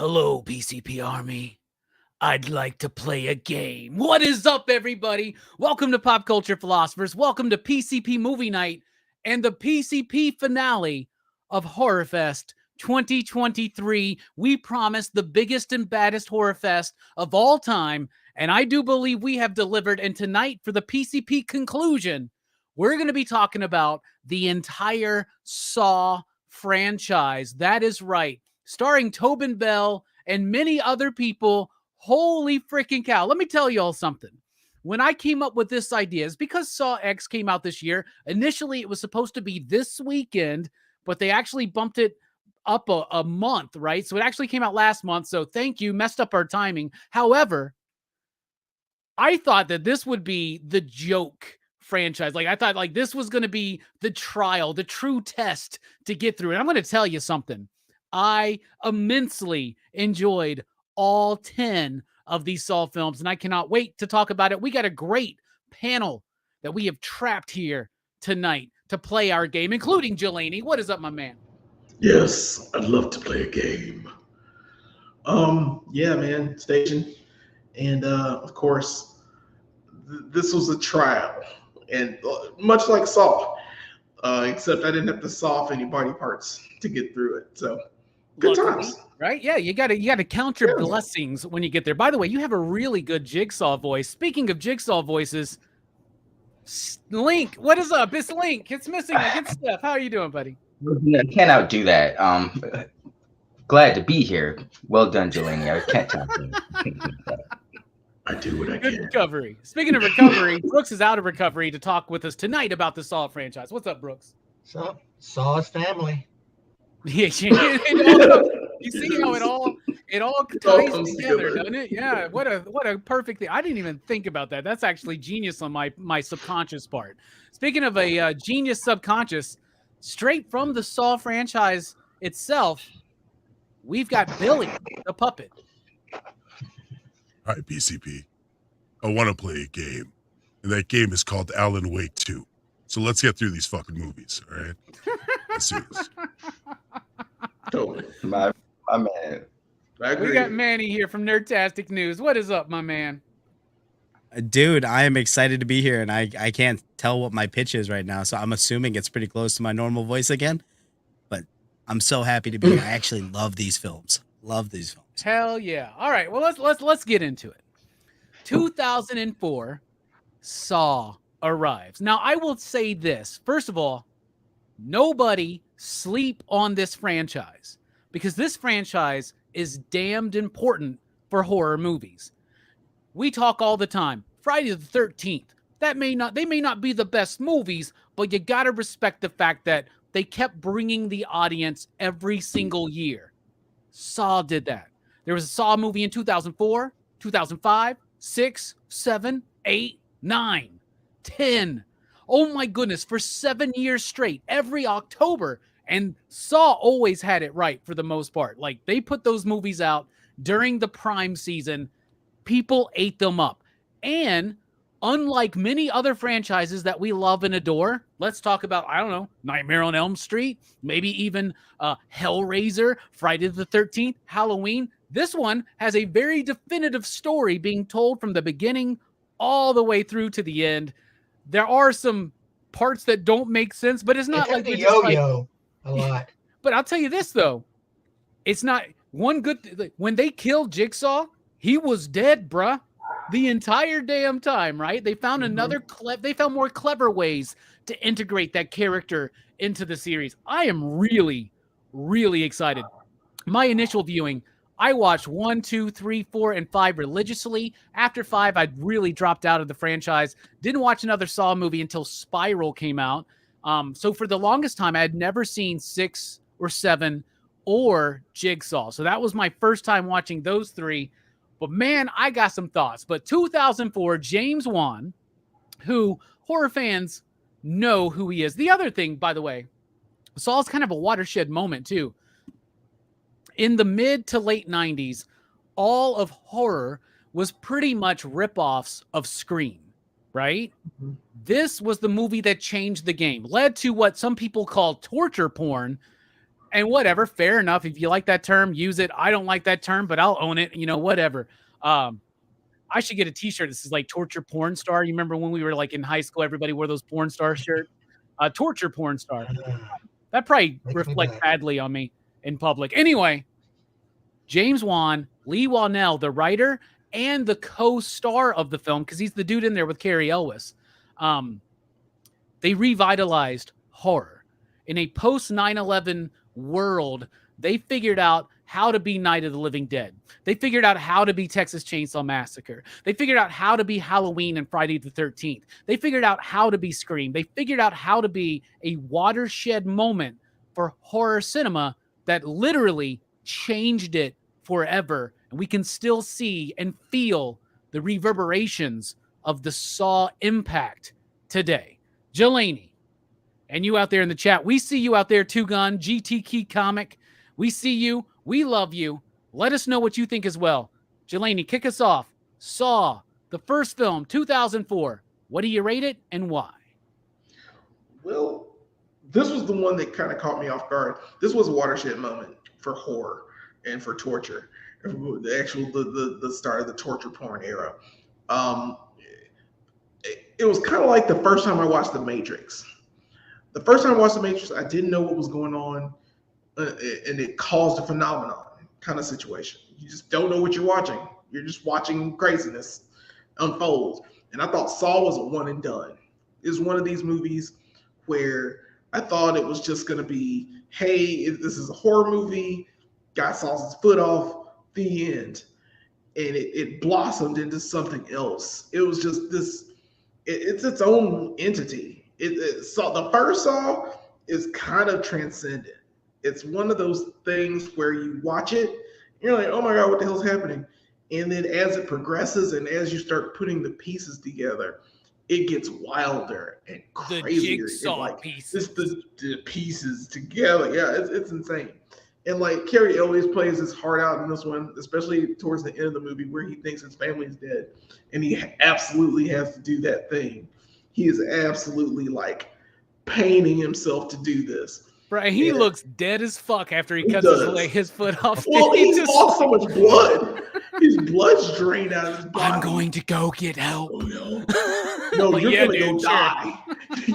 Hello, PCP Army. I'd like to play a game. What is up, everybody? Welcome to Pop Culture Philosophers. Welcome to PCP Movie Night and the PCP finale of Horrorfest 2023. We promised the biggest and baddest Horrorfest of all time, and I do believe we have delivered. And tonight, for the PCP conclusion, we're going to be talking about the entire Saw franchise. That is right. Starring Tobin Bell and many other people. Holy freaking cow. Let me tell you all something. When I came up with this idea, it's because Saw X came out this year. Initially, it was supposed to be this weekend, but they actually bumped it up a month, right? So it actually came out last month. So thank you. Messed up our timing. However, I thought that this would be the joke franchise. Like, I thought like this was going to be the trial, the true test to get through. And I'm going to tell you something. I immensely enjoyed all 10 of these Saw films, and I cannot wait to talk about it. We got a great panel that we have trapped here tonight to play our game, including Jelani. What is up, my man? Yes, I'd love to play a game. Yeah, man, Station. And of course, this was a trial, and much like Saw, except I didn't have to saw off any body parts to get through it. So good times. Right? Yeah, you gotta count your blessings when you get there. By the way, you have a really good Jigsaw voice. Speaking of Jigsaw voices, Link, what is up? It's Link. It's missing. It's Steph. How are you doing, buddy? I can't outdo that. Glad to be here. Well done, Jelani. I can't tell you. I do what I Good can. recovery. Speaking of recovery, Brooks is out of recovery to talk with us tonight about the Saw franchise. What's up, Brooks? So, Saw's family. Yeah, you see how it all ties together, doesn't it? Yeah, what a perfect thing. I didn't even think about that. That's actually genius on my subconscious part. Speaking of a genius subconscious, straight from the Saw franchise itself, we've got Billy the puppet. All right, PCP. I want to play a game, and that game is called Alan Wake 2. So let's get through these fucking movies, all right? Let's do this. Totally. My man. I agree. We got Manny here from Nerdtastic News. What is up, my man? Dude, I am excited to be here, and I can't tell what my pitch is right now, so I'm assuming it's pretty close to my normal voice again. But I'm so happy to be here. I actually love these films. Love these films. Hell yeah! All right, well let's get into it. 2004, Saw arrives. Now I will say this. First of all, nobody sleep on this franchise because this franchise is damned important for horror movies. We talk all the time. Friday the 13th. They may not be the best movies, but you got to respect the fact that they kept bringing the audience every single year. Saw did that. There was a Saw movie in 2004, 2005, 6, 7, 8, 9, 10. Oh my goodness, for 7 years straight, every October. And Saw always had it right for the most part. Like, they put those movies out during the prime season. People ate them up. And unlike many other franchises that we love and adore, let's talk about, I don't know, Nightmare on Elm Street, maybe even Hellraiser, Friday the 13th, Halloween. This one has a very definitive story being told from the beginning all the way through to the end. There are some parts that don't make sense, but it's not like the yo-yo a lot. But I'll tell you this, though. It's not one good... When they killed Jigsaw, he was dead, bruh. The entire damn time, right? They found they found more clever ways to integrate that character into the series. I am really, really excited. My initial viewing, I watched 1, 2, 3, 4, and 5 religiously. After 5, I really dropped out of the franchise. Didn't watch another Saw movie until Spiral came out. So for the longest time, I had never seen 6 or 7 or Jigsaw. So that was my first time watching those 3. But man, I got some thoughts. But 2004, James Wan, who horror fans know who he is. The other thing, by the way, Saw's kind of a watershed moment too. In the mid to late 90s, all of horror was pretty much ripoffs of Scream, right? Mm-hmm. This was the movie that changed the game, led to what some people call torture porn. And whatever, fair enough. If you like that term, use it. I don't like that term, but I'll own it. You know, whatever. I should get a t-shirt. This is like torture porn star. You remember when we were like in high school, everybody wore those porn star shirts? Torture porn star. That probably reflects badly on me in public. Anyway, James Wan, Lee Whannell, the writer and the co-star of the film, because he's the dude in there with Carrie Elwes. They revitalized horror. In a post 9/11 world, they figured out how to be Night of the Living Dead. They figured out how to be Texas Chainsaw Massacre. They figured out how to be Halloween and Friday the 13th. They figured out how to be Scream. They figured out how to be a watershed moment for horror cinema that literally changed it forever. And we can still see and feel the reverberations of the Saw impact today. Jelani, and you out there in the chat, we see you out there, Two Gun, GT Key Comic. We see you. We love you. Let us know what you think as well. Jelani, kick us off. Saw, the first film, 2004. What do you rate it and why? Well, this was the one that kind of caught me off guard. This was a watershed moment for horror and for torture. The start of the torture porn era. It was kind of like the first time I watched The Matrix. The first time I watched The Matrix, I didn't know what was going on, and it caused a phenomenon kind of situation. You just don't know what you're watching. You're just watching craziness unfold. And I thought Saw was a one and done. is one of these movies where I thought it was just going to be, hey, this is a horror movie, guy saws his foot off, the end. And it blossomed into something else. It was just this, it's its own entity. So the first Saw is kind of transcendent. It's one of those things where you watch it, you're like, oh my God, what the hell's happening? And then as it progresses and as you start putting the pieces together, it gets wilder and crazier. The Jigsaw pieces. Just the pieces together. Yeah, it's insane. And like Cary Elwes plays his heart out in this one, especially towards the end of the movie where he thinks his family is dead. And he absolutely has to do that thing. He is absolutely like painting himself to do this. Right, he looks dead as fuck after he cuts his foot off. Well, he's lost so much blood. His blood's drained out of his body. I'm going to go get help. Oh, no. No, you're going to go die.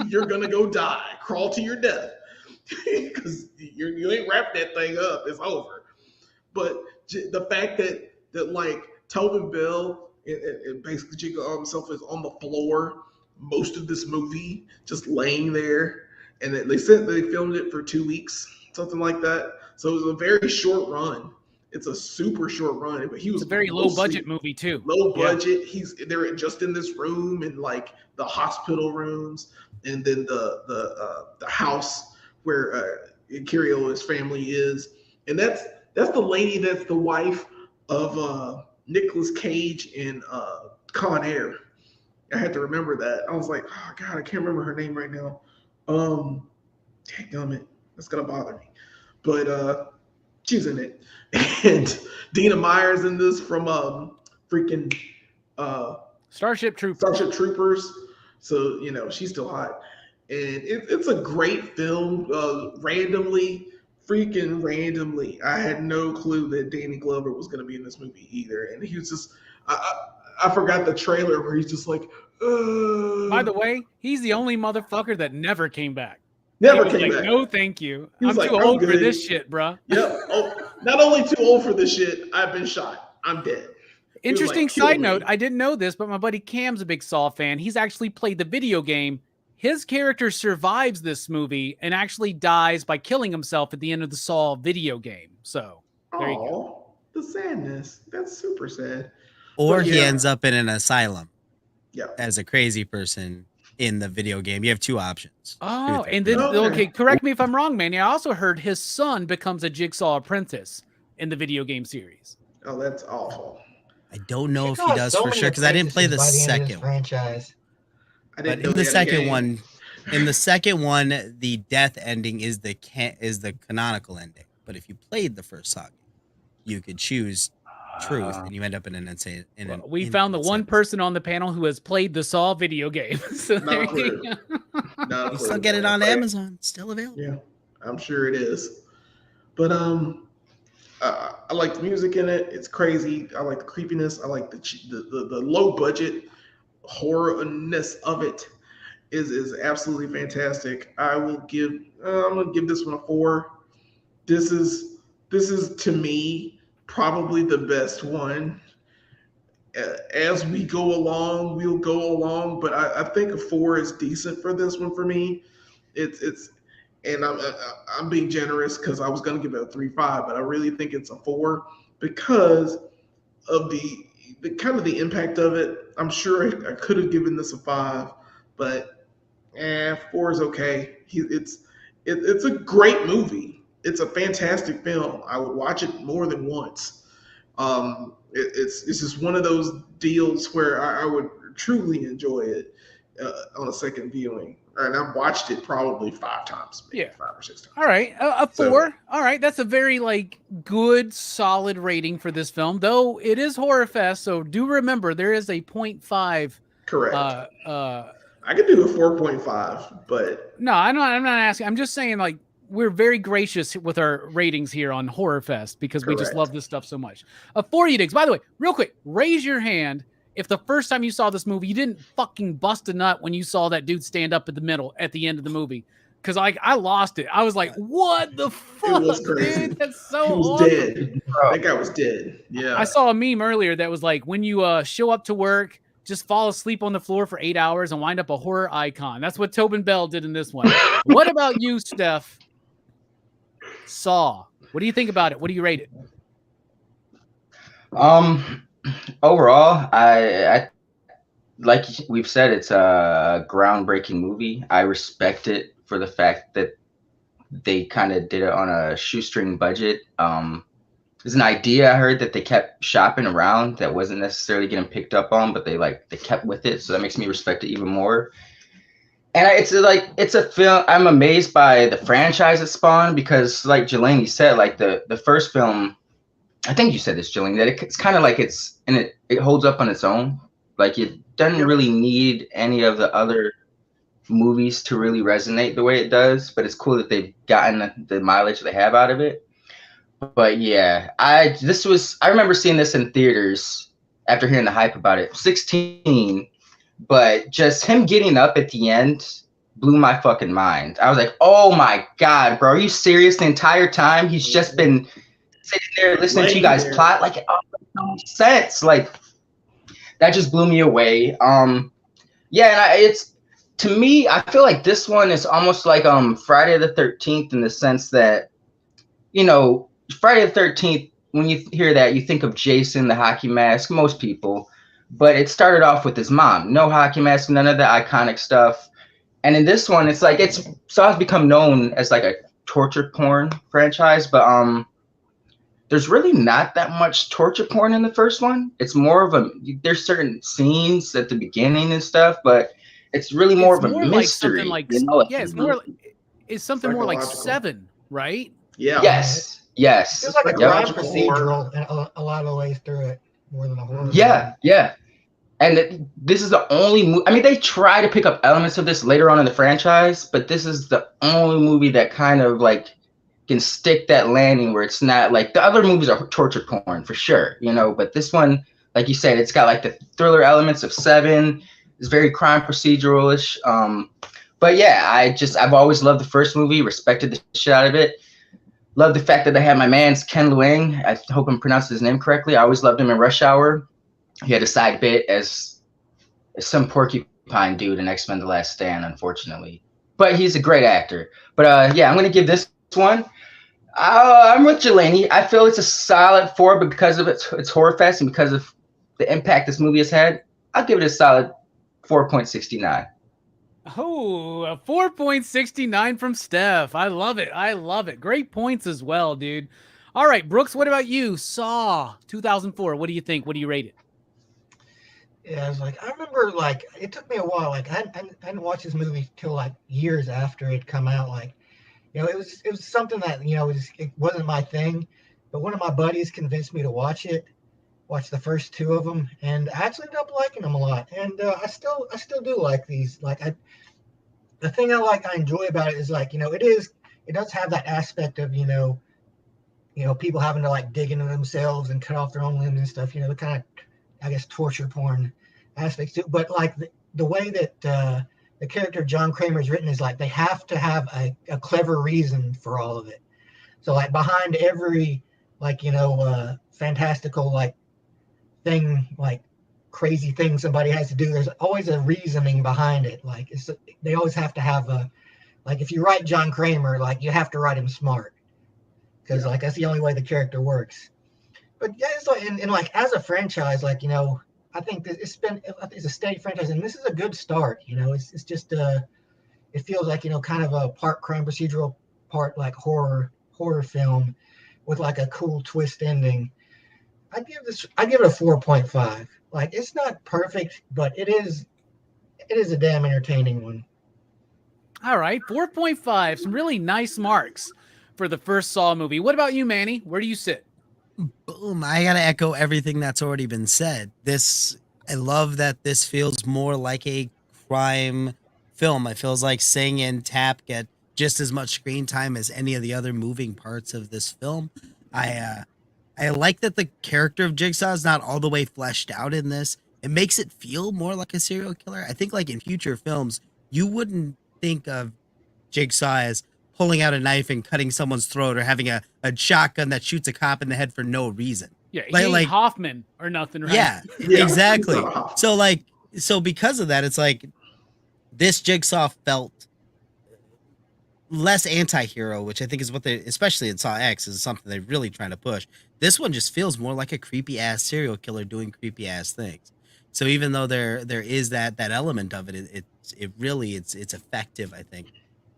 You're going to go die. Crawl to your death. Because you ain't wrapped that thing up. It's over. But the fact that like Tobin Bell and basically Jigsaw himself is on the floor most of this movie, just laying there, and they said they filmed it for 2 weeks, something like that. So it was a very short run. It's a super short run, but he was a very low budget movie too. Low budget. They're just in this room and like the hospital rooms, and then the house where Cary Elwes' family is, and that's the lady that's the wife of Nicolas Cage in Con Air. I had to remember that. I was like, oh God, I can't remember her name right now. Damn it, that's gonna bother me. But she's in it, and Dina Meyer's in this from freaking Starship Troopers. So she's still hot. And it's a great film. Randomly, I had no clue that Danny Glover was going to be in this movie either. And he was just, I forgot the trailer where he's just like, By the way, he's the only motherfucker that never came back. Never came back. No, thank you. I'm too old for this shit, bro. Yep. Oh, not only too old for this shit, I've been shot. I'm dead. Interesting side note, I didn't know this, but my buddy Cam's a big Saw fan. He's actually played the video game. His character survives this movie and actually dies by killing himself at the end of the Saw video game. So there you go. The sadness. That's super sad. Or he ends up in an asylum. Yeah. As a crazy person in the video game. You have two options. Oh, and then okay, correct me if I'm wrong, Manny. I also heard his son becomes a Jigsaw apprentice in the video game series. Oh, that's awful. I don't know if he does for sure because I didn't play the second franchise. But in the second one, the death ending is the canonical ending. But if you played the first saga, you could choose truth, and you end up in an insane. We found the one person on the panel who has played the Saw video game. So there you go. You still get it on Amazon. It's still available. Yeah, I'm sure it is. But I like the music in it. It's crazy. I like the creepiness. I like the low budget horrorness of it is absolutely fantastic. I'm gonna give this one a 4. This is to me probably the best one. As we go along, we'll go along, but I think a 4 is decent for this one for me. It's and I'm being generous because I was gonna give it a 3.5, but I really think it's a 4 because of the kind of the impact of it. I'm sure I could have given this a 5, but 4 is okay. It's a great movie. It's a fantastic film. I would watch it more than once. It's just one of those deals where I would truly enjoy it on a second viewing. And I've watched it probably 5 times, maybe 5 or 6 times. All right, a 4. So, all right, that's a very good, solid rating for this film. Though it is Horrorfest, so do remember there is a 0.5. Correct. I could do a 4.5, but no, I'm not asking. I'm just saying we're very gracious with our ratings here on Horrorfest because we just love this stuff so much. A 4 Diggs. By the way, real quick, raise your hand if the first time you saw this movie, you didn't fucking bust a nut when you saw that dude stand up at the end of the movie. Because I lost it. I was like, what the fuck, it was crazy. Dude? That's so He was awesome. dead. That guy was dead. Yeah. I saw a meme earlier that was like, when you show up to work just fall asleep on the floor for 8 hours and wind up a horror icon. That's what Tobin Bell did in this one. What about you, Steph? Saw. What do you think about it? What do you rate it? Overall, I like we've said, it's a groundbreaking movie. I respect it for the fact that they kind of did it on a shoestring budget. There's an idea I heard that they kept shopping around that wasn't necessarily getting picked up on, but they kept with it. So that makes me respect it even more. And it's a film. I'm amazed by the franchise it spawned because, like Jelani said, like the first film, I think you said this, Jelani, that it's kind of like it holds up on its own. Like it doesn't really need any of the other movies to really resonate the way it does. But it's cool that they've gotten the mileage they have out of it. But yeah, I remember seeing this in theaters after hearing the hype about it. 16, but just him getting up at the end blew my fucking mind. I was like, oh my God, bro, are you serious? The entire time he's just been sitting there listening to you guys plot, like it makes no sense. Like that just blew me away. Yeah, and to me, I feel like this one is almost like Friday the 13th in the sense that, you know, Friday the 13th, when you hear that, you think of Jason, the hockey mask, most people, but it started off with his mom. No hockey mask, none of the iconic stuff. And in this one, it's like, Saw's become known as like a torture porn franchise, but there's really not that much torture porn in the first one. It's more of there's certain scenes at the beginning and stuff, but it's really more of a mystery. It's something more like Seven, right? Yeah. Yes. It's like a crime procedural in a lot of the ways through it, more than a horror. Yeah. And this is the only movie. I mean, they try to pick up elements of this later on in the franchise, but this is the only movie that kind of like can stick that landing where it's not like the other movies are torture porn for sure, you know. But this one, like you said, it's got like the thriller elements of Seven. It's very crime procedural-ish. But yeah, I've always loved the first movie, respected the shit out of it. Love the fact that they had my man's Ken Luang. I hope I'm pronouncing his name correctly. I always loved him in Rush Hour. He had a side bit as some porcupine dude in X-Men: The Last Stand, unfortunately. But he's a great actor. But yeah, I'm going to give this one. I'm with Jelani. I feel it's a solid 4, but because of its Horrorfest and because of the impact this movie has had, I'll give it a solid 4.69. Oh, a 4.69 from Steph. I love it. Great points as well, dude. All right, Brooks, what about you? Saw 2004. What do you think? What do you rate it? Yeah, I remember it took me a while. I hadn't watched this movie till like years after it come out. It was something that, it wasn't my thing, but one of my buddies convinced me to watch the first 2 of them, and I actually ended up liking them a lot. And I still do like these. The thing I enjoy about it is it does have that aspect of people having to dig into themselves and cut off their own limbs and stuff. The kind of, I guess, torture porn aspects too. But the way that the character John Kramer is written is they have to have a clever reason for all of it. So behind every fantastical thing, crazy thing somebody has to do, there's always a reasoning behind it. They always have to have if you write John Kramer, you have to write him smart, because that's the only way the character works. But yeah, it's as a franchise, I think it's a steady franchise, and this is a good start. It's just it feels kind of a part crime procedural, part horror film with a cool twist ending. I'd give it a 4.5. It's not perfect, but it is a damn entertaining one. All right, 4.5. Some really nice marks for the first Saw movie. What about you, Manny? Where do you sit? Boom. I got to echo everything that's already been said. I love that this feels more like a crime film. It feels like Sing and Tap get just as much screen time as any of the other moving parts of this film. I like that the character of Jigsaw is not all the way fleshed out in this. It makes it feel more like a serial killer. I think in future films, you wouldn't think of Jigsaw as pulling out a knife and cutting someone's throat, or having a shotgun that shoots a cop in the head for no reason. Yeah, he ain't Hoffman or nothing, right? Yeah, exactly. So So because of that, it's like this Jigsaw felt less anti-hero, which I think is what they, especially in Saw X, is something they're really trying to push. This one just feels more like a creepy ass serial killer doing creepy ass things. So even though there is that element of it, it's effective, I think,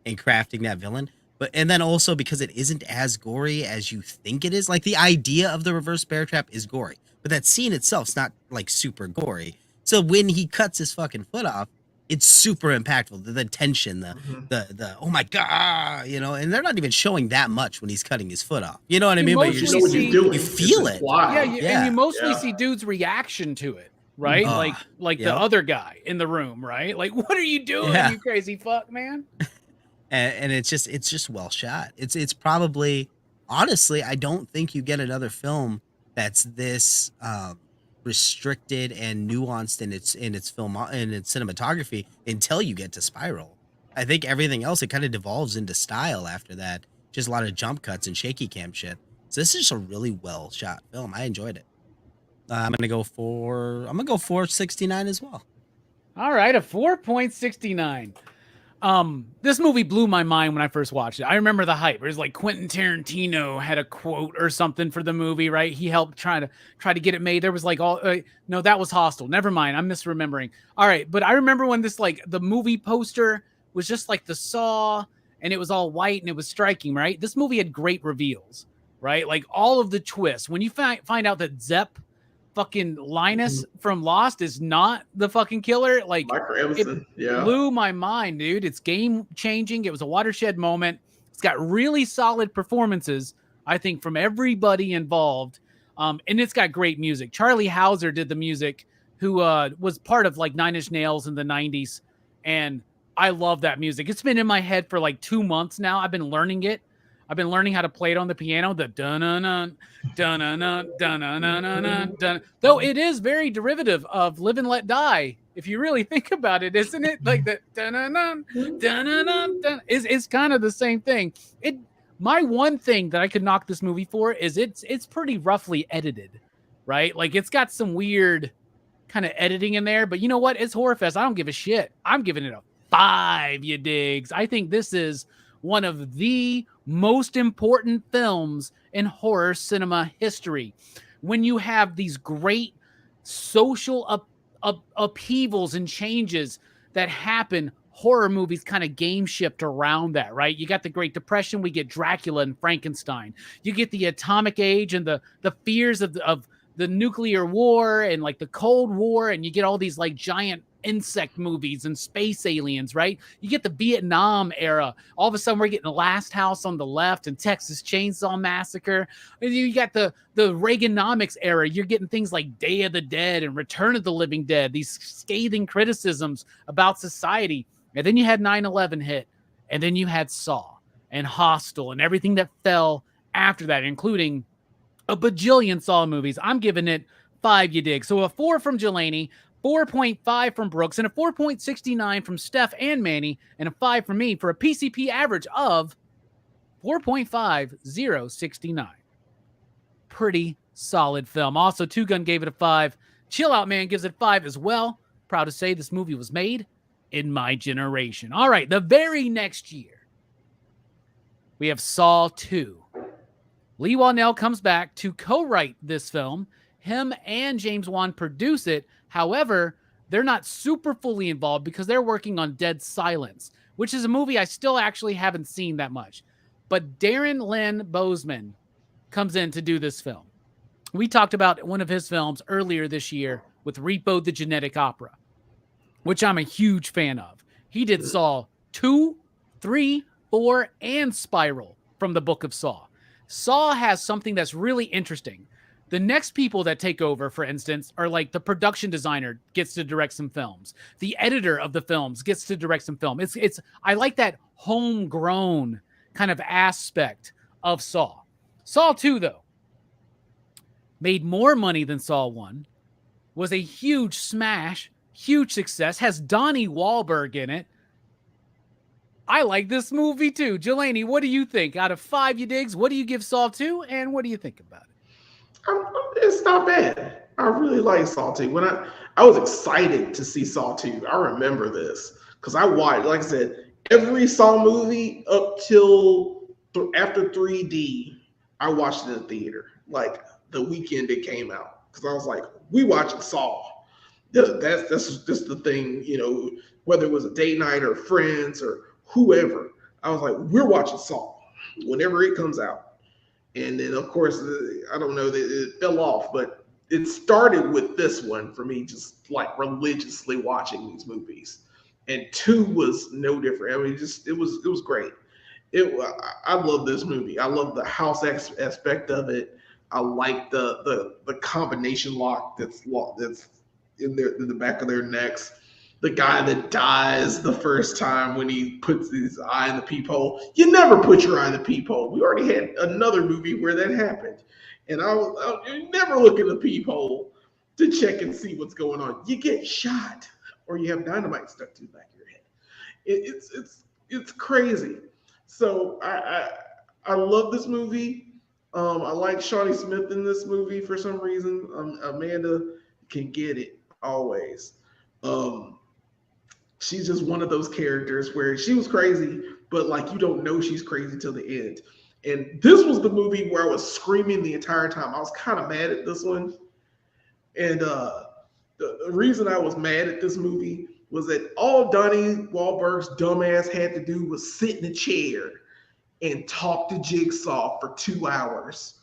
in crafting that villain. But and then also because it isn't as gory as you think it is. Like the idea of the reverse bear trap is gory, but that scene itself's not like super gory. So when he cuts his fucking foot off, it's super impactful. The tension, the oh my god, you know, and they're not even showing that much when he's cutting his foot off. You know what I mean? But you know what he's doing. you feel it. And you mostly see dude's reaction to it, right? Like the other guy in the room, right? Like, what are you doing, you crazy fuck, man? And it's just well shot. It's probably, honestly, I don't think you get another film that's this restricted and nuanced in its film and its cinematography until you get to Spiral. I think everything else, it kind of devolves into style after that. Just a lot of jump cuts and shaky cam shit. So this is just a really well shot film. I enjoyed it. I'm gonna go 4.69 as well. All right, a 4.69. This movie blew my mind when I first watched it. I remember the hype. It was like Quentin Tarantino had a quote or something for the movie, right? He helped try to get it made. There was like no, that was Hostel. Never mind. I'm misremembering. All right, but I remember when this like the movie poster was just like the Saw, and it was all white and it was striking, right? This movie had great reveals, right? Like all of the twists. When you find out that Zepp fucking Linus from Lost is not the fucking killer, like it blew my mind, dude. It's game changing. It was a watershed moment. It's got really solid performances, I think, from everybody involved, and it's got great music. Charlie Hauser did the music, who was part of like Nine Inch Nails in the 90s, and I love that music. It's been in my head for like 2 months now. I've been learning it. I've been learning how to play it on the piano. The dun-dun-dun, dun-dun-dun, dun-dun-dun, dun. Though it is very derivative of Live and Let Die, if you really think about it, isn't it? Like the dun-dun-dun, dun-dun-dun, dun. It's kind of the same thing. My one thing that I could knock this movie for is it's pretty roughly edited, right? Like it's got some weird kind of editing in there, but you know what? It's Horrorfest. I don't give a shit. I'm giving it a 5, you digs. I think this is one of the most important films in horror cinema history. When you have these great social upheavals and changes that happen, horror movies kind of game shift around that, right? You got the Great Depression, we get Dracula and Frankenstein. You get the atomic age and the fears of the nuclear war and like the Cold War, and you get all these like giant insect movies and space aliens, right? You get the Vietnam era. All of a sudden, we're getting The Last House on the Left and Texas Chainsaw Massacre. And you got the Reaganomics era. You're getting things like Day of the Dead and Return of the Living Dead, these scathing criticisms about society. And then you had 9/11 hit, and then you had Saw and Hostel and everything that fell after that, including a bajillion Saw movies. I'm giving it 5, you dig. So a 4 from Jelani, 4.5 from Brooks, and a 4.69 from Steph and Manny, and a 5 from me for a PCP average of 4.5069. Pretty solid film. Also, Two Gun gave it a 5. Chill Out Man gives it 5 as well. Proud to say this movie was made in my generation. All right, the very next year, we have Saw 2. Lee Whannell comes back to co-write this film. Him and James Wan produce it. However, they're not super fully involved because they're working on Dead Silence, which is a movie I still actually haven't seen that much. But Darren Lynn Bousman comes in to do this film. We talked about one of his films earlier this year with Repo the Genetic Opera, which I'm a huge fan of. He did Saw 2, 3, 4, and Spiral from the Book of Saw. Saw has something that's really interesting. The next people that take over, for instance, are like the production designer gets to direct some films. The editor of the films gets to direct some film. I like that homegrown kind of aspect of Saw. Saw 2, though, made more money than Saw 1, was a huge smash, huge success, has Donnie Wahlberg in it. I like this movie too. Jelani, what do you think? Out of 5, you digs, what do you give Saw 2, and what do you think about it? It's not bad. I really like Saw 2. When I I was excited to see Saw 2. I remember this because I watched, like I said, every Saw movie up till after 3D. I watched it in the theater, like the weekend it came out, because I was like, we watching Saw. That's just the thing, you know, whether it was a date night or friends or whoever. I was like, we're watching Saw whenever it comes out. And then, of course, I don't know, it fell off, but it started with this one for me, just like religiously watching these movies. And 2 was no different. I mean, it was great. I love this movie. I love the house aspect of it. I like the combination lock that's in the back of their necks. The guy that dies the first time when he puts his eye in the peephole. You never put your eye in the peephole. We already had another movie where that happened. And you never look in the peephole to check and see what's going on. You get shot or you have dynamite stuck to the back of your head. It's crazy. So I love this movie. I like Shawnee Smith in this movie for some reason. Amanda can get it always. She's just one of those characters where she was crazy, but like you don't know she's crazy till the end. And this was the movie where I was screaming the entire time. I was kind of mad at this one. And the reason I was mad at this movie was that all Donnie Wahlberg's dumbass had to do was sit in a chair and talk to Jigsaw for 2 hours.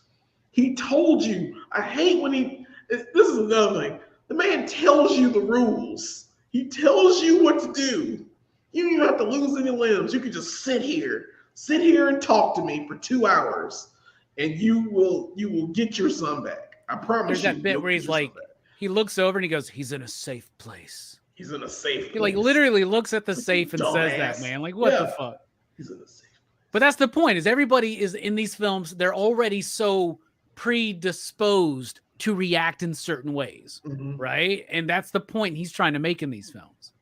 He told you. I hate when this is another thing. The man tells you the rules. He tells you what to do. You don't even have to lose any limbs. You can just sit here and talk to me for 2 hours, and you will get your son back. I promise. There's that bit where he's like, he looks over and he goes, "He's in a safe place." He's in a safe place. He like literally looks at the safe and says that, man. Like, what the fuck? He's in a safe place. But that's the point, is everybody is in these films, they're already so predisposed to react in certain ways, right? And that's the point he's trying to make in these films.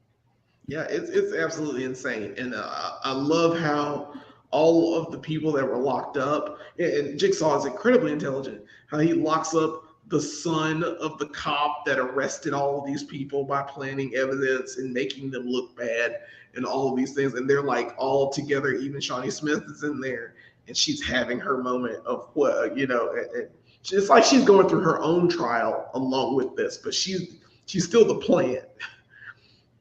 Yeah, it's absolutely insane. And I love how all of the people that were locked up, and Jigsaw is incredibly intelligent, how he locks up the son of the cop that arrested all of these people by planting evidence and making them look bad and all of these things. And they're like all together. Even Shawnee Smith is in there, and she's having her moment of what, you know, it's like she's going through her own trial along with this, but she's still the plan.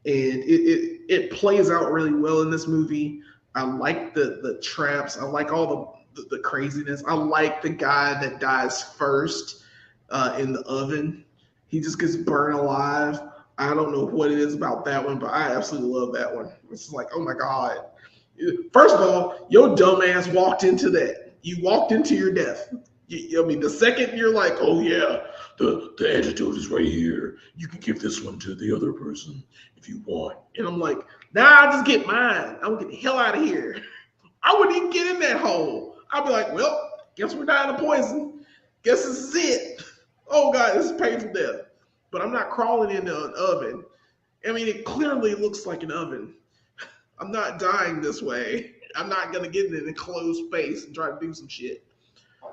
And it plays out really well in this movie. I like the traps. I like all the craziness. I like the guy that dies first in the oven. He just gets burned alive. I don't know what it is about that one, but I absolutely love that one. It's like, oh my God. First of all, your dumbass walked into that. You walked into your death. I mean, the second you're like, oh yeah, the antidote is right here. You can give this one to the other person if you want. And I'm like, nah, I'll just get mine. I'm gonna get the hell out of here. I wouldn't even get in that hole. I'd be like, well, guess we're dying of poison. Guess this is it. Oh God, this is painful death. But I'm not crawling into an oven. I mean, it clearly looks like an oven. I'm not dying this way. I'm not gonna get in an enclosed space and try to do some shit.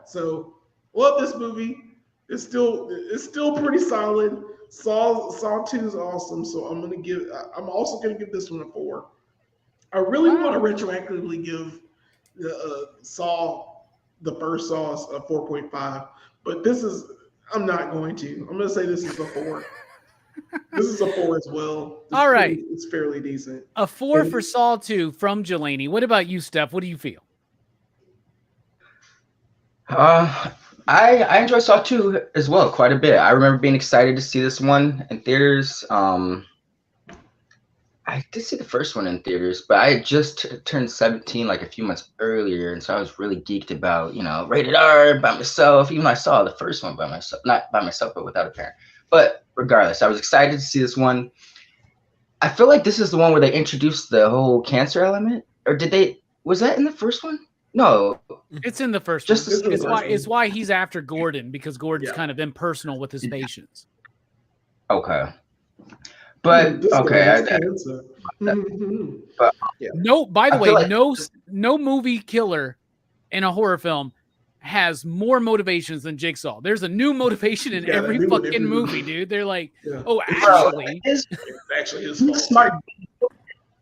So, love this movie. It's still pretty solid. Saw 2 is awesome. So I'm also gonna give this one a 4. I really want to retroactively give Saw, the first Saw, a 4.5, but I'm not going to. I'm gonna say this is a 4. This is a 4 as well. All right. It's fairly decent. A 4 for Saw 2 from Jelani. What about you, Steph? What do you feel? I enjoy Saw 2 as well quite a bit. I remember being excited to see this one in theaters. I did see the first one in theaters, but I had just turned 17 like a few months earlier, and so I was really geeked about, you know, rated R by myself. Even though I saw the first one by myself, not by myself, but without a parent. But regardless, I was excited to see this one. I feel like this is the one where they introduced the whole cancer element, or was that in the first one? No, it's in the first just one. It's why he's after Gordon, because Gordon's kind of impersonal with his patients. Okay. But okay, no. By the way, no movie killer in a horror film has more motivations than Jigsaw. There's a new motivation in Yeah, every they would fucking never- movie, dude. They're like, Yeah. oh, Bro, actually, his, It's actually his he's fault. smart.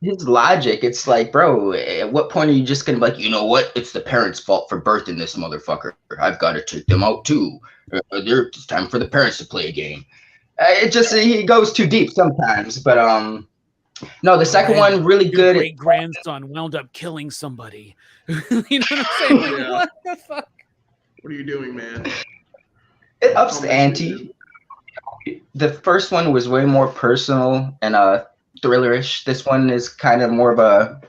His logic, it's like, bro, at what point are you just gonna be like, you know what? It's the parents' fault for birthing this motherfucker. I've got to take them out too. It's time for the parents to play a game. It just he goes too deep sometimes, but no, the second Red, one really your good. great grandson wound up killing somebody. You know what I'm saying? Like, Yeah. what the fuck? What are you doing, man? It ups the ante. The first one was way more personal and thrillerish. This one is kind of more of a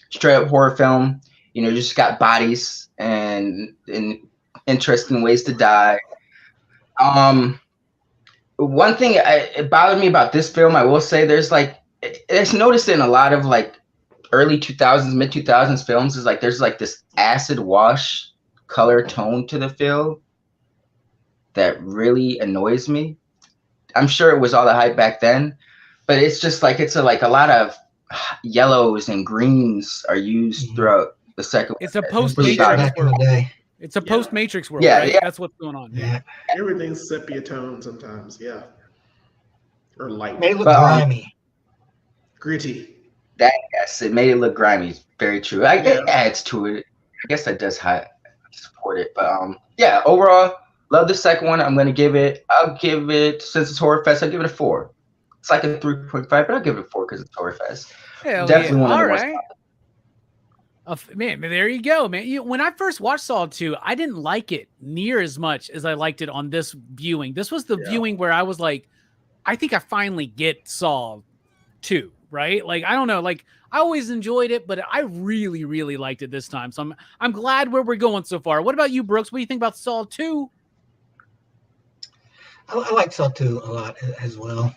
straight up horror film. You know, you just got bodies and interesting ways to die. One thing it bothered me about this film, I will say, there's like it's noticed in a lot of like early 2000s, mid 2000s films is like there's like this acid wash color tone to the film that really annoys me. I'm sure it was all the hype back then, but it's just like it's like a lot of yellows and greens are used throughout the second. It's a really post-Matrix bothered me. Back in the world. day. It's a post-Matrix world, Yeah, right? yeah. That's what's going on. Yeah. Everything's sepia tone sometimes, yeah. Or light. Made it look But, grimy. Gritty. Yes, it made it look grimy. Very true. It Yeah. adds to it. I guess that does support it. But yeah, overall, love the second one. I'll give it, since it's Horrorfest, I'll give it a 4. It's like a 3.5, but I'll give it a 4 because it's Horrorfest. Hell Definitely yeah. one of the All most right. Man, there you go, man. When I first watched Saw 2, I didn't like it near as much as I liked it on this viewing. This was the viewing where I was like, I think I finally get Saw 2, right? Like, I don't know, like I always enjoyed it, but I really, really liked it this time. So I'm glad where we're going so far. What about you, Brooks? What do you think about Saw 2? I like Saw 2 a lot as well.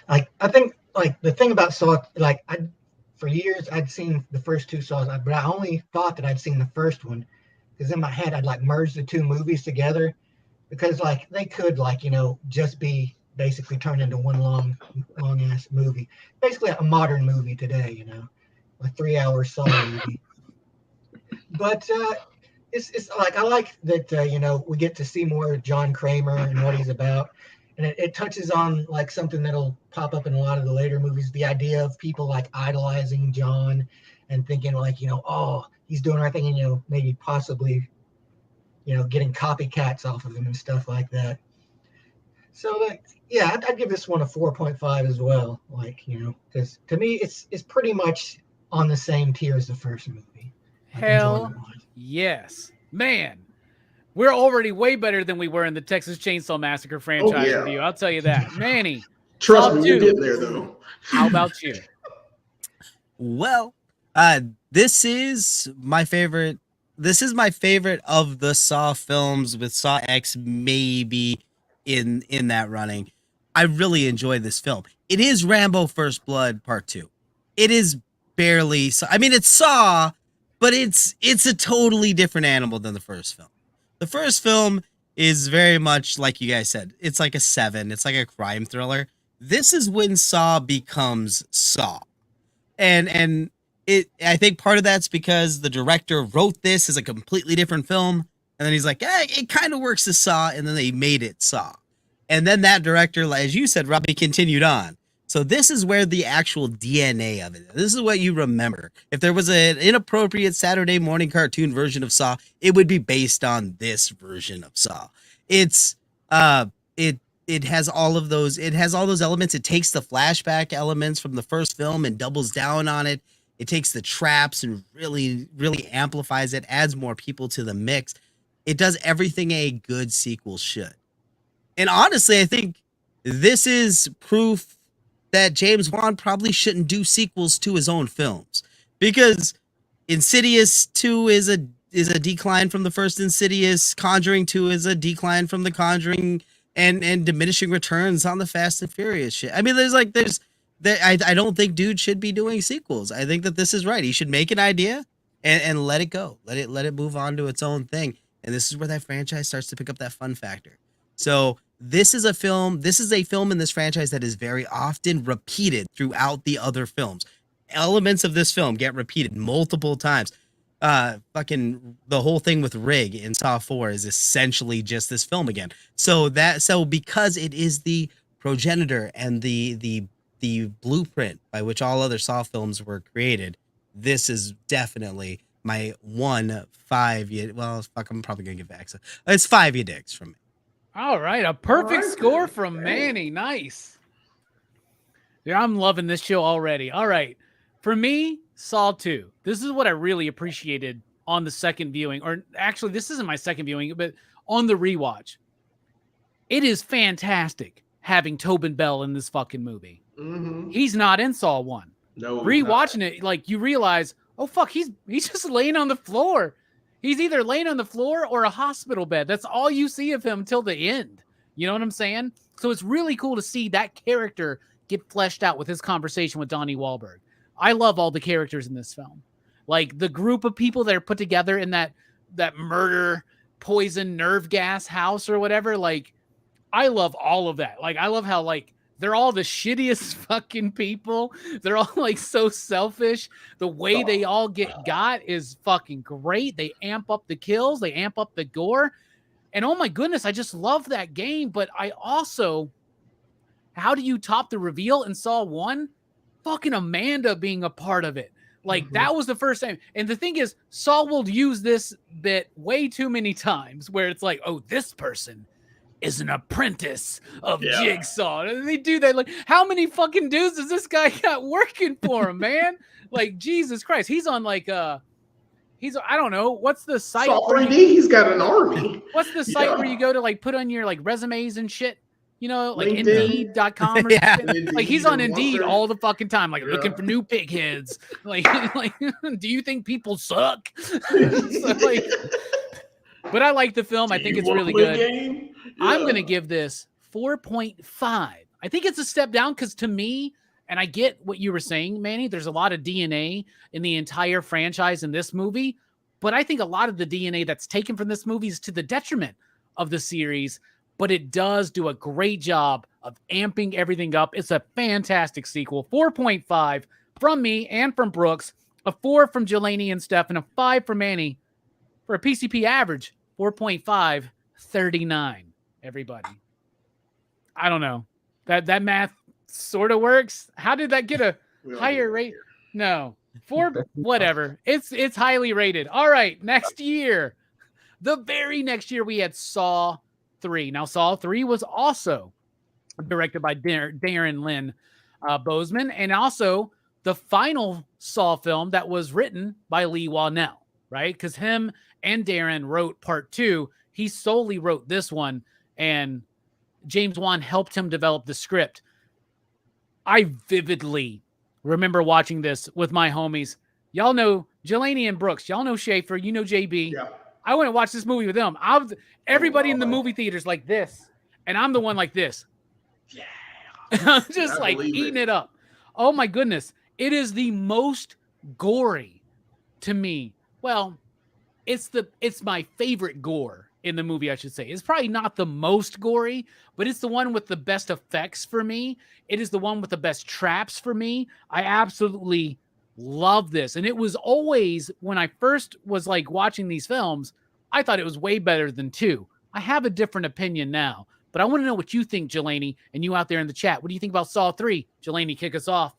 Like, I think, like, the thing about Saw, like, for years I'd seen the first 2 Saws, but I only thought that I'd seen the first one because in my head I'd like merge the 2 movies together because like they could like, you know, just be basically turned into one long ass movie, basically a modern movie today, you know, a 3-hour Saw movie. But it's like I like that you know, we get to see more of John Kramer and what he's about. And it touches on like something that'll pop up in a lot of the later movies, the idea of people like idolizing John and thinking like, you know, oh, he's doing everything, and, you know, maybe possibly, you know, getting copycats off of him and stuff like that. So like, yeah, I'd give this one a 4.5 as well. Like, you know, because to me, it's pretty much on the same tier as the first movie. Like, Hell enjoyment-wise. yes, man. We're already way better than we were in the Texas Chainsaw Massacre franchise yeah. review. I'll tell you that. Manny, Trust Saw me, 2. we'll get there though. How about you? Well, this is my favorite. This is my favorite of the Saw films, with Saw X maybe in that running. I really enjoy this film. It is Rambo First Blood Part 2. It is barely Saw. I mean, it's Saw, but it's a totally different animal than the first film. The first film is very much like you guys said. It's like a 7. It's like a crime thriller. This is when Saw becomes Saw. And I think part of that's because the director wrote this as a completely different film. And then he's like, it kind of works as Saw. And then they made it Saw. And then that director, as you said, Robbie, continued on. So this is where the actual DNA of it. This is what you remember. If there was an inappropriate Saturday morning cartoon version of Saw, it would be based on this version of Saw. It's it has all of those. It has all those elements. It takes the flashback elements from the first film and doubles down on it. It takes the traps and really, really amplifies it, adds more people to the mix. It does everything a good sequel should. And honestly, I think this is proof that James Wan probably shouldn't do sequels to his own films, because Insidious 2 is a decline from the first Insidious. Conjuring 2 is a decline from the Conjuring, and diminishing returns on the Fast and Furious shit. I mean, I don't think dude should be doing sequels. I think that this is right. He should make an idea and let it go. Let it move on to its own thing. And this is where that franchise starts to pick up that fun factor. So this is a film in this franchise that is very often repeated throughout the other films. Elements of this film get repeated multiple times. fucking the whole thing with Rig in Saw 4 is essentially just this film again. So because it is the progenitor and the blueprint by which all other Saw films were created, this is definitely my 5 you well fuck I'm probably gonna give it X. It's 5 you dicks from me. All right, a perfect right, score then. from Dang. Manny. Nice. Yeah, I'm loving this show already. All right. For me, Saw 2. This is what I really appreciated on the second viewing, or actually, this isn't my second viewing, but on the rewatch. It is fantastic having Tobin Bell in this fucking movie. Mm-hmm. He's not in Saw 1. No, Rewatching it, like you realize, oh fuck, he's just laying on the floor. He's either laying on the floor or a hospital bed. That's all you see of him till the end. You know what I'm saying? So it's really cool to see that character get fleshed out with his conversation with Donnie Wahlberg. I love all the characters in this film. Like the group of people that are put together in that murder, poison, nerve gas house or whatever. Like, I love all of that. Like, I love how, like, they're all the shittiest fucking people. They're all like so selfish. The way they all got is fucking great. They amp up the kills. They amp up the gore. And oh my goodness, I just love that game. But I also, how do you top the reveal in Saw 1? Fucking Amanda being a part of it. Like, that was the first time. And the thing is, Saw will use this bit way too many times where it's like, oh, this person is an apprentice of Jigsaw. And they do that. Like, how many fucking dudes has this guy got working for him, man? Like, Jesus Christ. He's on like I don't know, what's the site? Saw 3D, he's got an army. What's the site where you go to like put on your like resumes and shit? You know, like LinkedIn. Indeed.com or Yeah. something. Like, he's on Indeed all the fucking time, like looking for new pig heads. Like do you think people suck? So, like, but I like the film. I think it's really good. I'm going to give this 4.5. I think it's a step down because to me, and I get what you were saying, Manny, there's a lot of DNA in the entire franchise in this movie, but I think a lot of the DNA that's taken from this movie is to the detriment of the series, but it does do a great job of amping everything up. It's a fantastic sequel. 4.5 from me and from Brooks, a 4 from Jelani and Steph, and a 5 from Manny for a PCP average, 4.5, 39. Everybody. I don't know. That math sort of works. How did that get a higher rate? No. 4 whatever. It's highly rated. All right, next year. The very next year we had Saw 3. Now Saw 3 was also directed by Darren Lynn Bozeman, and also the final Saw film that was written by Lee Whannell, right? Because him and Darren wrote part 2. He solely wrote this one, and James Wan helped him develop the script. I vividly remember watching this with my homies. Y'all know Jelani and Brooks. Y'all know Schaefer. You know JB. Yeah. I went and watched this movie with them. Everybody in the movie theaters like this, and I'm the one like this. Yeah. I'm just like eating it up. Oh my goodness. It is the most gory to me. Well, it's my favorite gore in the movie, I should say. It's probably not the most gory, but it's the one with the best effects for me. It is the one with the best traps for me. I absolutely love this. And it was always, when I first was like watching these films, I thought it was way better than 2. I have a different opinion now, but I want to know what you think, Jelani, and you out there in the chat. What do you think about Saw 3? Jelani, kick us off.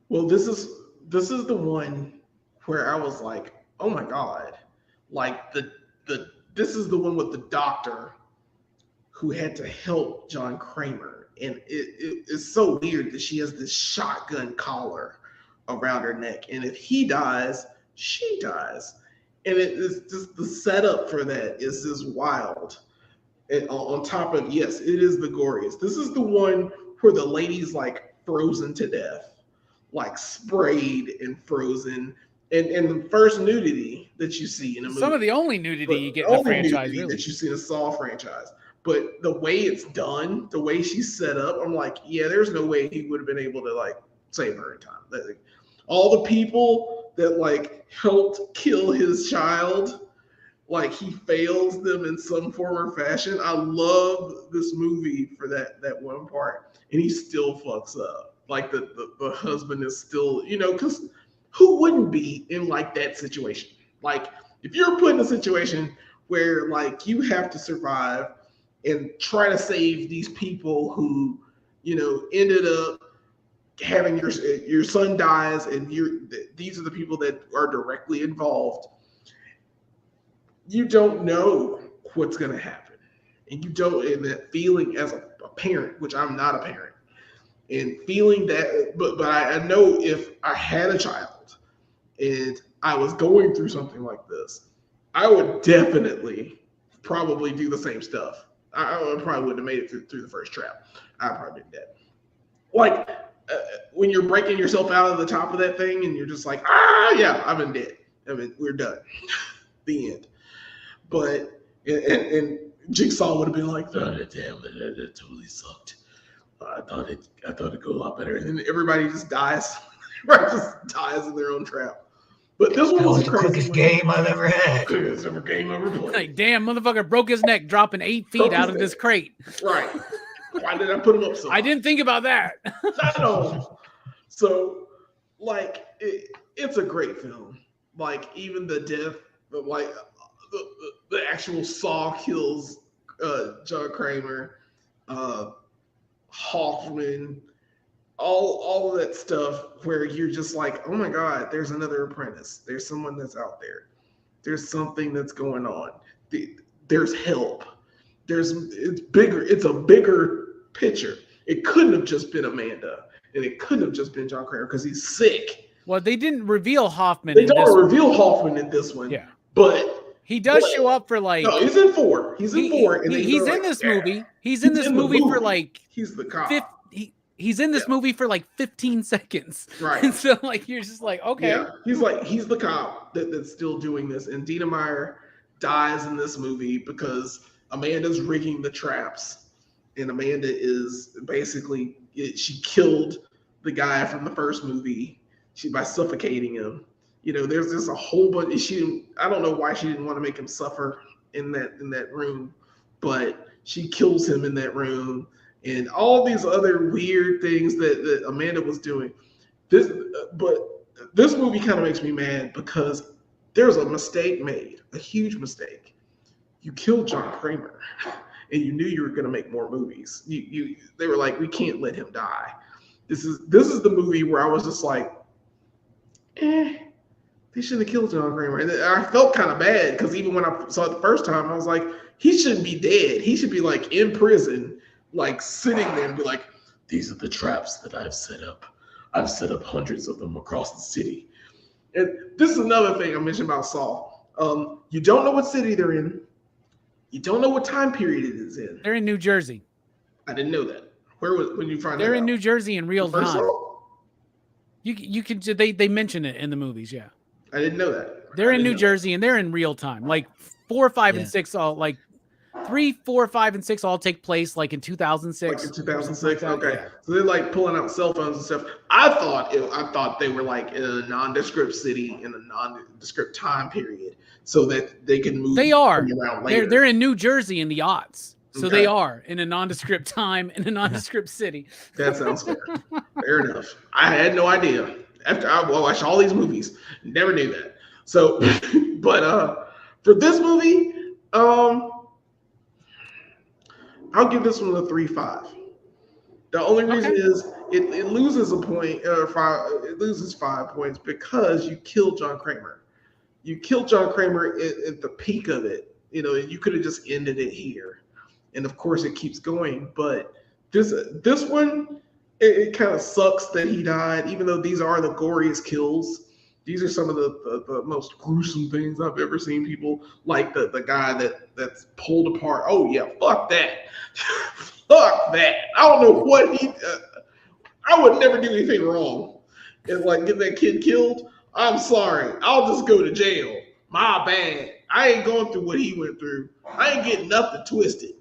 Well, this is the one where I was like, oh my God. Like this is the one with the doctor who had to help John Kramer. And it's so weird that she has this shotgun collar around her neck. And if he dies, she dies. And it is just the setup for that is just wild. And on top of, yes, it is the goriest. This is the one where the lady's like frozen to death, like sprayed and frozen. And the first nudity that you see in a movie. Some of the only nudity you get in the franchise, really. That you see in a Saw franchise. But the way it's done, the way she's set up, I'm like, yeah, there's no way he would have been able to like save her in time. Like, all the people that like helped kill his child, like he fails them in some form or fashion. I love this movie for that one part, and he still fucks up. Like the husband is still, because who wouldn't be in like that situation? Like, if you're put in a situation where like you have to survive and try to save these people who, you know, ended up having your son dies, and these are the people that are directly involved. You don't know what's going to happen, and you don't. And that feeling as a parent, which I'm not a parent, and feeling that, but I know if I had a child and I was going through something like this, I would definitely probably do the same stuff. I probably wouldn't have made it through the first trap. I'd probably been dead. Like when you're breaking yourself out of the top of that thing and you're just like, yeah, I've been dead. I mean, we're done. The end. But, and Jigsaw would have been like, oh, damn, that totally sucked. I thought it'd go a lot better. And then everybody just dies. Everybody just dies in their own trap. But this one was the quickest game I've ever had. Quickest ever game ever played. Like, damn, motherfucker broke his neck dropping 8 feet out of this crate. Right. Why did I put him up so high? I didn't think about that. I know. So, like, it's a great film. Like, even the death, like, the actual Saw kills John Kramer, Hoffman, all of that stuff where you're just like, oh my God, there's another apprentice. There's someone that's out there. There's something that's going on. There's help. It's bigger. It's a bigger picture. It couldn't have just been Amanda, and it couldn't have just been John Kramer because he's sick. Well, they didn't reveal Hoffman. They don't reveal Hoffman in this one. Yeah, but he does show up for like. No, he's in 4. He's in 4. And he's in this movie. He's in this movie for like. He's the cop. He's in this movie for like 15 seconds. Right. And so like you're just like, okay. Yeah. He's the cop that's still doing this. And Dina Meyer dies in this movie because Amanda's rigging the traps. And Amanda is basically, she killed the guy from the first movie by suffocating him. You know, there's just a whole bunch. I don't know why she didn't want to make him suffer in that room, but she kills him in that room. And all these other weird things that Amanda was doing. But this movie kind of makes me mad because there's a mistake made, a huge mistake. You killed John Kramer, and you knew you were going to make more movies. They were like, we can't let him die. This is the movie where I was just like, they shouldn't have killed John Kramer. And I felt kind of bad because even when I saw it the first time, I was like, he shouldn't be dead. He should be like in prison, like sitting there and be like, these are the traps that I've set up. I've set up hundreds of them across the city. And this is another thing I mentioned about Saw. You don't know what city they're in. You don't know what time period it is in. They're in New Jersey. I didn't know that. When you find they're out? in New Jersey in real time. Saw? You can they mention it in the movies, yeah. I didn't know that. They're in New Jersey and they're in real time. Like 4, 5, and 6 all like 3, 4, 5, and 6 all take place like in 2006. Like in 2006. Okay. Yeah. So they're like pulling out cell phones and stuff. I thought they were like in a nondescript city in a nondescript time period so that they can move. They are. Around later. They're in New Jersey in the aughts. So Okay. they are in a nondescript time in a nondescript city. That sounds fair. Fair enough. I had no idea. After I watched all these movies, never knew that. So, but for this movie, I'll give this one a 3.5. The only reason is it loses a point, 5. It loses 5 points because you killed John Kramer. You killed John Kramer at the peak of it. You know, you could have just ended it here. And of course, it keeps going. But this one, it kind of sucks that he died, even though these are the goriest kills. These are some of the most gruesome things I've ever seen people, like the guy that's pulled apart. Oh, yeah, fuck that. Fuck that. I don't know what I would never do anything wrong. And like get that kid killed. I'm sorry. I'll just go to jail. My bad. I ain't going through what he went through. I ain't getting nothing twisted.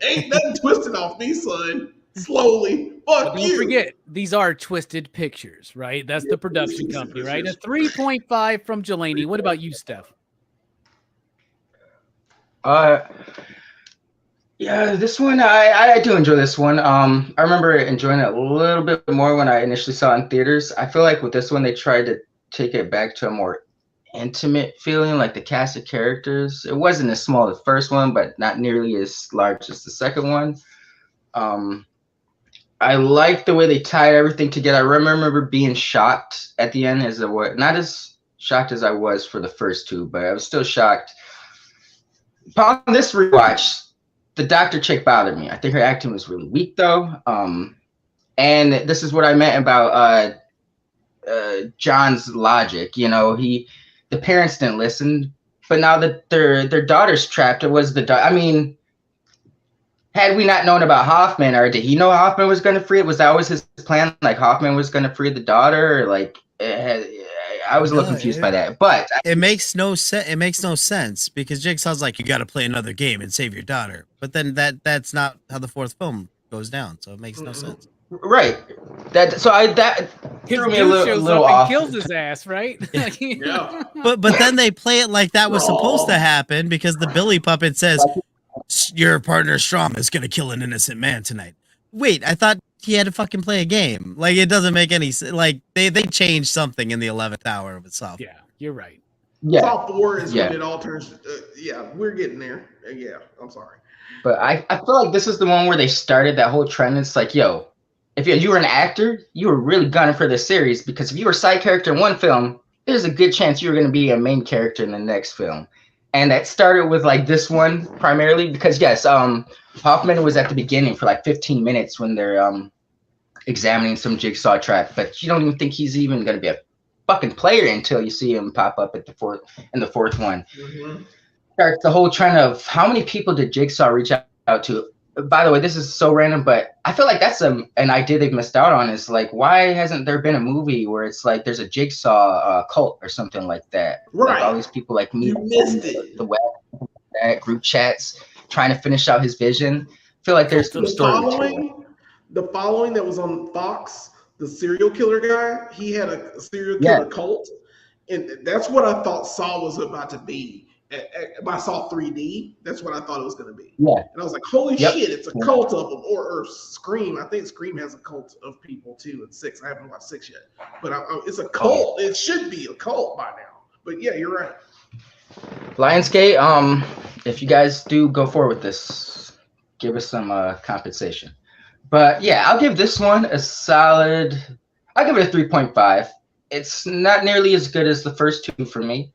Ain't nothing twisted off me, son. Slowly. Fuck you. Don't forget, these are Twisted Pictures, right? That's the production company, right? A 3.5 from Jelani. What about you, Steph? Yeah, this one I do enjoy this one. I remember enjoying it a little bit more when I initially saw it in theaters. I feel like with this one they tried to take it back to a more intimate feeling, like the cast of characters. It wasn't as small as the first one, but not nearly as large as the second one. I like the way they tied everything together. I remember being shocked at the end, as I was not as shocked as I was for the first two, but I was still shocked. Upon this rewatch, the doctor chick bothered me. I think her acting was really weak, though. And this is what I meant about John's logic. You know, the parents didn't listen, but now that their daughter's trapped, it was the I mean, had we not known about Hoffman, or did he know Hoffman was going to free it? Was that always his plan? Like Hoffman was going to free the daughter? Or like I was a little confused by that. But it makes no sense. It makes no sense because Jigsaw's like, you got to play another game and save your daughter. But then that's not how the fourth film goes down. So it makes no sense. Right. That threw me a little up off. and kills his ass, right? Yeah. But then they play it like that was supposed to happen because the Billy puppet says your partner's trauma is gonna kill an innocent man tonight. Wait, I thought he had to fucking play a game. Like it doesn't make any sense. Like they changed something in the 11th hour of itself. Yeah, you're right. Yeah. Saw 4 is when it all turns. Yeah, we're getting there. Yeah, I'm sorry. But I feel like this is the one where they started that whole trend. It's like, yo, if you were an actor, you were really gunning for this series, because if you were a side character in one film, there's a good chance you were going to be a main character in the next film. And that started with like this one primarily because yes, Hoffman was at the beginning for like 15 minutes when they're examining some Jigsaw track, but you don't even think he's even going to be a fucking player until you see him pop up at the fourth one. Mm-hmm. Starts the whole trend of how many people did Jigsaw reach out to? By the way, this is so random, but I feel like that's an idea they've missed out on. Is like, why hasn't there been a movie where it's like there's a Jigsaw cult or something like that? Right. Like all these people like me, You missed it. the web, group chats, trying to finish out his vision. I feel like there's some story. The following that was on Fox, the serial killer guy, he had a serial killer cult, and that's what I thought Saw was about to be. By Saw 3D, that's what I thought it was going to be. Yeah. And I was like, holy shit, it's a cult of them. Or Scream. I think Scream has a cult of people too in 6. I haven't watched 6 yet. But it's a cult. It should be a cult by now. But yeah, you're right. Lionsgate, if you guys do go forward with this, give us some compensation. But yeah, I'll give this one a solid, I'll give it a 3.5. It's not nearly as good as the first two for me,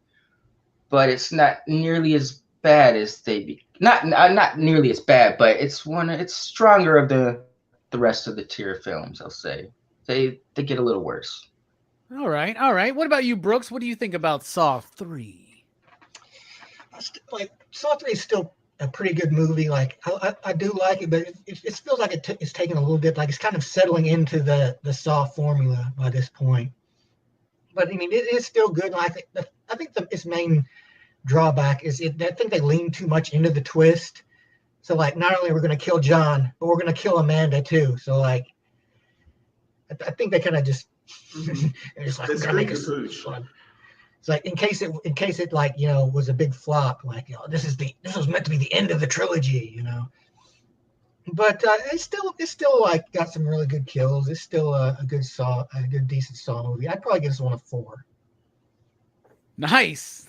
but it's not nearly as bad as not nearly as bad, but it's stronger of the rest of the tier films, I'll say. They get a little worse. All right. What about you, Brooks? What do you think about Saw 3? Like Saw 3 is still a pretty good movie. Like I do like it, but it feels like it's taking a little bit. Like it's kind of settling into the Saw formula by this point. But I mean, it is still good. I think its main drawback is I think they lean too much into the twist. So like, not only we're going to kill John, but we're going to kill Amanda too. So like, I think they kind of just it's like, we're gonna make it's like in case it like, you know, was a big flop, like, you know, this was meant to be the end of the trilogy, you know. But it's still like got some really good kills. It's still a good decent Saw movie. I'd probably give this one a 4. Nice.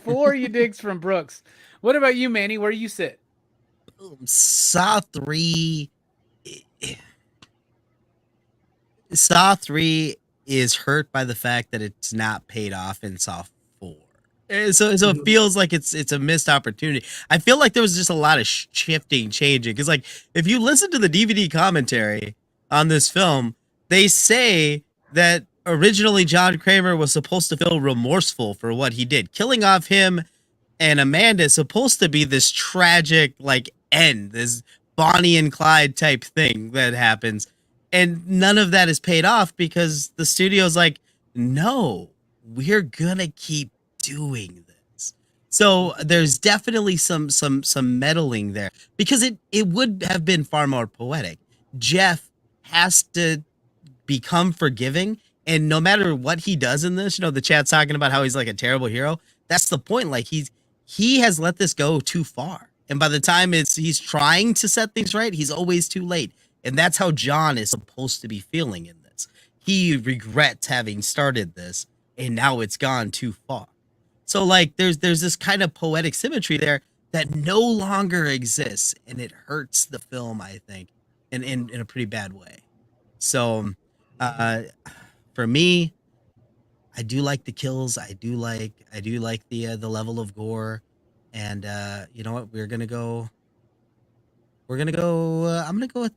4 you digs from Brooks. What about you, Manny? Where do you sit? Saw 3. Saw 3 is hurt by the fact that it's not paid off in Saw 4. So it feels like it's a missed opportunity. I feel like there was just a lot of changing. Because like, if you listen to the DVD commentary on this film, they say that originally John Kramer was supposed to feel remorseful for what he did. Killing off him and Amanda is supposed to be this tragic like end, this Bonnie and Clyde type thing that happens. And none of that is paid off because the studio's like, no, we're gonna keep doing this. So there's definitely some meddling there, because it would have been far more poetic. Jeff has to become forgiving, and no matter what he does in this, you know, the chat's talking about how he's like a terrible hero. That's the point. Like he has let this go too far, and by the time he's trying to set things right, he's always too late. And that's how John is supposed to be feeling in this. He regrets having started this, and now it's gone too far. So like there's this kind of poetic symmetry there that no longer exists, and it hurts the film, I think, in a pretty bad way. So for me, I do like the kills. I do like the level of gore, and you know what? We're gonna go. I'm gonna go with.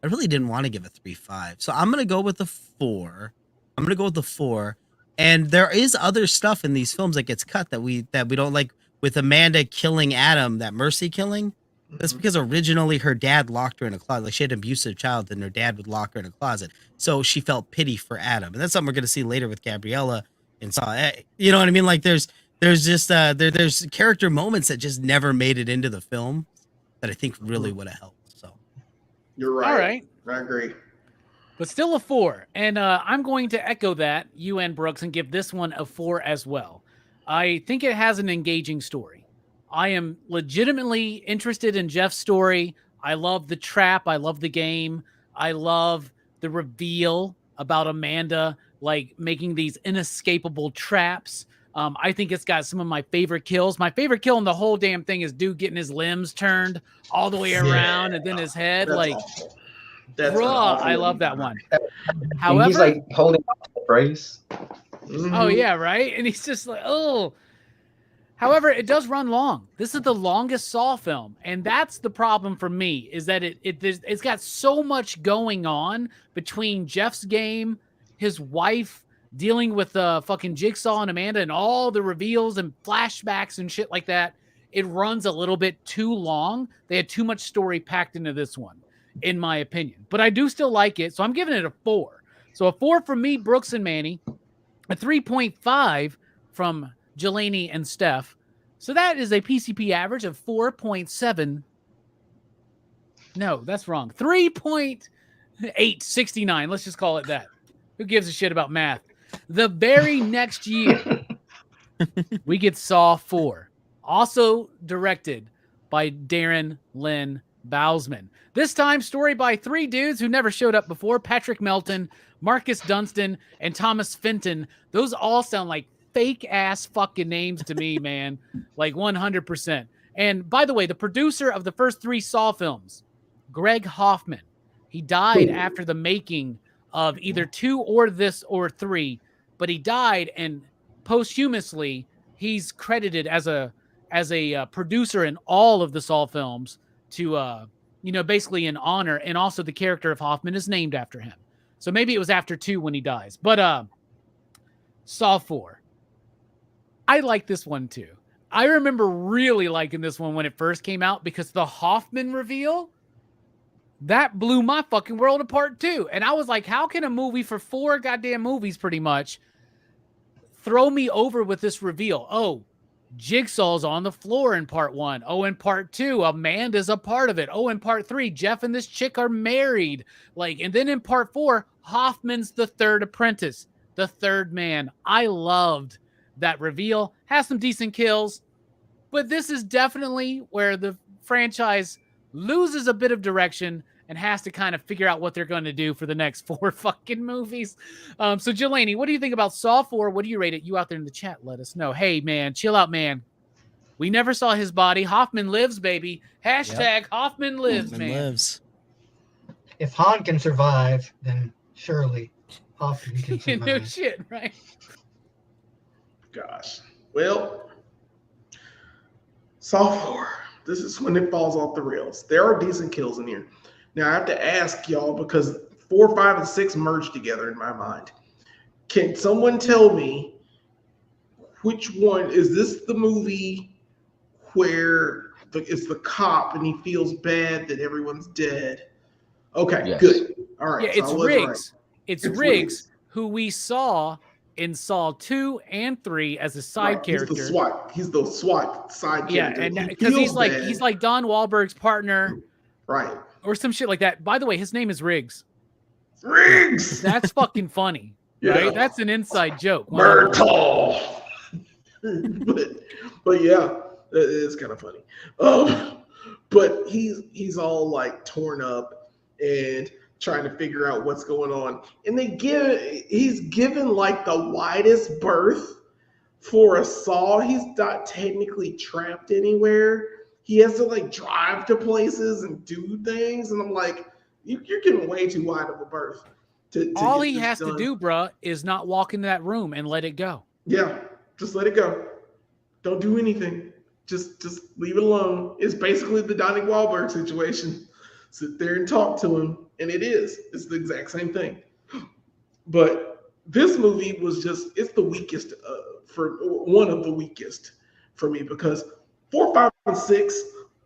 I really didn't want to give a 3.5, so I'm gonna go with the 4. I'm gonna go with the 4. And there is other stuff in these films that gets cut that we don't like. With Amanda killing Adam, that mercy killing. That's because originally her dad locked her in a closet. Like she had an abusive child, and her dad would lock her in a closet. So she felt pity for Adam, and that's something we're gonna see later with Gabriella and Saw. You know what I mean? Like there's just there's character moments that just never made it into the film that I think really would have helped. So You're right. All right. I agree. But still a 4. And I'm going to echo that, you and Brooks, and give this one a 4 as well. I think it has an engaging story. I am legitimately interested in Jeff's story. I love the trap. I love the game. I love the reveal about Amanda, like making these inescapable traps. I think it's got some of my favorite kills. My favorite kill in the whole damn thing is dude getting his limbs turned all the way around and then his head. That's like, awful. That's bruh, awful. I love that one. And However, he's like holding on to the brace. oh yeah, right. And he's just like, oh. However, it does run long. This is the longest Saw film, and that's the problem for me. Is that it's got so much going on between Jeff's game, his wife dealing with fucking Jigsaw and Amanda, and all the reveals and flashbacks and shit like that. It runs a little bit too long. They had too much story packed into this one, in my opinion. But I do still like it, so I'm giving it a 4. So a 4 from me, Brooks and Manny, a 3.5 from Jelani and Steph. So that is a PCP average of 4.7. No, that's wrong. 3.869. Let's just call it that. Who gives a shit about math? The very next year, we get Saw 4. Also directed by Darren Lynn Bousman. This time, story by 3 dudes who never showed up before: Patrick Melton, Marcus Dunstan, and Thomas Fenton. Those all sound like fake ass fucking names to me, man. Like 100%. And by the way, the producer of the first 3 Saw films, Greg Hoffman, he died after the making of either 2 or this or 3, but he died, and posthumously he's credited as a producer in all of the Saw films to basically in honor, and also the character of Hoffman is named after him. So maybe it was after 2 when he dies. But Saw 4. I like this one too. I remember really liking this one when it first came out because the Hoffman reveal, that blew my fucking world apart too. And I was like, how can a movie for 4 goddamn movies pretty much throw me over with this reveal? Oh, Jigsaw's on the floor in part 1. Oh, in part 2, Amanda's a part of it. Oh, in part 3, Jeff and this chick are married. And then in part 4, Hoffman's the 3rd apprentice, the 3rd man. I loved that reveal. Has some decent kills, but this is definitely where the franchise loses a bit of direction and has to kind of figure out what they're going to do for the next 4 fucking movies. So Jelani, what do you think about Saw 4? What do you rate it? You out there in the chat, let us know. Hey man, chill out, man. We never saw his body. Hoffman lives, baby. Hashtag Hoffman lives, Hoffman man. lives. If Han can survive, then surely Hoffman can survive. No shit, right? Gosh. Well, Saw 4. This is when it falls off the rails. There are decent kills in here. Now, I have to ask y'all, because 4, 5, and 6 merge together in my mind. Can someone tell me which one? Is this the movie where it's the cop and he feels bad that everyone's dead? Okay, Yes. good. All right. Yeah, so it's I was Riggs. right. It's It's Riggs, who we saw in Saw 2 and 3 as a side Right, character. He's the SWAT side character. and He because he's feels bad. like Don Wahlberg's partner, Right. or some shit like that. By the way, his name is Riggs. Riggs! That's fucking funny, Yeah. right? That's an inside joke. Myrtle. but yeah, it is kind of funny. But he's all like torn up, and trying to figure out what's going on. And he's given like the widest berth for a Saw. He's not technically trapped anywhere. He has to like drive to places and do things. And I'm like, you're getting way too wide of a berth. All he has to do, bruh, is not walk into that room and let it go. Yeah, just let it go. Don't do anything. Just leave it alone. It's basically the Donnie Wahlberg situation. Sit there and talk to him, and it's the exact same thing. But this movie was it's the weakest for one of the weakest for me, because 4, 5, and 6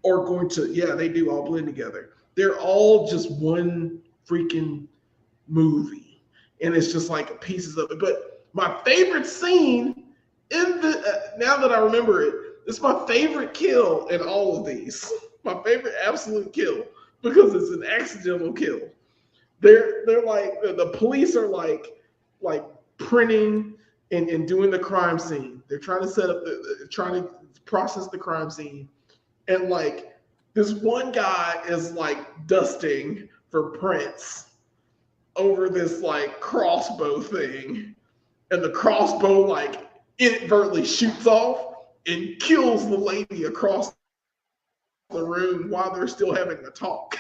are going to, they do all blend together. They're all just one freaking movie, and it's just like pieces of it. But my favorite scene in now that I remember it, it's my favorite kill in all of these. My favorite absolute kill, because it's an accidental kill. They're like, the police are like printing and doing the crime scene. They're trying to set up trying to process the crime scene, and like this one guy is like dusting for prints over this like crossbow thing, and the crossbow like inadvertently shoots off and kills the lady across the room while they're still having the talk.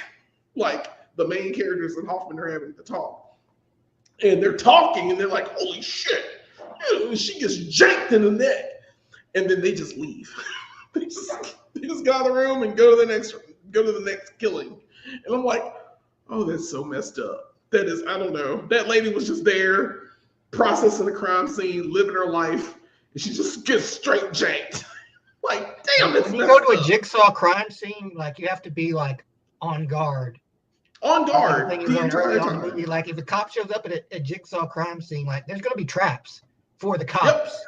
Like the main characters and Hoffman are having the talk, and they're talking, and they're like, "Holy shit!" She gets janked in the neck, and then they just leave. they just get out of the room and go to the next killing. And I'm like, oh, that's so messed up. That is, I don't know. That lady was just there processing the crime scene, living her life, and she just gets straight janked. Like, damn, that's when you go to a Jigsaw crime scene, like you have to be like on guard. On guard. The entire time. Movie, like if a cop shows up at a Jigsaw crime scene, like there's gonna be traps for the cops. Yep.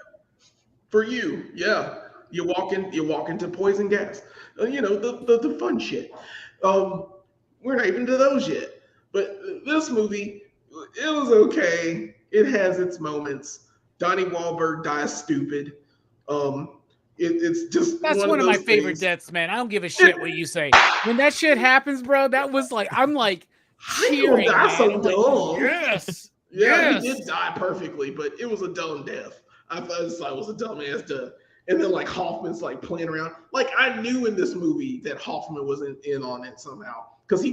For you, yeah. You walk into poison gas. The fun shit. We're not even to those yet. But this movie, it was okay. It has its moments. Donnie Wahlberg dies stupid. It's just that's one of my favorite deaths, man. I don't give a shit what you say. When that shit happens, bro, that was like, I'm like cheering. So dumb. Yes. Yeah, yes. He did die perfectly, but it was a dumb death. I thought it was a dumbass death. And then like Hoffman's like playing around. Like I knew in this movie that Hoffman wasn't in on it somehow, because he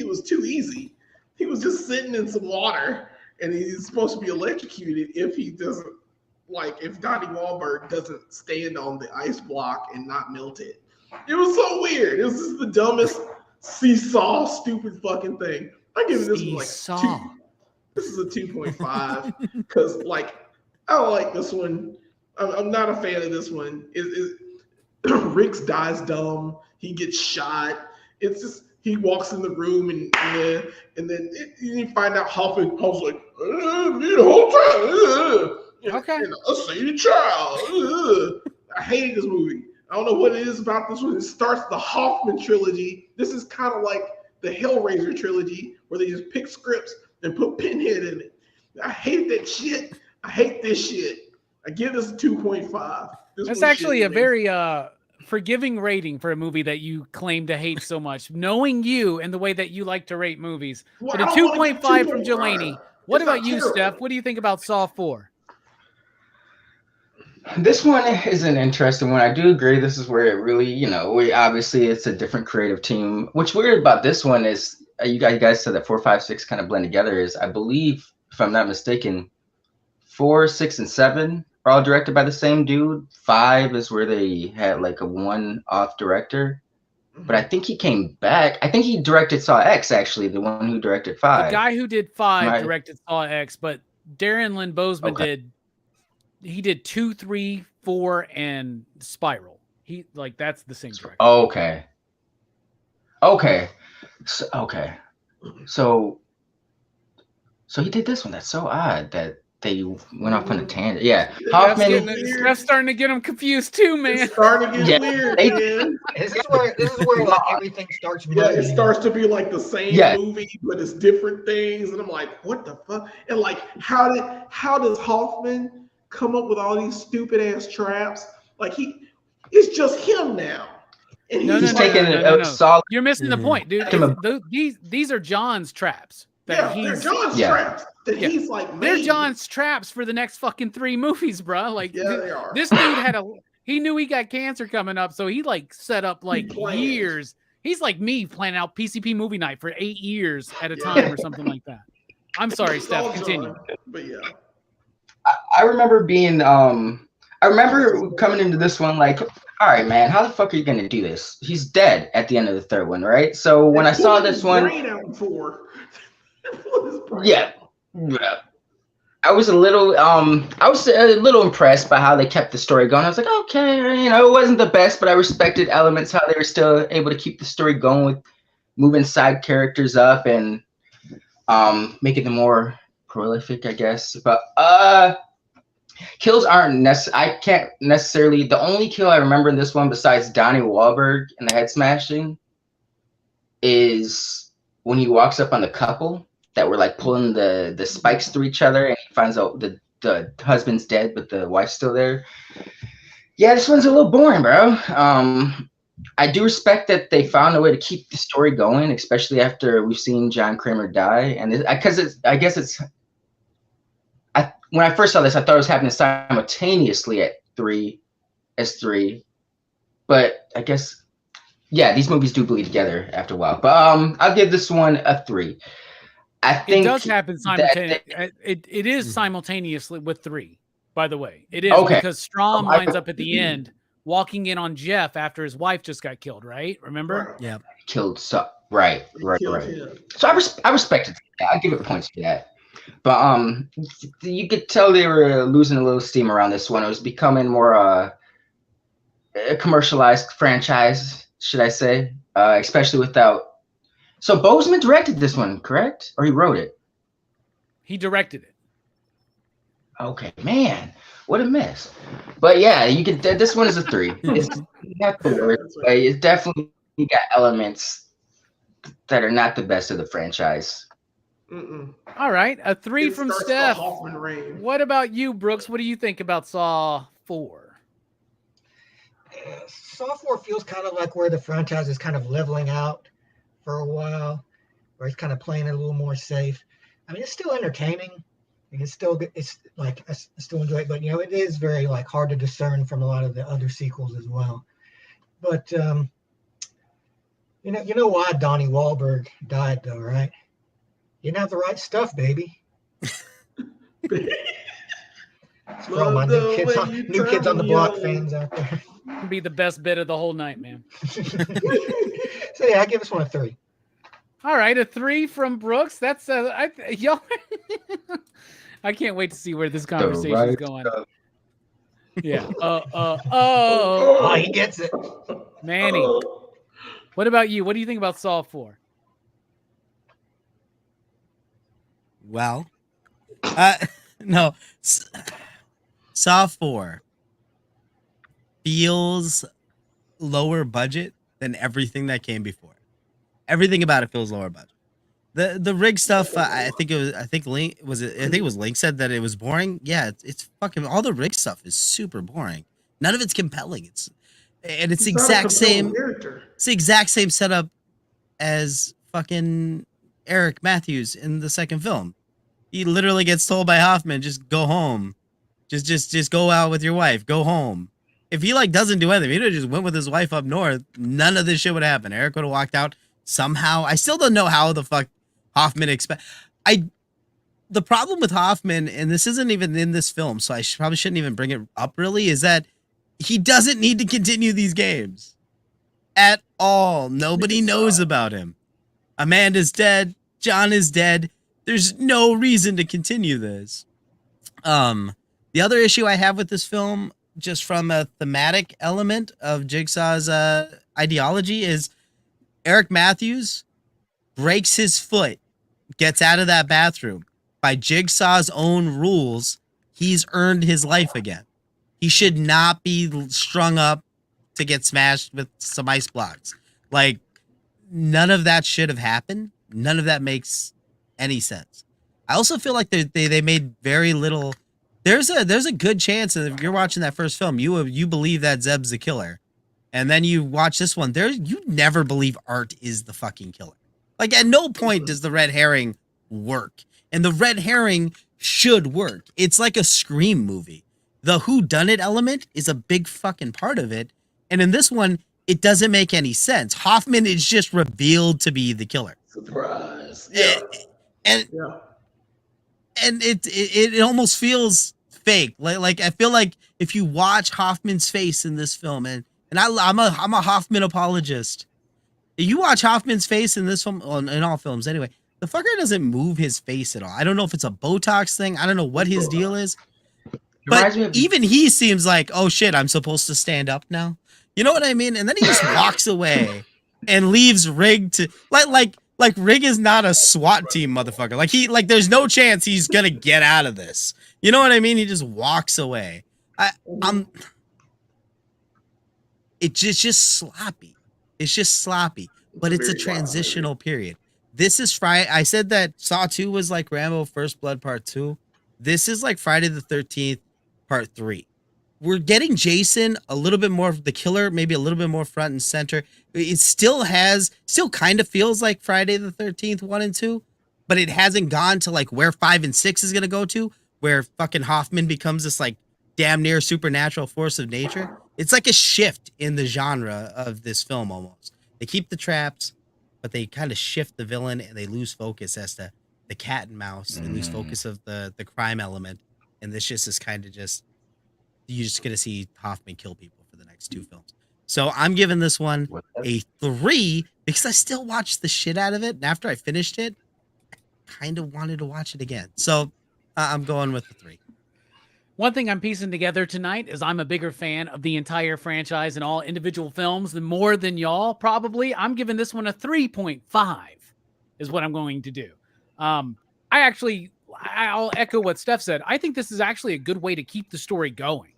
was too easy. He was just sitting in some water, and he's supposed to be electrocuted if Donnie Wahlberg doesn't stand on the ice block and not melt it. It was so weird. It was just the dumbest seesaw stupid fucking thing. I give this one like 2. This is a 2.5 because like I don't like this one. I'm not a fan of this one. Riggs dies dumb. He gets shot. It's just he walks in the room and then you find out Hoffman's like, me the whole time. Okay. And a sated child. I hated this movie. I don't know what it is about this one. It starts the Hoffman trilogy. This is kind of like the Hellraiser trilogy, where they just pick scripts and put Pinhead in it. I hate that shit. I hate this shit. I give this a 2.5. That's actually a very forgiving rating for a movie that you claim to hate so much, knowing you and the way that you like to rate movies. Well, but a 2.5 from Jelani. What about you, Steph? What do you think about Saw 4? This one is an interesting one. I do agree. This is where it really, obviously it's a different creative team. What's weird about this one is you guys said that 4, 5, 6 kind of blend together. Is I believe, if I'm not mistaken, 4, 6, and 7 are all directed by the same dude. 5 is where they had like a one-off director. But I think he came back. I think he directed Saw X, actually, the one who directed 5. The guy who did 5 directed Saw X, but Darren Lynn Bousman did 2, 3, 4, and Spiral. That's the same director. Okay. So he did this one. That's so odd that they went off on a tangent. Yeah, Hoffman. That's starting to get him confused too, man. It's starting to get weird, man. This is where like everything starts. Yeah, it starts to be like the same movie, but it's different things, and I'm like, what the fuck? And like, how does Hoffman come up with all these stupid ass traps? Like it's just him now. And No, He's no, taking no. a solid. You're missing the point, dude. Him a- These are John's traps. Yeah, they're John's Yeah. traps that Yeah. he's like They're made. John's traps for the next fucking 3 movies, bro. Like, Yeah, they are. this dude he knew he got cancer coming up, so he like set up like planned. years. He's like me planning out PCP movie night for 8 years at a time or something like that. I'm sorry, It's all Steph. Continue. John, but yeah. I remember being I remember coming into this one like, all right, man, how the fuck are you gonna do this? He's dead at the end of the third one, right? So when I saw this one, yeah, I was a little impressed by how they kept the story going. I was like, okay, you know, it wasn't the best, but I respected elements how they were still able to keep the story going with moving side characters up and making them more prolific, I guess. But kills aren't I can't necessarily. The only kill I remember in this one, besides Donnie Wahlberg and the head smashing, is when he walks up on the couple that were like pulling the spikes through each other, and he finds out the husband's dead, but the wife's still there. Yeah, this one's a little boring, bro. I do respect that they found a way to keep the story going, especially after we've seen John Kramer die, and when I first saw this, I thought it was happening simultaneously at 3, but I guess, yeah, these movies do bleed together after a while. But I'll give this one a 3. I think it does happen simultaneously. It is simultaneously with 3, by the way. It is because Strom winds up at the end walking in on Jeff after his wife just got killed, right? Remember? Right. Yeah. Killed right. Him. So I respected that. I'll give it points for that. But you could tell they were losing a little steam around this one. It was becoming more a commercialized franchise, should I say? Especially without. So Boseman directed this one, correct? Or he wrote it? He directed it. Okay, man, what a miss. But yeah, you could. This one is a 3. It's not the worst, but it's definitely got elements that are not the best of the franchise. All right, a 3 from Steph. Rain. What about you, Brooks? What do you think about Saw 4? Saw 4 feels kind of like where the franchise is kind of leveling out for a while, where it's kind of playing it a little more safe. I mean, it's still entertaining. It's still like I still enjoy it, but you know, it is very like hard to discern from a lot of the other sequels as well. But you know why Donnie Wahlberg died though, right? You didn't have the right stuff, baby. For all my new kids on the block fans out there. Be the best bit of the whole night, man. So yeah, I give this one a 3. All right, a 3 from Brooks. That's y'all. I can't wait to see where this conversation is going. Yeah. Oh, he gets it. Manny. What about you? What do you think about Saw 4? Well, no, Saw 4 feels lower budget than everything that came before. Everything about it feels lower budget. The rig stuff, I think Link said that it was boring. Yeah, it's fucking all the rig stuff is super boring. None of it's compelling. It's the exact same. It's the exact same setup as fucking Eric Matthews in the second film. He literally gets told by Hoffman, just go home. Just go out with your wife. Go home. If he like doesn't do anything, if he just went with his wife up north, none of this shit would happen. Eric would have walked out somehow. I still don't know how the fuck Hoffman the problem with Hoffman, and this isn't even in this film, so I probably shouldn't even bring it up really, is that he doesn't need to continue these games at all. Nobody knows about him. Amanda's dead. John is dead. There's no reason to continue this. The other issue I have with this film, just from a thematic element of Jigsaw's ideology, is Eric Matthews breaks his foot, gets out of that bathroom. By Jigsaw's own rules, he's earned his life again. He should not be strung up to get smashed with some ice blocks. Like, none of that should have happened. None of that makes any sense. I also feel like they made very little. There's a good chance that if you're watching that first film, you believe that Zeb's the killer. And then you watch this one. You never believe Art is the fucking killer. Like at no point does the red herring work. And the red herring should work. It's like a Scream movie. The whodunit element is a big fucking part of it. And in this one, it doesn't make any sense. Hoffman is just revealed to be the killer. Surprise. Yeah. And it almost feels fake. Like I feel like if you watch Hoffman's face in this film, and I'm a Hoffman apologist. If you watch Hoffman's face in this film, in all films anyway, the fucker doesn't move his face at all. I don't know if it's a Botox thing. I don't know what his deal is. But even he seems like, oh shit, I'm supposed to stand up now. You know what I mean? And then he just walks away and leaves Rig to like Rig is not a SWAT team motherfucker. Like there's no chance he's gonna get out of this. You know what I mean? He just walks away. It's just sloppy. It's just sloppy. But it's a transitional period. This is Friday. I said that Saw 2 was like Rambo First Blood Part 2. This is like Friday the 13th Part 3. We're getting Jason a little bit more, the killer, maybe a little bit more front and center. It still kind of feels like Friday the 13th 1 and 2, but it hasn't gone to like where 5 and 6 is going to go to, where fucking Hoffman becomes this like damn near supernatural force of nature. It's like a shift in the genre of this film almost. They keep the traps, but they kind of shift the villain and they lose focus as to the cat and mouse. They lose focus of the crime element. And this just is kind of just, you're just going to see Hoffman kill people for the next 2 films. So I'm giving this one a 3 because I still watched the shit out of it. And after I finished it, I kind of wanted to watch it again. So I'm going with the 3. One thing I'm piecing together tonight is I'm a bigger fan of the entire franchise and all individual films than more than y'all probably. I'm giving this one a 3.5 is what I'm going to do. I'll echo what Steph said. I think this is actually a good way to keep the story going.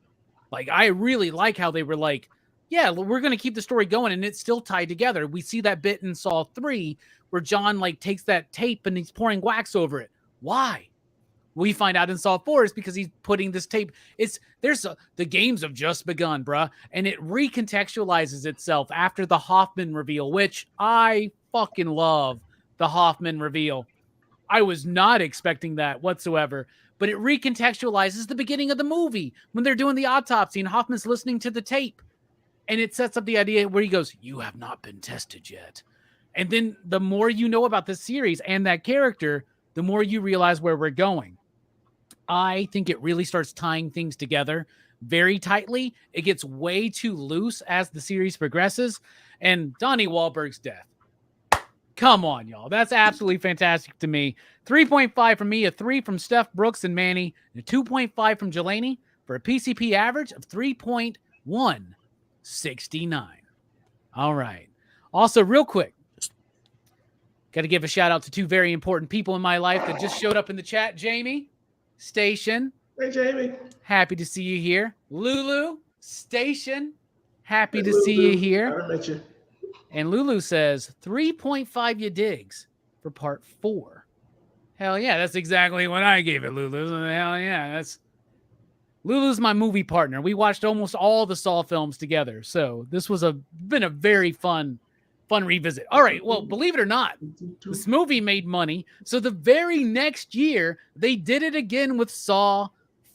Like, I really like how they were like, yeah, we're going to keep the story going and it's still tied together. We see that bit in Saw 3 where John like takes that tape and he's pouring wax over it. Why? We find out in Saw 4 is because he's putting this tape. The games have just begun, bruh. And it recontextualizes itself after the Hoffman reveal, which I fucking love the Hoffman reveal. I was not expecting that whatsoever, but it recontextualizes the beginning of the movie when they're doing the autopsy and Hoffman's listening to the tape. And it sets up the idea where he goes, you have not been tested yet. And then the more you know about this series and that character, the more you realize where we're going. I think it really starts tying things together very tightly. It gets way too loose as the series progresses. And Donnie Wahlberg's death. Come on, y'all. That's absolutely fantastic to me. 3.5 from me, a 3 from Steph, Brooks, and Manny, and a 2.5 from Jelani for a PCP average of 3.169. All right. Also, real quick, got to give a shout out to 2 very important people in my life that just showed up in the chat. Jamie Station. Hey, Jamie. Happy to see you here. Lulu Station. Happy to see you here. I met you. And Lulu says 3.5 you digs for part 4. Hell yeah, that's exactly what I gave it, Lulu. Hell yeah, Lulu's my movie partner. We watched almost all the Saw films together. So this was been a very fun revisit. All right, well, believe it or not, this movie made money. So the very next year, they did it again with Saw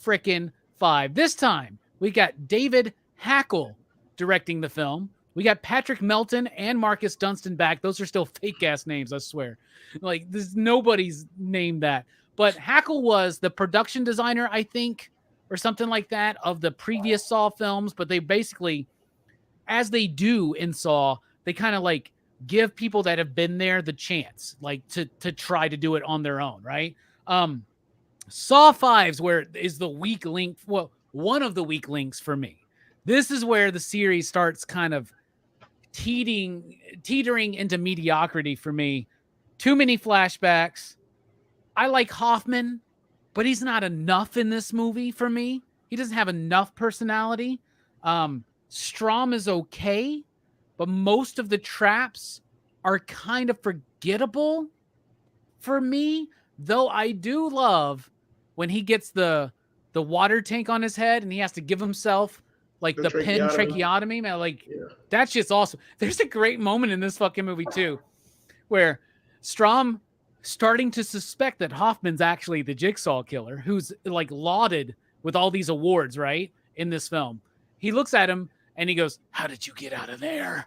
frickin' 5. This time, we got David Hackle directing the film. We got Patrick Melton and Marcus Dunstan back. Those are still fake-ass names, I swear. Like, nobody's named that. But Hackle was the production designer, I think, or something like that, of the previous Saw films. But they basically, as they do in Saw, they kind of like give people that have been there the chance, like to try to do it on their own, right? Saw 5's where is the weak link. Well, one of the weak links for me. This is where the series starts kind of teetering into mediocrity for me. Too many flashbacks. I like Hoffman, but he's not enough in this movie for me. He doesn't have enough personality. Strom is okay, but most of the traps are kind of forgettable for me, though I do love when he gets the water tank on his head and he has to give himself like The the pen tracheotomy. tracheotomy, man. Like Yeah. that's just awesome. There's a great moment in this fucking movie too, where Strom starting to suspect that Hoffman's actually the Jigsaw killer, who's like lauded with all these awards, right? In this film. He looks at him and he goes, "How did you get out of there?"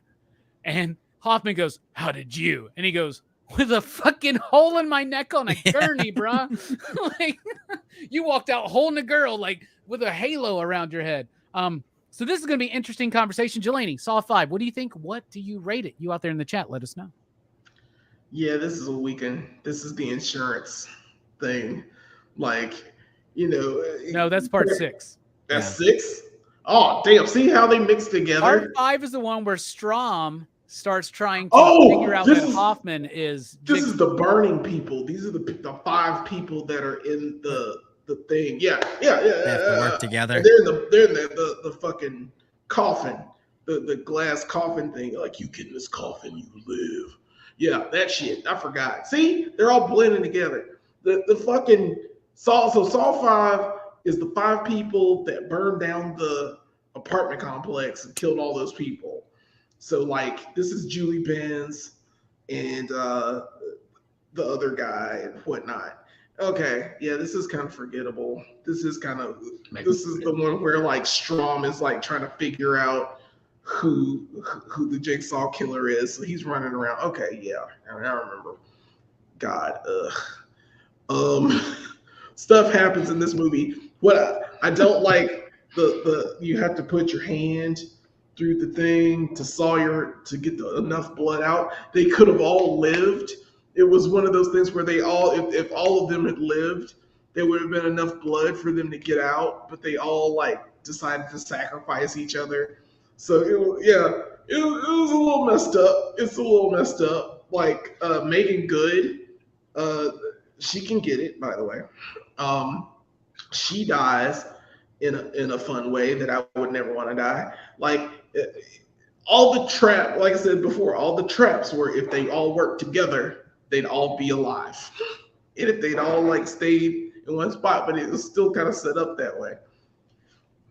And Hoffman goes, "How did you?" And he goes, "With a fucking hole in my neck on a gurney, bruh." Like, you walked out holding a girl, like, with a halo around your head. So this is going to be interesting conversation. Jelani, Saw 5, what do you think? What do you rate it? You out there in the chat, let us know. Yeah, this is a weekend. This is the insurance thing. Like, you know. No, that's part 6. That's 6? Oh, damn. See how they mix together? Part 5 is the one where Strom starts trying to figure out that Hoffman is... This is the burning people. These are the 5 people that are in the thing. Yeah. They have to work together. They're in the fucking coffin. The glass coffin thing. Like, you get in this coffin, you live. Yeah, that shit. I forgot. See? They're all blending together. The fucking Saw. So Saw 5 is the 5 people that burned down the apartment complex and killed all those people. So, like, this is Julie Benz and the other guy and whatnot. Okay, yeah, this is kind of forgettable. This is the one where, like, Strom is, like, trying to figure out who the Jigsaw killer is. So he's running around. Okay, yeah, I remember. God, stuff happens in this movie. What I don't like, the you have to put your hand through the thing to get enough blood out. They could have all lived. It was one of those things where they all, if all of them had lived, there would have been enough blood for them to get out, but they all, like, decided to sacrifice each other. So it was a little messed up. It's a little messed up. Like, Megan Good, she can get it, by the way. She dies in a fun way that I would never want to die. Like, all the trap, like I said before, all the traps were if they all worked together, they'd all be alive. And if they'd all, like, stayed in one spot, but it was still kind of set up that way.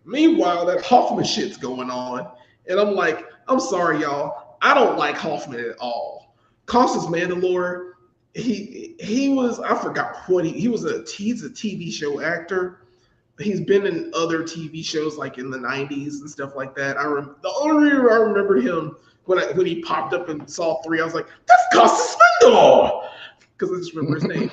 Meanwhile, that Hoffman shit's going on, and I'm like, I'm sorry, y'all, I don't like Hoffman at all. Costas Mandylor, he was, I forgot what he's a TV show actor. He's been in other TV shows, like in the 90s and stuff like that. The only reason I remembered him when he popped up in Saw 3, I was like, that's Costas Mandylor, because I just remember his name.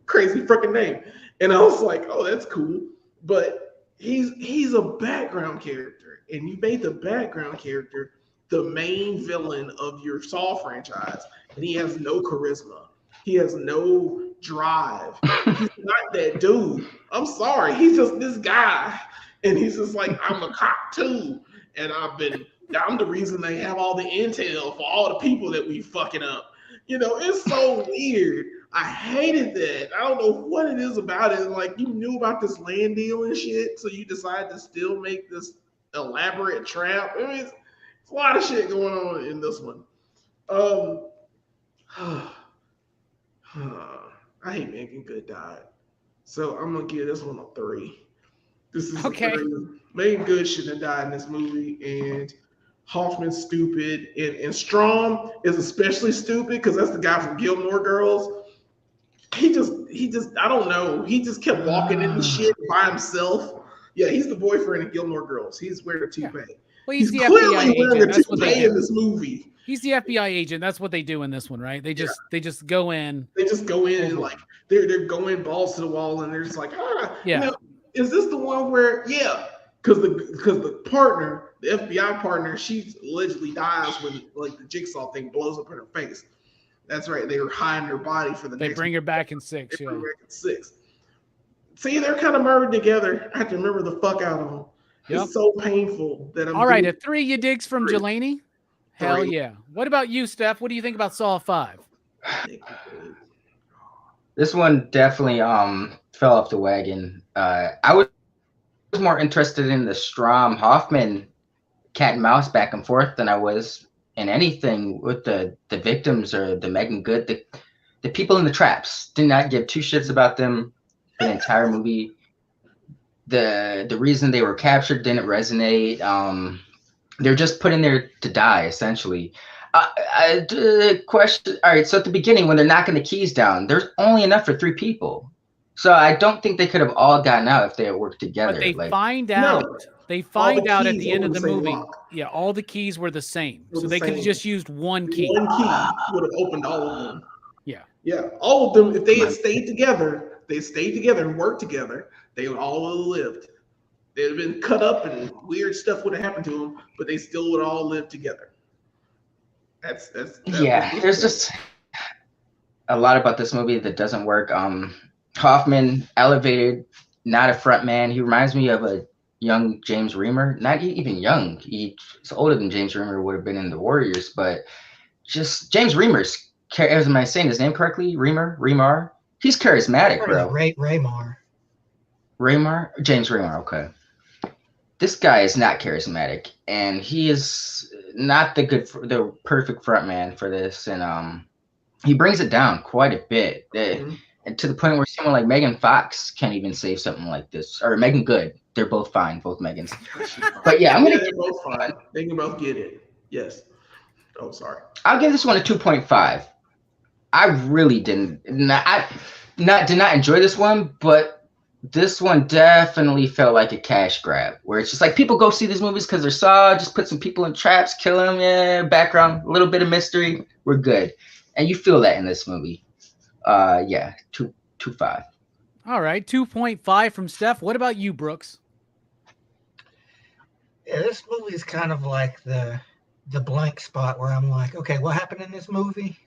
Crazy freaking name. And I was like, oh, that's cool. But he's a background character, and you made the background character the main villain of your Saw franchise, and he has no charisma. He has no drive. He's not that dude. I'm sorry. He's just this guy, and he's just like, I'm a cop too, and I'm the reason they have all the intel for all the people that we fucking up. You know, it's so weird. I hated that. I don't know what it is about it. Like, you knew about this land deal and shit, so you decided to still make this elaborate trap. I mean, it's a lot of shit going on in this one. I hate Megan Good died. So I'm going to give this one a 3. This is okay. Megan Good shouldn't have died in this movie, and Hoffman's stupid, and Strom is especially stupid because that's the guy from Gilmore Girls. He just, I don't know. He just kept walking into shit by himself. Yeah, he's the boyfriend of Gilmore Girls. He's wearing a toupee. Yeah. Well, he's the clearly FBI wearing agent. a That's what they toupee do in this movie. He's the FBI agent. That's what they do in this one, right? They just go in. They just go in and, like, they're going balls to the wall, and they're just like, yeah. You know, is this the one where, yeah, because the partner, the FBI partner, she allegedly dies when, like, the Jigsaw thing blows up in her face. That's right. They were hiding her body for the They next bring her back in 6. They bring her back in 6. See, they're kind of murdered together. I have to remember the fuck out of them. Yep. It's so painful that I'm. All right, a 3 you digs from 3. Jelani? Hell yeah. What about you, Steph? What do you think about Saw 5? This one definitely fell off the wagon. I was more interested in the Strom Hoffman cat and mouse back and forth than I was in anything with the victims or the Megan Good. The people in the traps did not give 2 shits about them the entire movie. the reason they were captured didn't resonate. They're just put in there to die, essentially. Question. All right, so at the beginning, when they're knocking the keys down, there's only enough for 3 people. So I don't think they could have all gotten out if they had worked together. But they like, find out. No. They All find the out at keys the end of open the the same movie. lock. Yeah, all the keys were the same, Were so the they could have same. just used one key. One key would have opened all of them. Yeah. Yeah, all of them. If they had stayed together, and worked together, they would all have lived. They'd have been cut up and weird stuff would have happened to them, but they still would all live together. Yeah, there's just a lot about this movie that doesn't work. Hoffman, elevated, not a front man. He reminds me of a young James Remar. Not even young. He's older than James Remar would have been in the Warriors, but just James Remar's. Am I saying his name correctly? Remar. He's charismatic, bro. Raymar. James Remar. Okay. This guy is not charismatic, and he is not the perfect front man for this, and he brings it down quite a bit, and to the point where someone like Megan Fox can't even say something like this, or Megan Good. They're both fine, both Megans. But yeah, they're both fine. They can both get it. Yes. Oh, sorry. I'll give this one a 2.5. I really did not enjoy this one, but this one definitely felt like a cash grab, where it's just like people go see these movies because they're Saw, just put some people in traps, kill them, yeah, background, a little bit of mystery, we're good. And you feel that in this movie. Yeah, 2.5. All right, 2.5 from Steph. What about you, Brooks? Yeah, this movie is kind of like the blank spot where I'm like, okay, what happened in this movie?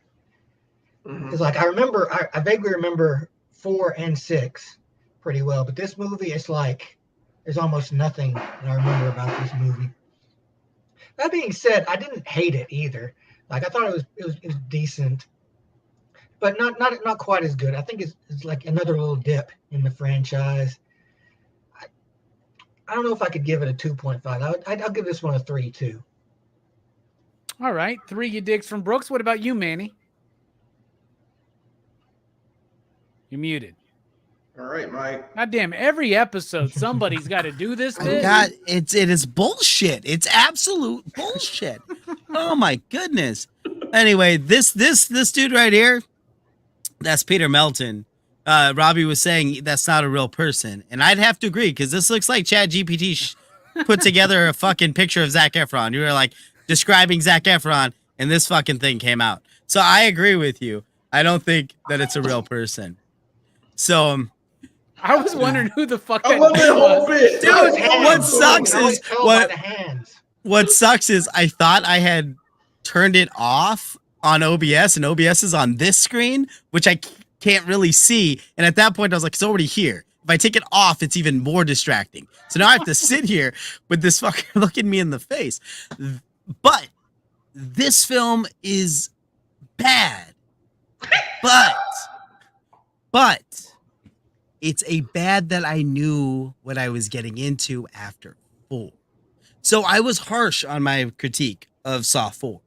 It's like I vaguely remember 4 and 6 pretty well, but this movie, it's like there's almost nothing that I remember about this movie. That being said, I didn't hate it either. Like I thought it was decent, but not quite as good. I think it's like another little dip in the franchise. I don't know if I could give it a 2.5. I'll give this one a 3 too. All right, 3 you digs from Brooks. What about you, Manny? You're muted. All right, Mike. God damn, every episode somebody's got to do this bit. God, it is bullshit. It's absolute bullshit. Oh my goodness. Anyway, this dude right here, that's Peter Melton. Robbie was saying that's not a real person, and I'd have to agree because this looks like ChatGPT put together a fucking picture of Zac Efron. You were like describing Zac Efron, and this fucking thing came out. So I agree with you. I don't think that it's a real person. So I was wondering who the fuck I love that whole bit. Dude, what sucks is I thought I had turned it off on OBS, and OBS is on this screen, which I can't really see. And at that point, I was like, it's already here. If I take it off, it's even more distracting. So now I have to sit here with this fucker looking me in the face. But this film is bad. But it's a bad that I knew what I was getting into after 4. So I was harsh on my critique of Saw 4.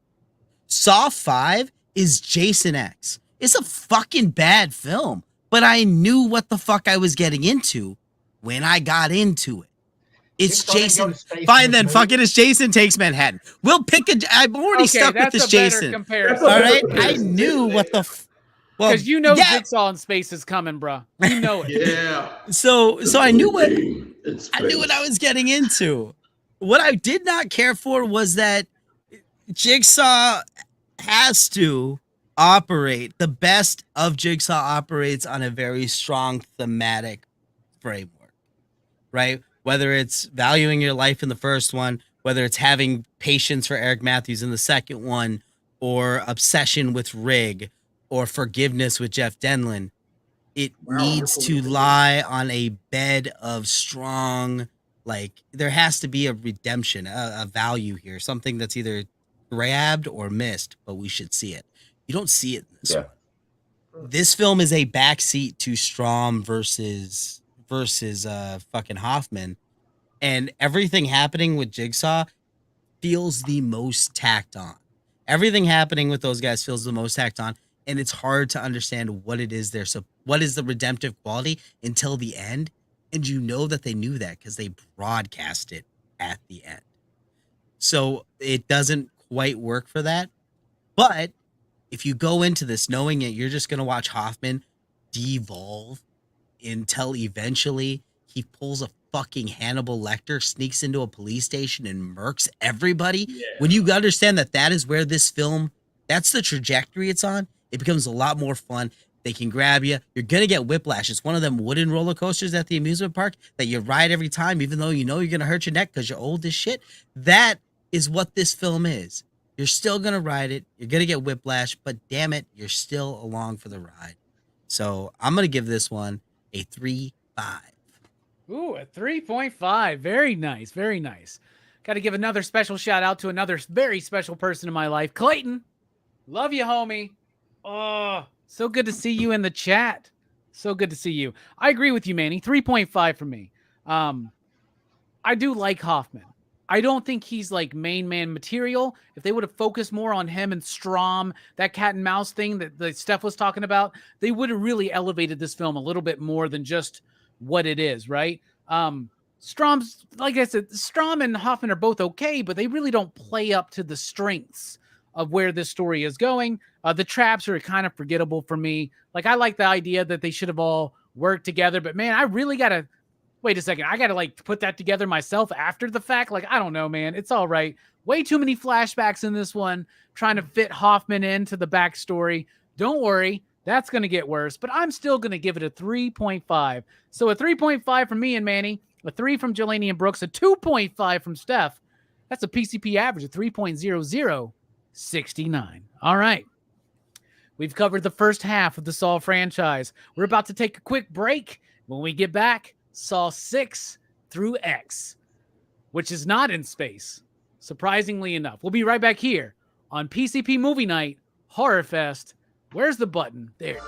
Saw 5 is Jason X. It's a fucking bad film, but I knew what the fuck I was getting into when I got into it. It's Jason. Fine then, fuck it. It's Jason Takes Manhattan. We'll pick a. I'm already stuck with this Jason. Comparison. All right, I knew what the. Well, because you know Jigsaw in space is coming, bro. You know it. Yeah. So I knew what I was getting into. What I did not care for was that Jigsaw has to operate. The best of Jigsaw operates on a very strong thematic framework, right? Whether it's valuing your life in the first one, whether it's having patience for Eric Matthews in the second one, or obsession with Rig, or forgiveness with Jeff Denlin, it needs to lie on a bed of strong, like, there has to be a redemption, a value here, something that's either grabbed or missed, but we should see it. You don't see it in this one. This film is a backseat to Strom versus fucking Hoffman, and everything happening with Jigsaw feels the most tacked on. Everything happening with those guys feels the most tacked on, and it's hard to understand what it is what is the redemptive quality until the end. And you know that they knew that because they broadcast it at the end. So it doesn't quite work for that. But if you go into this knowing it, you're just going to watch Hoffman devolve until eventually he pulls a fucking Hannibal Lecter, sneaks into a police station and murks everybody. Yeah. When you understand that that is where this film, that's the trajectory it's on, it becomes a lot more fun. They can grab you. You're going to get whiplash. It's one of them wooden roller coasters at the amusement park that you ride every time, even though you know you're going to hurt your neck because you're old as shit. That is what this film is. You're still going to ride it. You're going to get whiplash, but damn it, you're still along for the ride. So I'm going to give this one a 3.5. Ooh, a 3.5. Very nice. Very nice. Got to give another special shout out to another very special person in my life. Clayton. Love you, homie. Oh, so good to see you in the chat. So good to see you. I agree with you, Manny. 3.5 for me. I do like Hoffman. I don't think he's like main man material. If they would have focused more on him and Strom, that cat and mouse thing that Steph was talking about, they would have really elevated this film a little bit more than just what it is, right? Strom's, like I said, Strom and Hoffman are both okay, but they really don't play up to the strengths of where this story is going. The traps are kind of forgettable for me. Like, I like the idea that they should have all worked together, but man, I really got to, wait a second, I got to like put that together myself after the fact. Like, I don't know, man. It's all right. Way too many flashbacks in this one, trying to fit Hoffman into the backstory. Don't worry, that's going to get worse, but I'm still going to give it a 3.5. So a 3.5 from me and Manny, a 3 from Jelani and Brooks, a 2.5 from Steph. That's a PCP average of 3.0069. All right. We've covered the first half of the Saw franchise. We're about to take a quick break. When we get back, Saw 6 through X, which is not in space, surprisingly enough. We'll be right back here on PCP Movie Night, Horrorfest. Where's the button? There.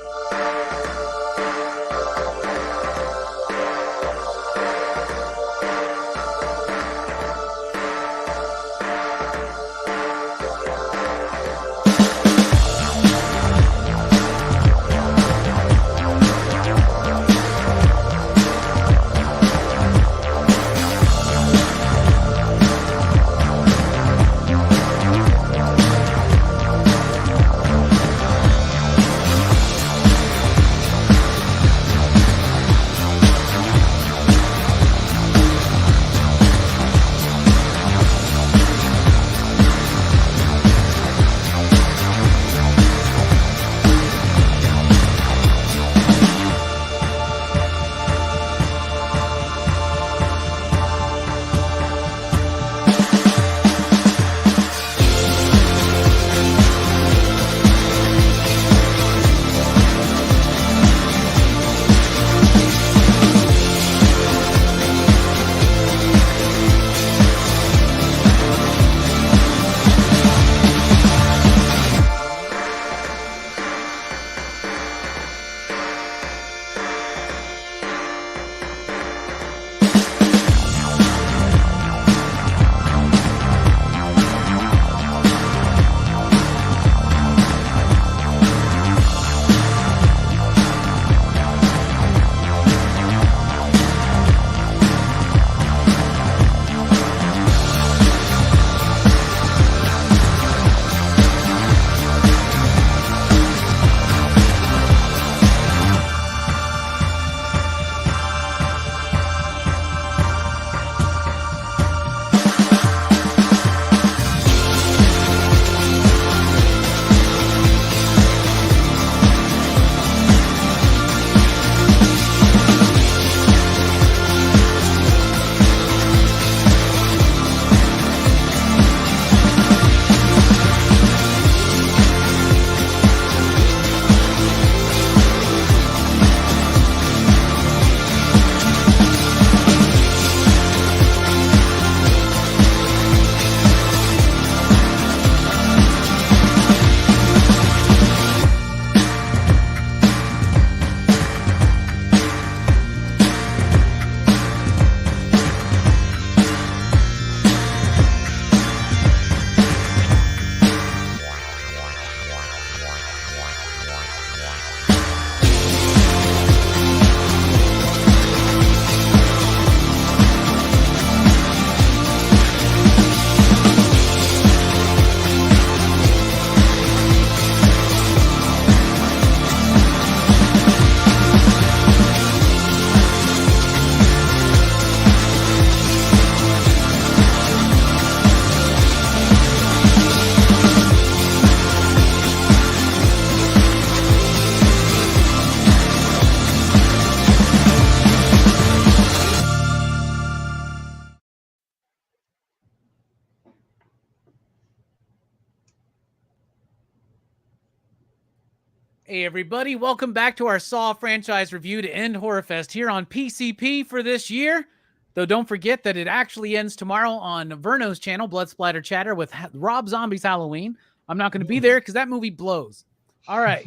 Hey everybody, welcome back to our Saw franchise review to end Horrorfest here on PCP for this year. Though don't forget that it actually ends tomorrow on Verno's channel, Blood Splatter Chatter with Rob Zombie's Halloween. I'm not going to be there because that movie blows. All right.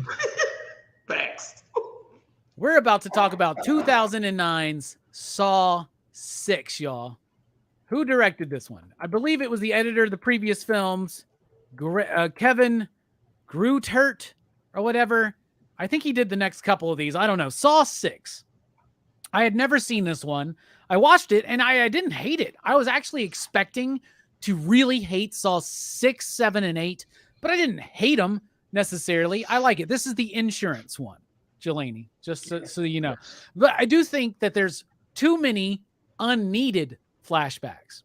Facts. We're about to talk about 2009's Saw 6, y'all. Who directed this one? I believe it was the editor of the previous films, Kevin Grutert or whatever. I think he did the next couple of these. I don't know. Saw 6. I had never seen this one. I watched it and I didn't hate it. I was actually expecting to really hate Saw 6, 7, and 8, but I didn't hate them necessarily. I like it. This is the insurance one, Jelani, just so you know. But I do think that there's too many unneeded flashbacks,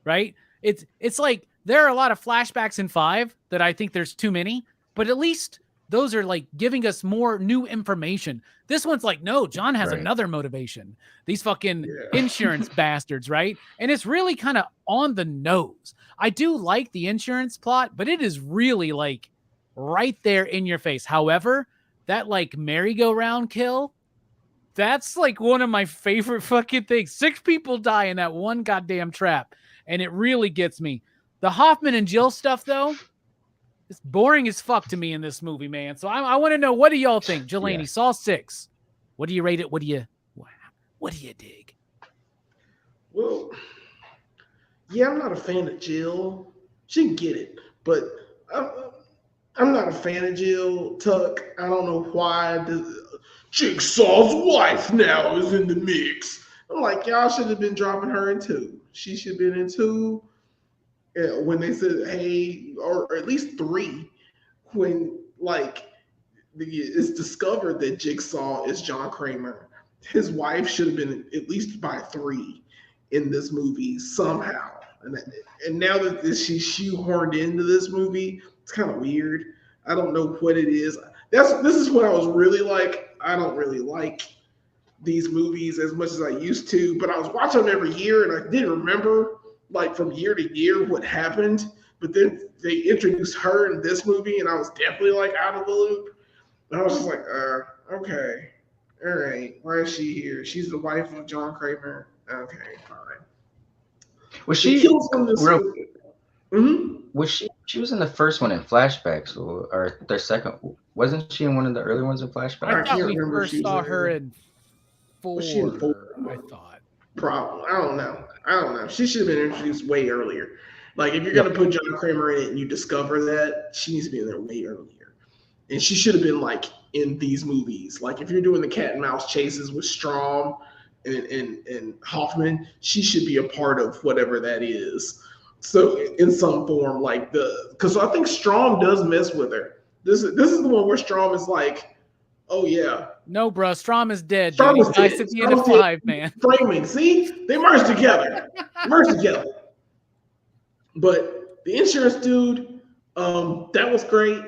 right? It's like there are a lot of flashbacks in 5 that I think there's too many, but at least those are like giving us more new information. This one's like, no, John has another motivation. These fucking insurance bastards, right? And it's really kind of on the nose. I do like the insurance plot, but it is really like right there in your face. However, that like merry-go-round kill, that's like one of my favorite fucking things. 6 people die in that one goddamn trap, and it really gets me. The Hoffman and Jill stuff, though, it's boring as fuck to me in this movie, man. So I want to know, what do y'all think? Jelani, Saw 6. What do you rate it? What do you dig? Well, yeah, I'm not a fan of Jill. She can get it, but I'm not a fan of Jill Tuck. I don't know why Jigsaw's wife now is in the mix. I'm like, y'all should have been dropping her in 2. She should have been in 2. When they said, hey, or at least 3, when like it's discovered that Jigsaw is John Kramer, his wife should have been at least by 3 in this movie somehow. And now that she's shoehorned into this movie, it's kind of weird. I don't know what it is. This is what I was really like. I don't really like these movies as much as I used to, but I was watching them every year and I didn't remember like from year to year what happened, but then they introduced her in this movie and I was definitely like out of the loop. And I was just like, okay, all right, why is she here? She's the wife of John Kramer. Okay, fine. Was she she was in the first one in flashbacks or the second? Wasn't she in one of the early ones in flashbacks? I thought we first saw her in 4. Was she in 4? I thought. Probably. I don't know. She should have been introduced way earlier. Like, if you're going to put John Kramer in it and you discover that, she needs to be in there way earlier. And she should have been, like, in these movies. Like, if you're doing the cat and mouse chases with Strom and Hoffman, she should be a part of whatever that is. So, in some form, like, because I think Strom does mess with her. This is the one where Strom is like, oh, yeah. No, bro. Strom is dead. Strom is dead. dead. At the end of 5, man. Framing. See? They merged together. But the insurance dude, that was great.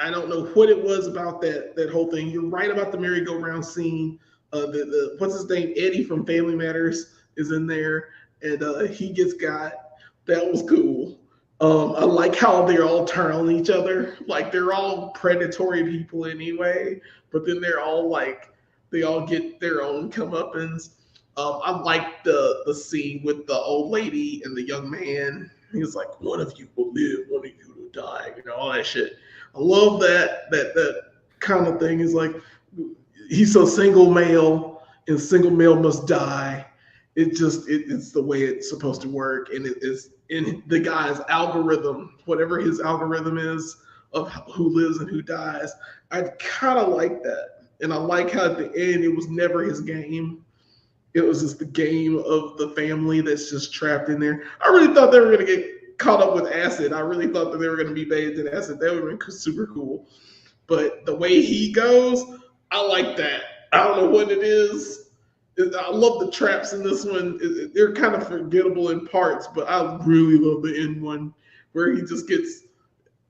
I don't know what it was about that whole thing. You're right about the merry-go-round scene. The what's his name? Eddie from Family Matters is in there, and he gets got. That was cool. I like how they all turn on each other. Like, they're all predatory people anyway, but then they're all like, they all get their own comeuppance. I like the scene with the old lady and the young man. He's like, one of you will live, one of you will die, all that shit. I love that kind of thing. Is like, he's a single male and single male must die. It's the way it's supposed to work, and it is in the guy's algorithm, whatever his algorithm is of who lives and who dies. I kind of like that, and I like how at the end it was never his game. It was just the game of the family that's just trapped in there. I really thought they were going to get caught up with acid. I really thought that they were going to be bathed in acid. That would have been super cool. But the way he goes, I like that. I don't know what it is. I love the traps in this one. They're kind of forgettable in parts, but I really love the end one where he just gets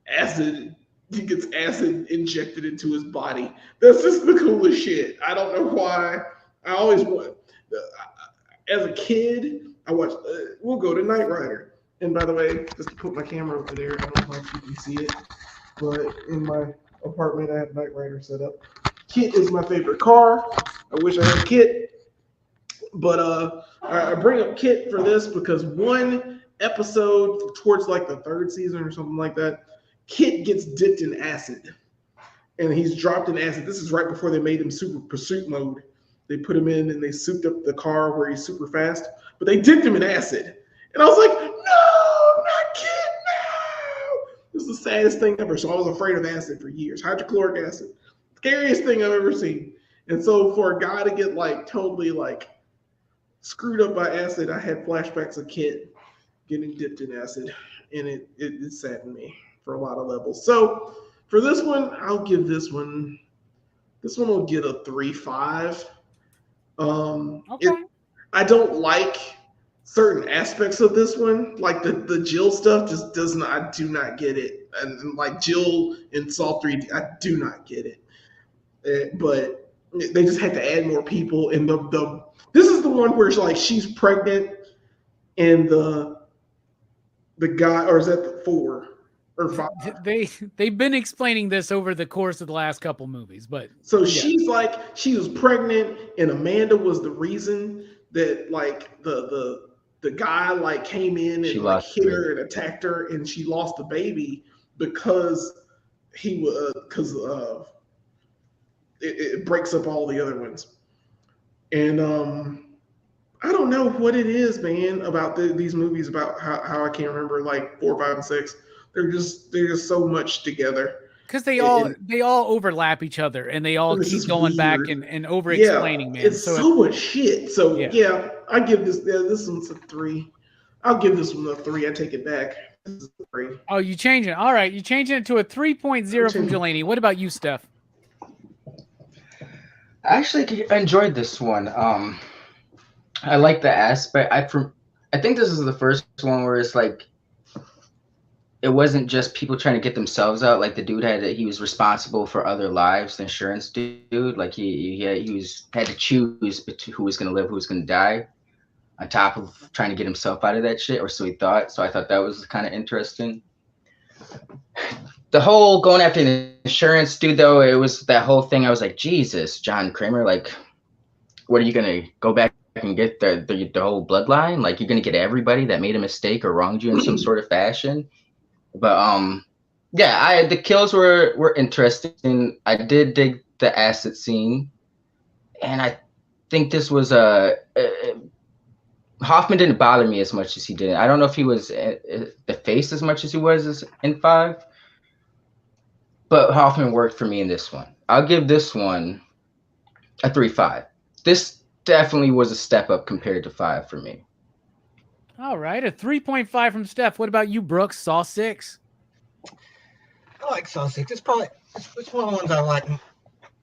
acid. He gets acid injected into his body. That's just the coolest shit. I don't know why. I always want. As a kid, I watched. We'll go to Knight Rider. And by the way, just to put my camera over there, I don't know if you can see it, but in my apartment. I have Knight Rider set up. Kit is my favorite car. I wish I had Kit. But I bring up Kit for this because one episode towards like the third season or something like that, Kit gets dipped in acid. And he's dropped in acid. This is right before they made him super pursuit mode. They put him in and they souped up the car where he's super fast, but they dipped him in acid. And I was like, no, not Kit, no. This is the saddest thing ever. So I was afraid of acid for years. Hydrochloric acid, scariest thing I've ever seen. And so for a guy to get like totally like screwed up by acid, I had flashbacks of Kit getting dipped in acid, and it saddened me for a lot of levels. So for this one, I'll give this one will get a 3.5. Okay. I don't like certain aspects of this one, like the Jill stuff just does not. I do not get it, and like Jill in Saw 3, I do not get it. But they just had to add more people, and this is the one where it's like she's pregnant, and the guy, or is that the 4 or 5? They've been explaining this over the course of the last couple movies, but so yeah. she's like, she was pregnant, and Amanda was the reason that like the guy like came in and like hit her and attacked her, and she lost the baby because it breaks up all the other ones. And I don't know what it is, man, about these movies, about how I can't remember like 4, 5, and 6. They're just so much together. Because they all overlap each other, and they all keep going back and over explaining, man. It's so much shit. So yeah, I give this one's a 3. I'll give this one a 3. I take it back. This is a 3. Oh, you changing it. All right, you changing it to a 3.0 from Jelani. What about you, Steph? I actually enjoyed this one. I like the aspect. I think this is the first one where it's like it wasn't just people trying to get themselves out. Like the dude he was responsible for other lives. The insurance dude, like he had to choose who was gonna live, who was gonna die, on top of trying to get himself out of that shit, or so he thought. So I thought that was kind of interesting. The whole going after the insurance dude, though, it was that whole thing. I was like, Jesus, John Kramer, like, what are you gonna go back and get the whole bloodline? Like, you're gonna get everybody that made a mistake or wronged you in some sort of fashion? But yeah, the kills were interesting. I did dig the acid scene, and I think this was Hoffman didn't bother me as much as he did. I don't know if he was the face as much as he was in 5, but Hoffman worked for me in this one. I'll give this one a 3.5. This definitely was a step up compared to 5 for me. All right, a 3.5 from Steph. What about you, Brooks? Saw 6. I like Saw 6. It's one of the ones I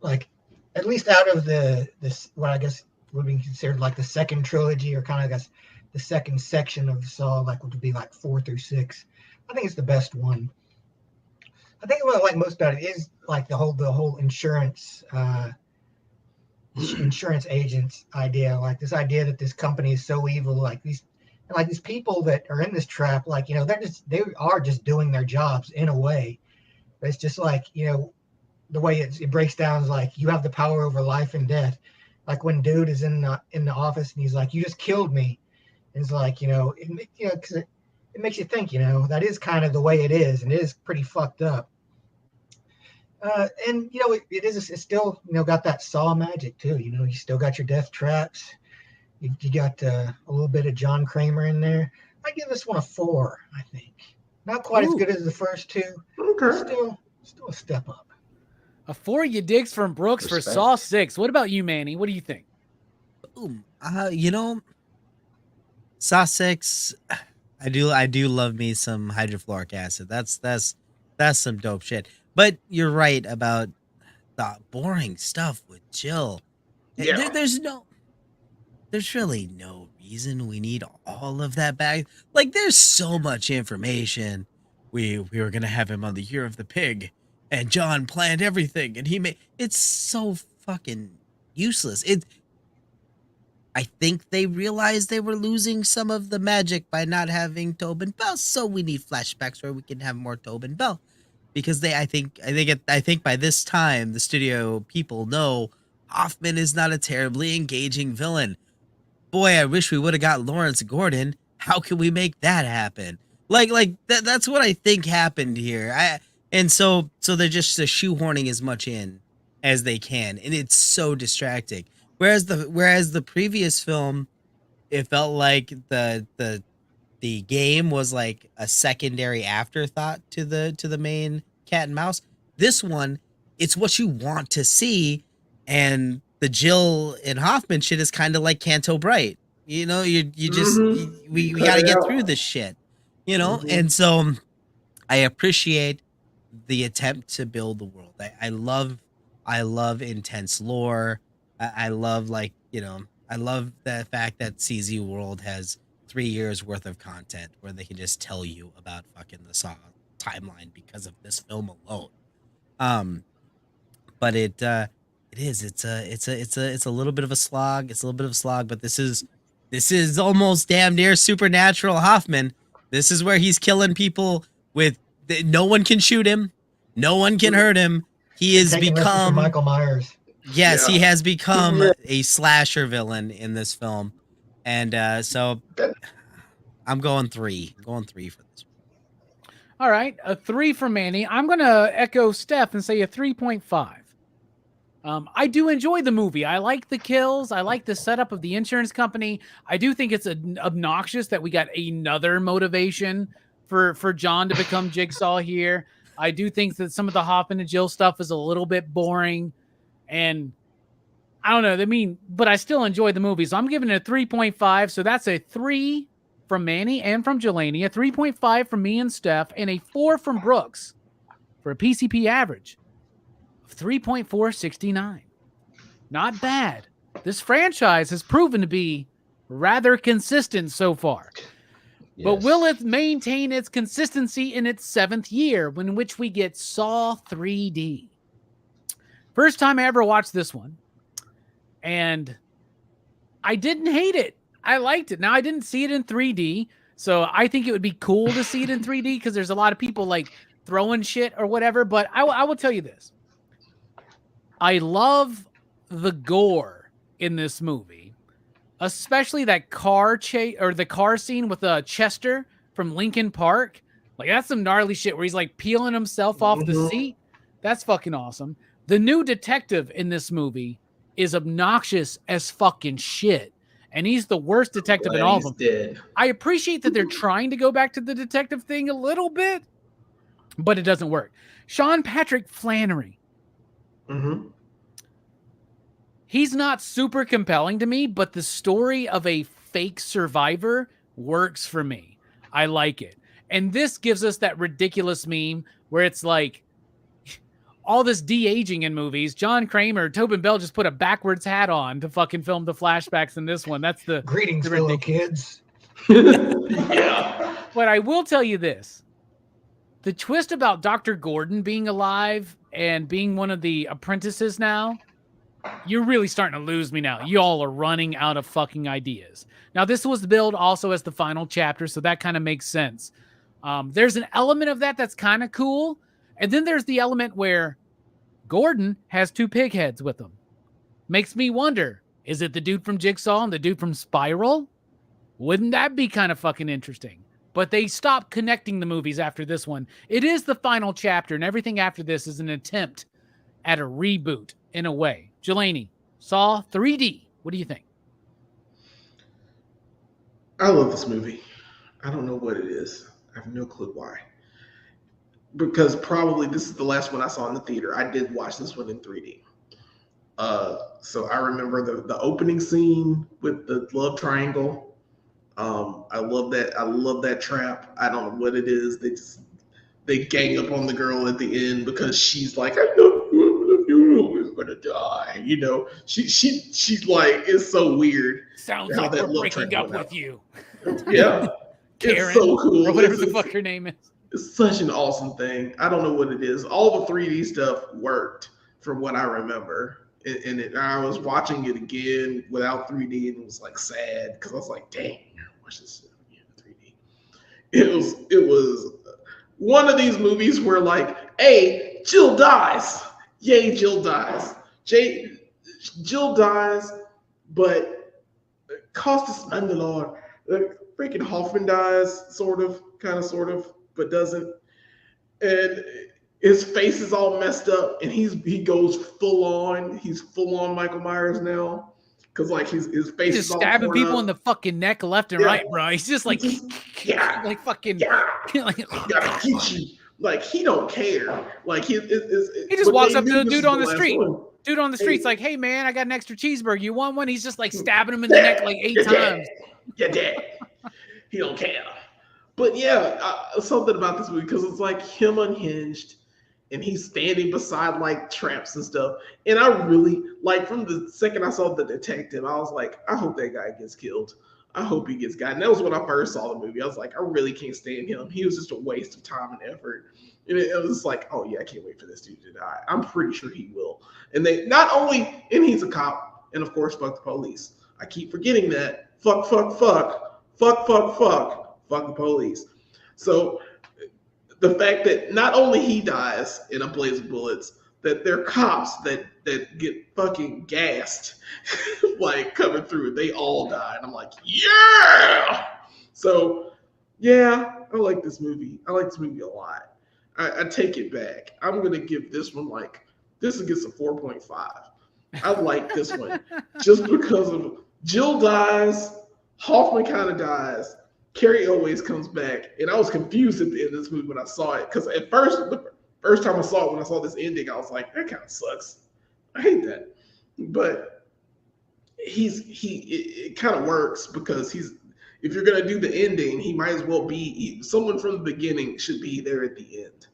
like at least out of this what I guess would be considered like the second trilogy, or kind of I guess the second section of Saw, like would be like 4 through 6. I think it's the best one. I think what I like most about it is like the whole insurance agents idea, like this idea that this company is so evil, like these people that are in this trap, like, you know, they are just doing their jobs in a way. But it's just like, you know, the way it breaks down is like you have the power over life and death. Like when dude is in the office and he's like, you just killed me. And it's like, you know, because it makes you think, you know, that is kind of the way it is, and it is pretty fucked up. And you know, it's still, you know, got that Saw magic too. You know, you still got your death traps. You got a little bit of John Kramer in there. I give this one a 4. I think not quite as good as the first 2. Okay. Still a step up. A 4 you digs from Brooks for Saw 6. What about you, Manny? What do you think? You know, Saw 6, I do love me some hydrofluoric acid. That's some dope shit. But you're right about the boring stuff with Jill. Yeah. There's really no reason we need all of that back. Like, there's so much information. We were gonna have him on the Year of the Pig, and John planned everything, and it's so fucking useless. I think they realized they were losing some of the magic by not having Tobin Bell, so we need flashbacks where we can have more Tobin Bell. because I think by this time the studio people know Hoffman is not a terribly engaging villain. Boy, I wish we would have got Lawrence Gordon. How can we make that happen? That's what I think happened here. So they're just shoehorning as much in as they can, and it's so distracting. Whereas the previous film, it felt like the game was like a secondary afterthought to the main cat and mouse. This one, it's what you want to see, and the Jill and Hoffman shit is kind of like Canto Bright. You know, we got to get through this shit. You know, and so I appreciate the attempt to build the world. I love intense lore. I love I love the fact that CZ World has 3 years worth of content where they can just tell you about fucking the Saw timeline because of this film alone. But it's a little bit of a slog. It's a little bit of a slog, but this is almost damn near supernatural Hoffman. This is where he's killing people with no one can shoot him, no one can hurt him. He has become Michael Myers. Yes, he has become a slasher villain in this film. And so I'm going 3. I'm going 3 for this one. All right, a 3 from Manny. I'm going to echo Steph and say a 3.5. I do enjoy the movie. I like the kills. I like the setup of the insurance company. I do think it's obnoxious that we got another motivation for John to become Jigsaw here. I do think that some of the Hoffman and Jill stuff is a little bit boring. And I don't know. But I still enjoy the movie. So I'm giving it a 3.5. So that's a 3 from Manny and from Jelani, a 3.5 from me and Steph, and a 4 from Brooks for a PCP average of 3.469. Not bad. This franchise has proven to be rather consistent so far. Yes. But will it maintain its consistency in its 7th year, in which we get Saw 3D? First time I ever watched this one. And I didn't hate it. I liked it. Now, I didn't see it in 3D, so I think it would be cool to see it in 3D because there's a lot of people like throwing shit or whatever. But I will tell you this. I love the gore in this movie, especially that car chase or the car scene with Chester from Linkin Park. Like, that's some gnarly shit where he's like peeling himself off the seat. That's fucking awesome. The new detective in this movie is obnoxious as fucking shit. And he's the worst detective in all of them. Dead. I appreciate that they're trying to go back to the detective thing a little bit, but it doesn't work. Sean Patrick Flannery. He's not super compelling to me, but the story of a fake survivor works for me. I like it. And this gives us that ridiculous meme where it's like, all this de-aging in movies. John Kramer, Tobin Bell just put a backwards hat on to fucking film the flashbacks in this one. That's the greetings, fellow kids. Yeah. But I will tell you this. The twist about Dr. Gordon being alive and being one of the apprentices now, you're really starting to lose me now. Y'all are running out of fucking ideas. Now, this was billed also as the final chapter, so that kind of makes sense. There's an element of that that's kind of cool. And then there's the element where Gordon has 2 pig heads with him. Makes me wonder, is it the dude from Jigsaw and the dude from Spiral? Wouldn't that be kind of fucking interesting? But they stopped connecting the movies after this one. It is the final chapter, and everything after this is an attempt at a reboot in a way. Jelani, Saw 3D. What do you think? I love this movie. I don't know what it is. I have no clue why. Because probably this is the last one I saw in the theater. I did watch this one in 3D. So I remember the opening scene with the love triangle. I love that. I love that trap. I don't know what it is. They gang up on the girl at the end because she's like, I know you're gonna die. You know, she's like, it's so weird. Sounds like we're breaking up with you. Yeah, Karen, it's so cool. Or whatever the fuck her name is. It's such an awesome thing. I don't know what it is. All the 3D stuff worked from what I remember. And I was watching it again without 3D and it was like sad because I was like, dang, watch this again in 3D. It was one of these movies where like A, Jill dies. Yay, Jill dies. Jill dies, but Costas Mandalore, freaking Hoffman dies, sort of, sort of, but doesn't. And his face is all messed up, and he goes full on. He's full on Michael Myers now. Because like his face He's is just all stabbing torn people up. in the fucking neck left and Yeah. right, bro. He's just like, Yeah. like fucking, Yeah. like, Gotta get you. Like he don't care. Like he just walks up to the dude on the street. One. Dude on the street's like, hey man, I got an extra cheeseburger. You want one? He's just like stabbing him in the neck like 8 times. You're dead. He don't care. But yeah, something about this movie because it's like him unhinged, and he's standing beside like traps and stuff. And I really like from the second I saw the detective, I was like, I hope that guy gets killed. I hope he gets got. And that was when I first saw the movie. I was like, I really can't stand him. He was just a waste of time and effort. And it was like, oh yeah, I can't wait for this dude to die. I'm pretty sure he will. And they not only, and he's a cop, and of course, fuck the police. I keep forgetting that. Fuck the police. So the fact that not only he dies in a blaze of bullets, that they're cops that get fucking gassed, like coming through, they all die. And I'm like, yeah! So yeah, I like this movie. I like this movie a lot. I take it back. I'm going to give this one this gets a 4.5. I like this one just because of Jill dies, Hoffman kind of dies, Carrie always comes back, and I was confused at the end of this movie when I saw it because at first, the first time I saw it, when I saw this ending, I was like, that kind of sucks. I hate that, but it kind of works because if you're gonna do the ending, he might as well be someone from the beginning should be there at the end,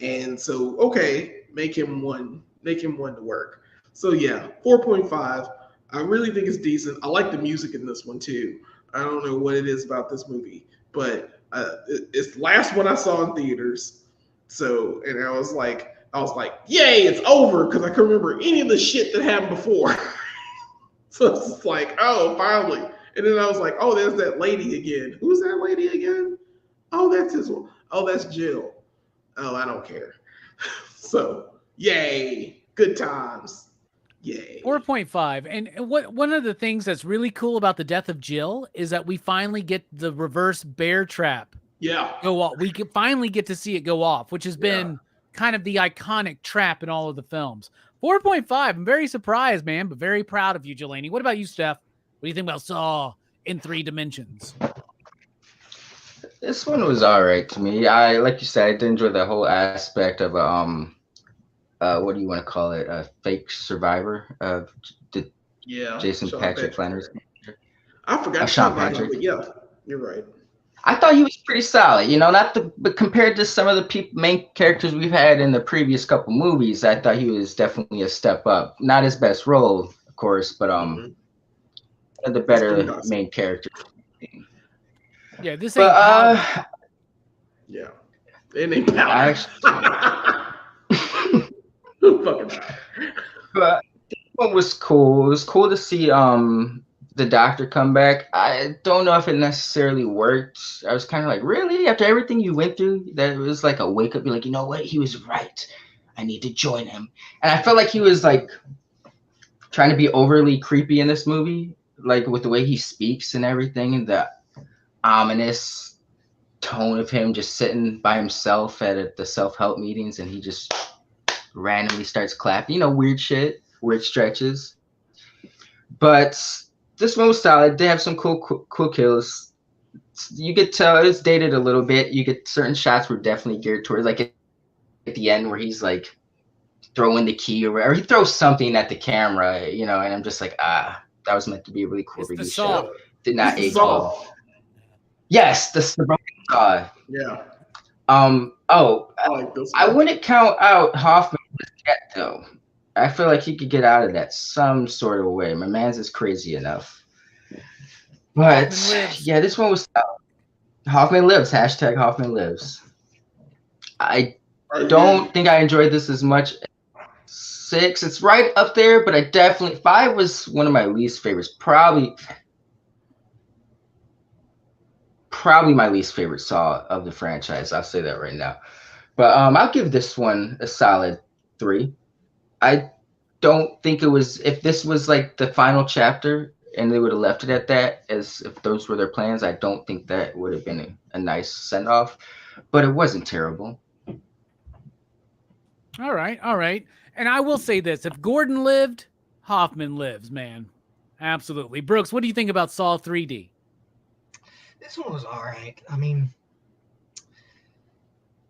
and so okay, make him one to work. So yeah, 4.5. I really think it's decent. I like the music in this one too. I don't know what it is about this movie, but it's the last one I saw in theaters. So, and I was like, yay, it's over, because I couldn't remember any of the shit that happened before. So it's just like, oh, finally. And then I was like, oh, there's that lady again. Who's that lady again? Oh, that's his one. Oh, that's Jill. Oh, I don't care. So, yay, good times. Yay. 4.5. And one of the things that's really cool about the death of Jill is that we finally get the reverse bear trap go off. We can finally get to see it go off, which has been kind of the iconic trap in all of the films. 4.5. I'm very surprised, man, but very proud of you, Jelani. What about you, Steph? What do you think about Saw in 3 dimensions? This one was all right to me. Like you said, I did enjoy the whole aspect of what do you want to call it? A fake survivor of Jason Patrick Flannery's character. I forgot Sean Patrick. But yeah, you're right. I thought he was pretty solid, but compared to some of the main characters we've had in the previous couple movies, I thought he was definitely a step up. Not his best role, of course, but the better main character. Yeah, this ain't yeah, it ain't Powder. Fucking Powder. But this one was cool. It was cool to see the doctor come back. I don't know if it necessarily worked. I was kind of like, really? After everything you went through, that it was like a wake up. Be like, you know what? He was right. I need to join him. And I felt like he was like trying to be overly creepy in this movie, like with the way he speaks and everything, and the ominous tone of him just sitting by himself at the self-help meetings, and he just randomly starts clapping, weird shit, weird stretches. But this one was solid. They have some cool kills. You could tell it's dated a little bit. You get certain shots were definitely geared towards like at the end where he's like throwing the key or he throws something at the camera, and I'm just like, that was meant to be a really cool review shot. Did not age well. Yes, the broken saw. Yeah. I wouldn't count out Hoffman yet though. I feel like he could get out of that some sort of way. My man's is crazy enough. But yeah, this one was Hoffman lives. Hashtag Hoffman lives. I don't think I enjoyed this as much. 6, it's right up there, but I definitely 5 was one of my least favorites. Probably my least favorite Saw of the franchise. I'll say that right now. But I'll give this one a solid 3. I don't think it was, if this was like the final chapter and they would have left it at that, as if those were their plans, I don't think that would have been a nice send off. But it wasn't terrible. All right, all right. And I will say this: if Gordon lived, Hoffman lives, man. Absolutely. Brooks, what do you think about Saw 3D? This one was all right. I mean,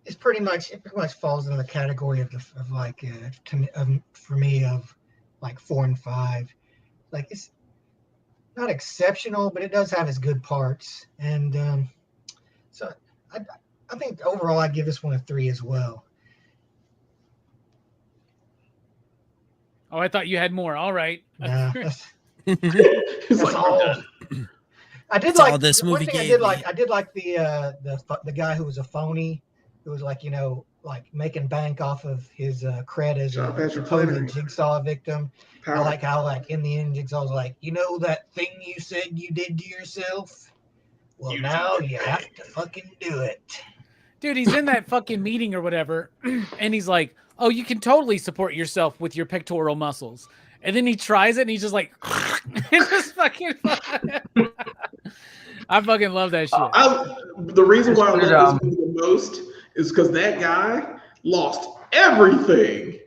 it pretty much falls into the category of for me of like 4 and 5. Like, it's not exceptional, but it does have its good parts. And so I think overall I'd give this one a 3 as well. Oh, I thought you had more. All right. Nah, It's that's like, all. I'm done. I did That's like all this one movie thing. gave me. I did like the guy who was a phony, who was like making bank off of his cred as John a Patrick supposed Flannery. Jigsaw victim. I Power. like how in the end Jigsaw's like, that thing you said you did to yourself. Well, You now did you that have thing. to fucking do it. Dude, he's in that fucking meeting or whatever, and he's like, oh, you can totally support yourself with your pectoral muscles. And then he tries it, and he's just like, it's just fucking I fucking love that shit. The reason why I Just put it, love this movie the most is because that guy lost everything. He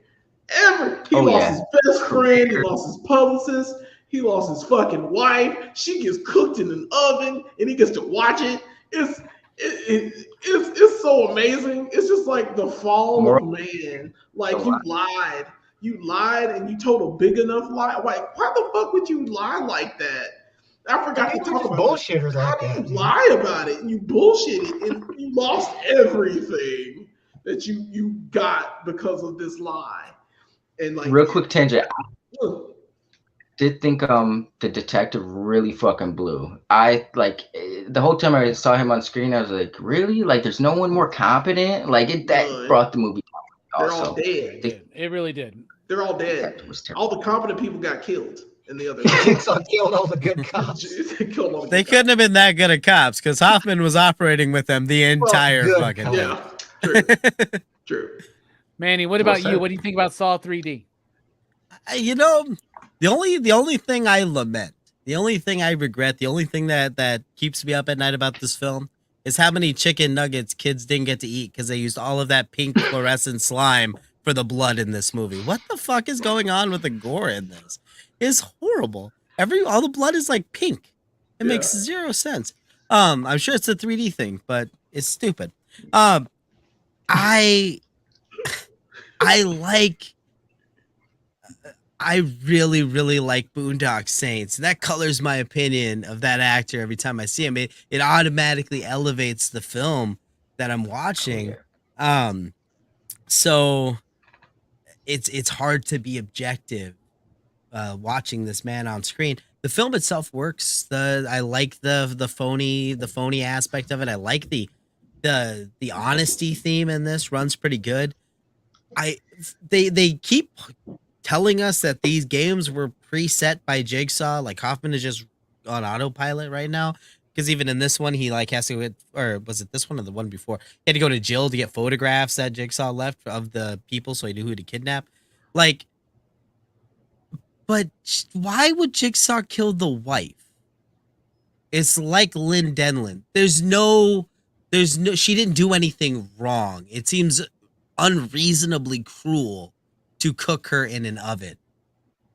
Oh, lost yeah. his best friend. He lost his publicist. He lost his fucking wife. She gets cooked in an oven, and he gets to watch it. It's so amazing. It's just like the fall of man. Like, you lied, and you told a big enough lie. Like, why the fuck would you lie like that? I forgot to People talk just about this. bullshitters How like do that. you lie about it? And you bullshitted, and you lost everything that you got because of this lie. And like, Real quick tangent. ugh. Did think the detective really fucking blew. I the whole time I saw him on screen, I was like, really? Like, there's no one more competent? Like, that None. brought the movie down. They're all Also, dead. It really did. They're all that dead. was terrible. All the competent people got killed in the other. Jigsaw killed all the good cops. They killed all the They good couldn't have been that good at cops because Hoffman was operating with them the entire good fucking cops. thing. guys. Yeah, true. Manny, what Well about you? said. What do you think about Saw 3D? The only thing I lament, the only thing I regret, the only thing that keeps me up at night about this film is how many chicken nuggets kids didn't get to eat because they used all of that pink fluorescent slime for the blood in this movie. What the fuck is going on with the gore in this? It's horrible. All the blood is like pink. It makes zero sense. I'm sure it's a 3D thing, but it's stupid. I really, really like Boondock Saints. That colors my opinion of that actor every time I see him. It automatically elevates the film that I'm watching. So it's hard to be objective watching this man on screen. The film itself works. I like the phony aspect of it. I like the honesty theme in this runs pretty good. They keep telling us that these games were preset by Jigsaw. Like, Hoffman is just on autopilot right now. Because even in this one, he has to go, or was it this one or the one before? He had to go to jail to get photographs that Jigsaw left of the people so he knew who to kidnap. Like, but why would Jigsaw kill the wife? It's like Lynn Denlin. She didn't do anything wrong. It seems unreasonably cruel to cook her in an oven.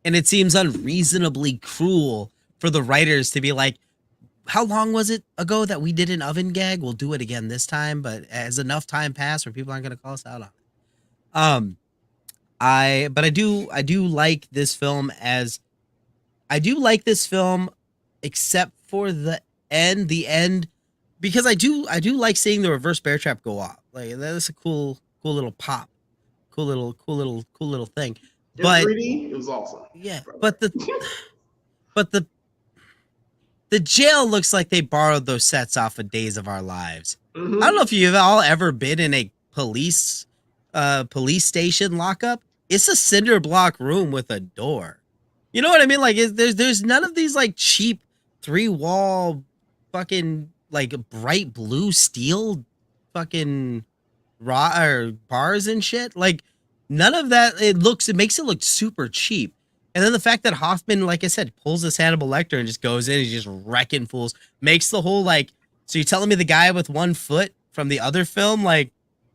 And it seems unreasonably cruel for the writers to be like, how long was it ago that we did an oven gag? We'll do it again this time, but as enough time passed where people aren't going to call us out on it. I do like this film except for the end, because I do like seeing the reverse bear trap go off. Like, that's a cool little pop. Cool little thing. In But 3D, it was awesome. yeah, brother. but the jail looks like they borrowed those sets off of Days of Our Lives. Mhm. I don't know if you've all ever been in a police station lockup. It's a cinder block room with a door. You know what I mean? Like, there's none of these like cheap 3-wall fucking like bright blue steel fucking bars and shit. Like none of that. It makes it look super cheap. And then the fact that Hoffman, like I said, pulls this Hannibal Lecter and just goes in, he's just wrecking fools, makes the whole like. So you're telling me the guy with one foot from the other film, like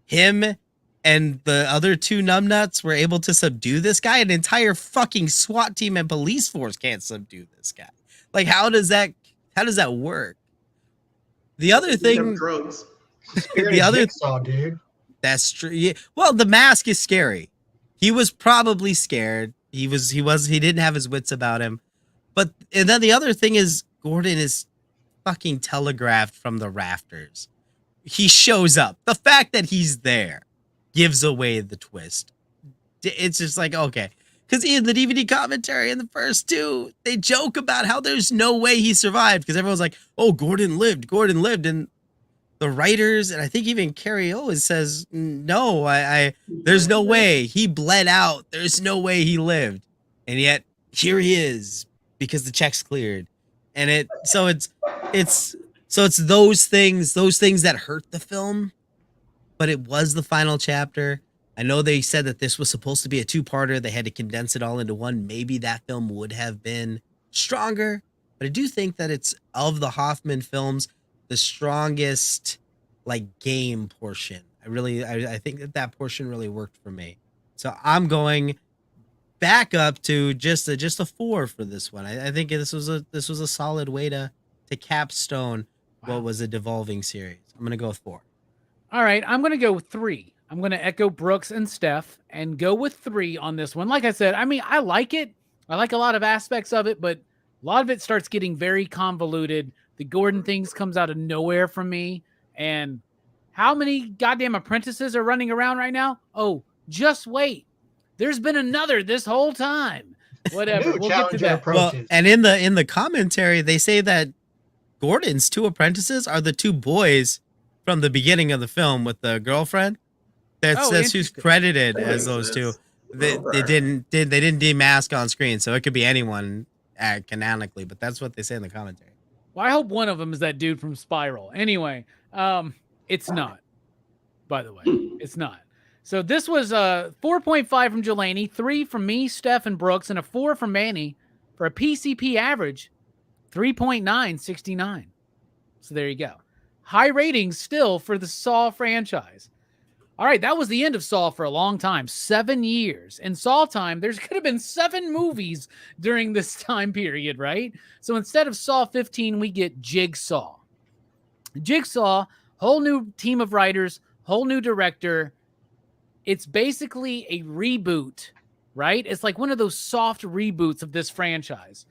him and the other two numbnuts were able to subdue this guy? An entire fucking SWAT team and police force can't subdue this guy. Like, how does that work? The other thing, drugs. The other Jigsaw, dude. That's true. Yeah. Well, the mask is scary. He was probably scared. He didn't have his wits about him. And then the other thing is Gordon is fucking telegraphed from the rafters. He shows up. The fact that he's there gives away the twist. It's just like, okay. Because in the DVD commentary in the first two, they joke about how there's no way he survived. Because everyone's like, oh, Gordon lived. And the writers, and I think even Carrie Owens says, no, there's no way. He bled out. There's no way he lived. And yet, here he is, because the check's cleared. And it's those things that hurt the film, but it was the final chapter. I know they said that this was supposed to be a two-parter. They had to condense it all into one. Maybe that film would have been stronger, but I do think that it's, of the Hoffman films, the strongest like game portion. I think that portion really worked for me. So I'm going back up to just a 4 for this one. I think this was a solid way to capstone what was a devolving series. I'm gonna go with 4. All right, I'm gonna go with 3. I'm gonna echo Brooks and Steph and go with 3 on this one. Like I said, I mean, I like it. I like a lot of aspects of it, but a lot of it starts getting very convoluted. The Gordon things comes out of nowhere from me. And how many goddamn apprentices are running around right now? Oh, just wait. There's been another this whole time. Whatever. We'll get to that. Well, and in the commentary, they say that Gordon's 2 apprentices are the 2 boys from the beginning of the film with the girlfriend. That's who's credited as those 2. They didn't demask on screen, so it could be anyone canonically, but that's what they say in the commentary. Well, I hope one of them is that dude from Spiral. Anyway, it's not. By the way, it's not. So this was a 4.5 from Jelani, 3 from me, Steph, and Brooks, and a 4 from Manny for a PCP average 3.969. So there you go. High ratings still for the Saw franchise. All right, that was the end of Saw for a long time, 7 years. In Saw time, there could have been 7 movies during this time period, right? So instead of Saw 15, we get Jigsaw. Jigsaw, whole new team of writers, whole new director. It's basically a reboot, right? It's like one of those soft reboots of this franchise.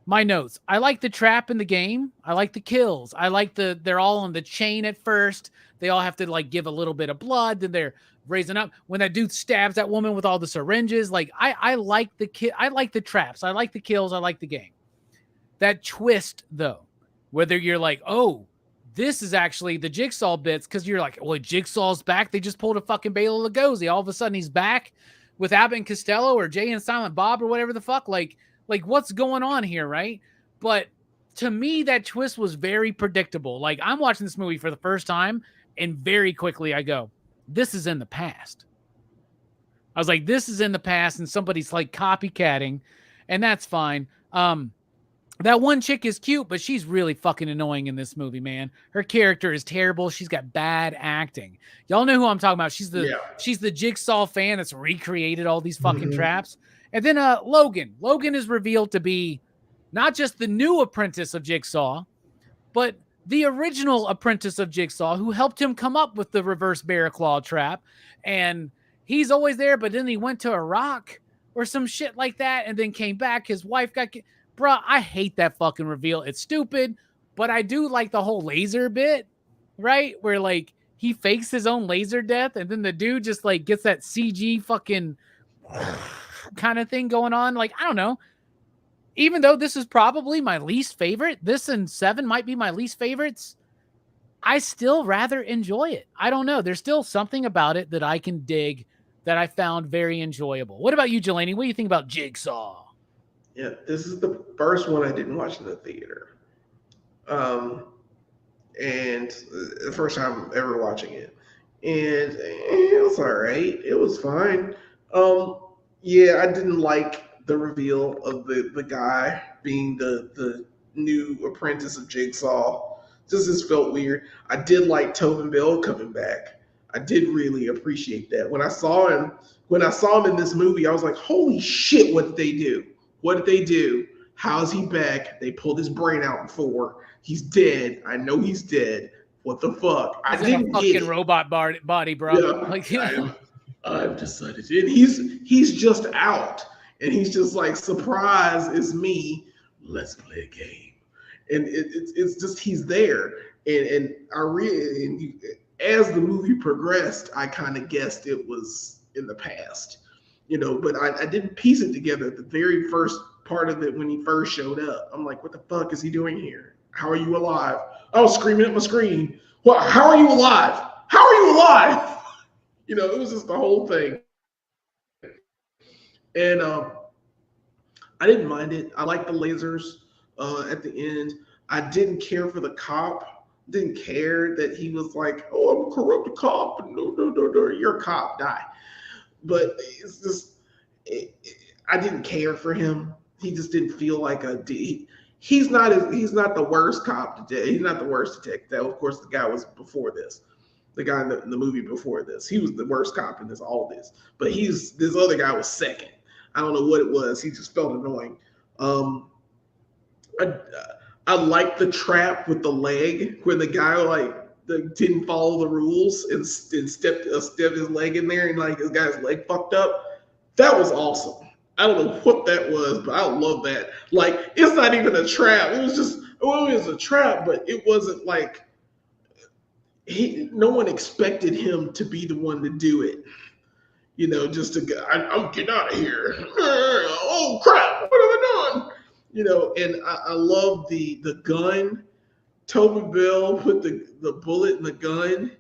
My notes. I like the trap in the game. I like the kills. I like they're all on the chain at first. They all have to like give a little bit of blood. Then they're raising up. When that dude stabs that woman with all the syringes, like I like I like the traps. I like the kills. I like the game. That twist though, whether you're like, oh, this is actually the Jigsaw bits, because you're like, well, Jigsaw's back. They just pulled a fucking Bela Lugosi. All of a sudden he's back with Abbott and Costello or Jay and Silent Bob or whatever the fuck. Like what's going on here, right? But to me, that twist was very predictable. Like, I'm watching this movie for the first time, and very quickly I go, this is in the past. I was like, this is in the past, and somebody's like copycatting, and that's fine. That one chick is cute, but she's really fucking annoying in this movie, man. Her character is terrible. She's got bad acting. Y'all know who I'm talking about. She's the Jigsaw fan that's recreated all these fucking traps. And then Logan. Logan is revealed to be not just the new apprentice of Jigsaw, but the original apprentice of Jigsaw who helped him come up with the reverse bear claw trap. And he's always there, but then he went to Iraq or some shit like that and then came back. His wife got... Bruh, I hate that fucking reveal. It's stupid, but I do like the whole laser bit, right? Where, like, he fakes his own laser death, and then the dude just, like, gets that CG fucking kind of thing going on. Like, I don't know. Even though this is probably my least favorite, this and 7 might be my least favorites, I still rather enjoy it. I don't know. There's still something about it that I can dig that I found very enjoyable. What about you, Jelani? What do you think about Jigsaw? Yeah, this is the first one I didn't watch in the theater. and the first time ever watching it, and it was all right. It was fine. Yeah, I didn't like the reveal of the guy being the new apprentice of Jigsaw. Just felt weird. I did like Tobin Bell coming back. I did really appreciate that. When I saw him in this movie, I was like, "Holy shit! What did they do? What did they do? How is he back? They pulled his brain out before. He's dead. I know he's dead. What the fuck? I He's in a didn't get fucking it. robot body, bro. Yeah, Like, I've decided, and he's just out, and he's just like, surprise, it's me. Let's play a game, and it's just he's there, and as the movie progressed, I kind of guessed it was in the past, but I didn't piece it together at the very first part of it when he first showed up. I'm like, what the fuck is he doing here? How are you alive? I was screaming at my screen. What? How are you alive? How are you alive? It was just the whole thing. And I didn't mind it. I liked the lasers at the end. I didn't care for the cop. Didn't care that he was like, oh, I'm a corrupt cop. No, you're a cop, die. But it's just, I didn't care for him. He just didn't feel like he's not the worst cop today. He's not the worst detective. Of course, the guy was before this. The guy in the movie before this, he was the worst cop in all this. But this other guy was second. I don't know what it was. He just felt annoying. I liked the trap with the leg when the guy didn't follow the rules and stepped his leg in there and like his guy's leg fucked up. That was awesome. I don't know what that was, but I love that. Like, it's not even a trap. It was a trap, but it wasn't like no one expected him to be the one to do it. Just to go, I'm getting out of here. Oh crap! What have I done? And I love the gun. Tobin Bell put the bullet in the gun,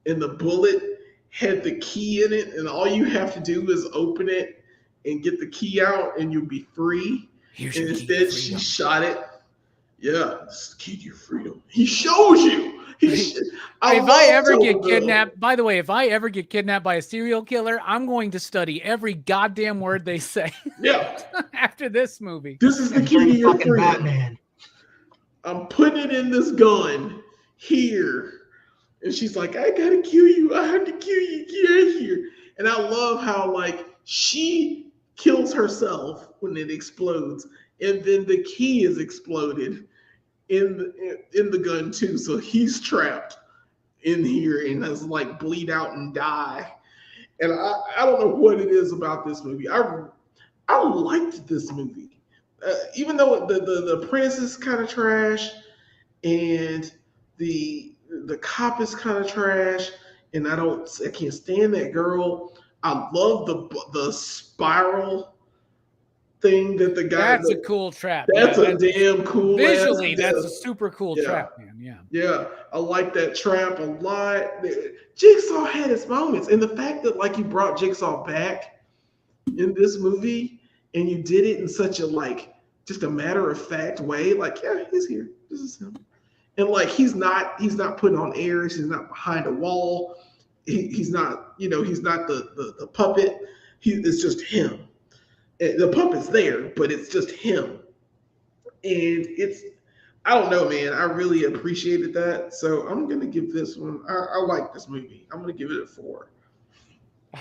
and the bullet had the key in it, and all you have to do is open it and get the key out, and you'll be free. And instead, she shot it. Yeah, this is the key to your freedom. He shows you. If I ever get kidnapped, by the way, if I ever get kidnapped by a serial killer, I'm going to study every goddamn word they say. Yeah. After this movie. This is the key to your freedom. Batman. I'm putting it in this gun here. And she's like, I gotta kill you. I have to kill you. Get out of here. And I love how she kills herself when it explodes. And then the key is exploded in the gun too, so he's trapped in here and has bleed out and die. And I don't know what it is about this movie. I liked this movie, even though the apprentice is kind of trash, and the cop is kind of trash, and I can't stand that girl. I love the spiral thing that the guy. That's a cool trap. That's a damn cool. Visually, that's a super cool trap, man. Yeah. Yeah, I like that trap a lot. Jigsaw had its moments, and the fact that you brought Jigsaw back in this movie, and you did it in such a just a matter of fact way. Yeah, he's here. This is him, and he's not putting on airs. He's not behind a wall. He's not he's not the puppet. It's just him. The puppet's there, but it's just him. And I don't know, man. I really appreciated that. So I'm going to give this one, I like this movie. I'm going to give it a 4.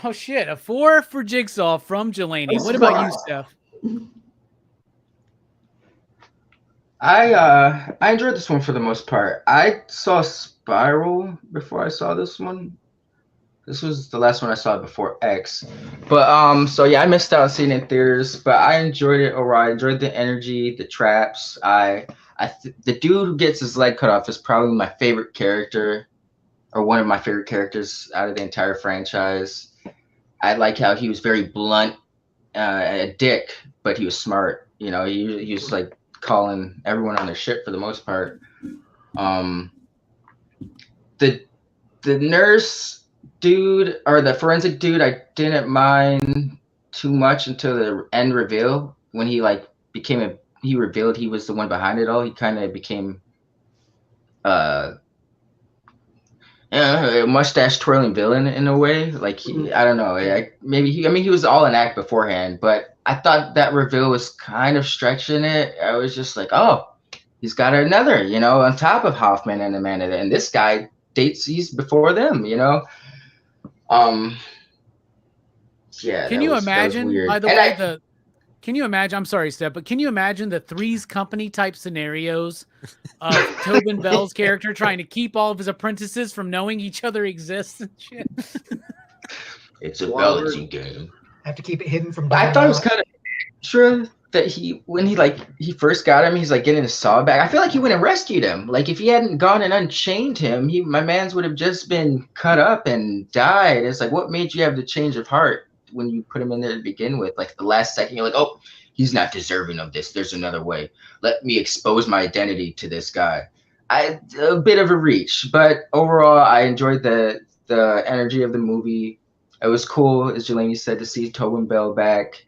Oh, shit. A 4 for Jigsaw from Jelani. What about you, Steph? I enjoyed this one for the most part. I saw Spiral before I saw this one. This was the last one I saw before X. But so yeah, I missed out on seeing it in theaters, but I enjoyed it overall. I enjoyed the energy, the traps. The dude who gets his leg cut off is probably my favorite character, or one of my favorite characters out of the entire franchise. I like how he was very blunt, a dick, but he was smart. He was calling everyone on their shit for the most part. The nurse dude, or the forensic dude, I didn't mind too much until the end reveal when he he revealed he was the one behind it all. He kind of became a mustache twirling villain in a way. Like I don't know. He was all an act beforehand, but I thought that reveal was kind of stretching it. I was just like, oh, he's got another, on top of Hoffman and Amanda, and this guy dates he's before them, Yeah. Can you imagine, weird. by the way, can you imagine, I'm sorry, Steph, but can you imagine the Three's Company type scenarios of Tobin Bell's character trying to keep all of his apprentices from knowing each other exists and shit? It's a balancing game. I have to keep it hidden from. I thought it was kind of true that when he first got him, he's like getting his saw back. I feel like he went and rescued him. Like if he hadn't gone and unchained him, my man's would have just been cut up and died. It's like, what made you have the change of heart when you put him in there to begin with? Like the last second, you're like, oh, he's not deserving of this. There's another way. Let me expose my identity to this guy. A bit of a reach, but overall, I enjoyed the energy of the movie. It was cool, as Jelani said, to see Tobin Bell back.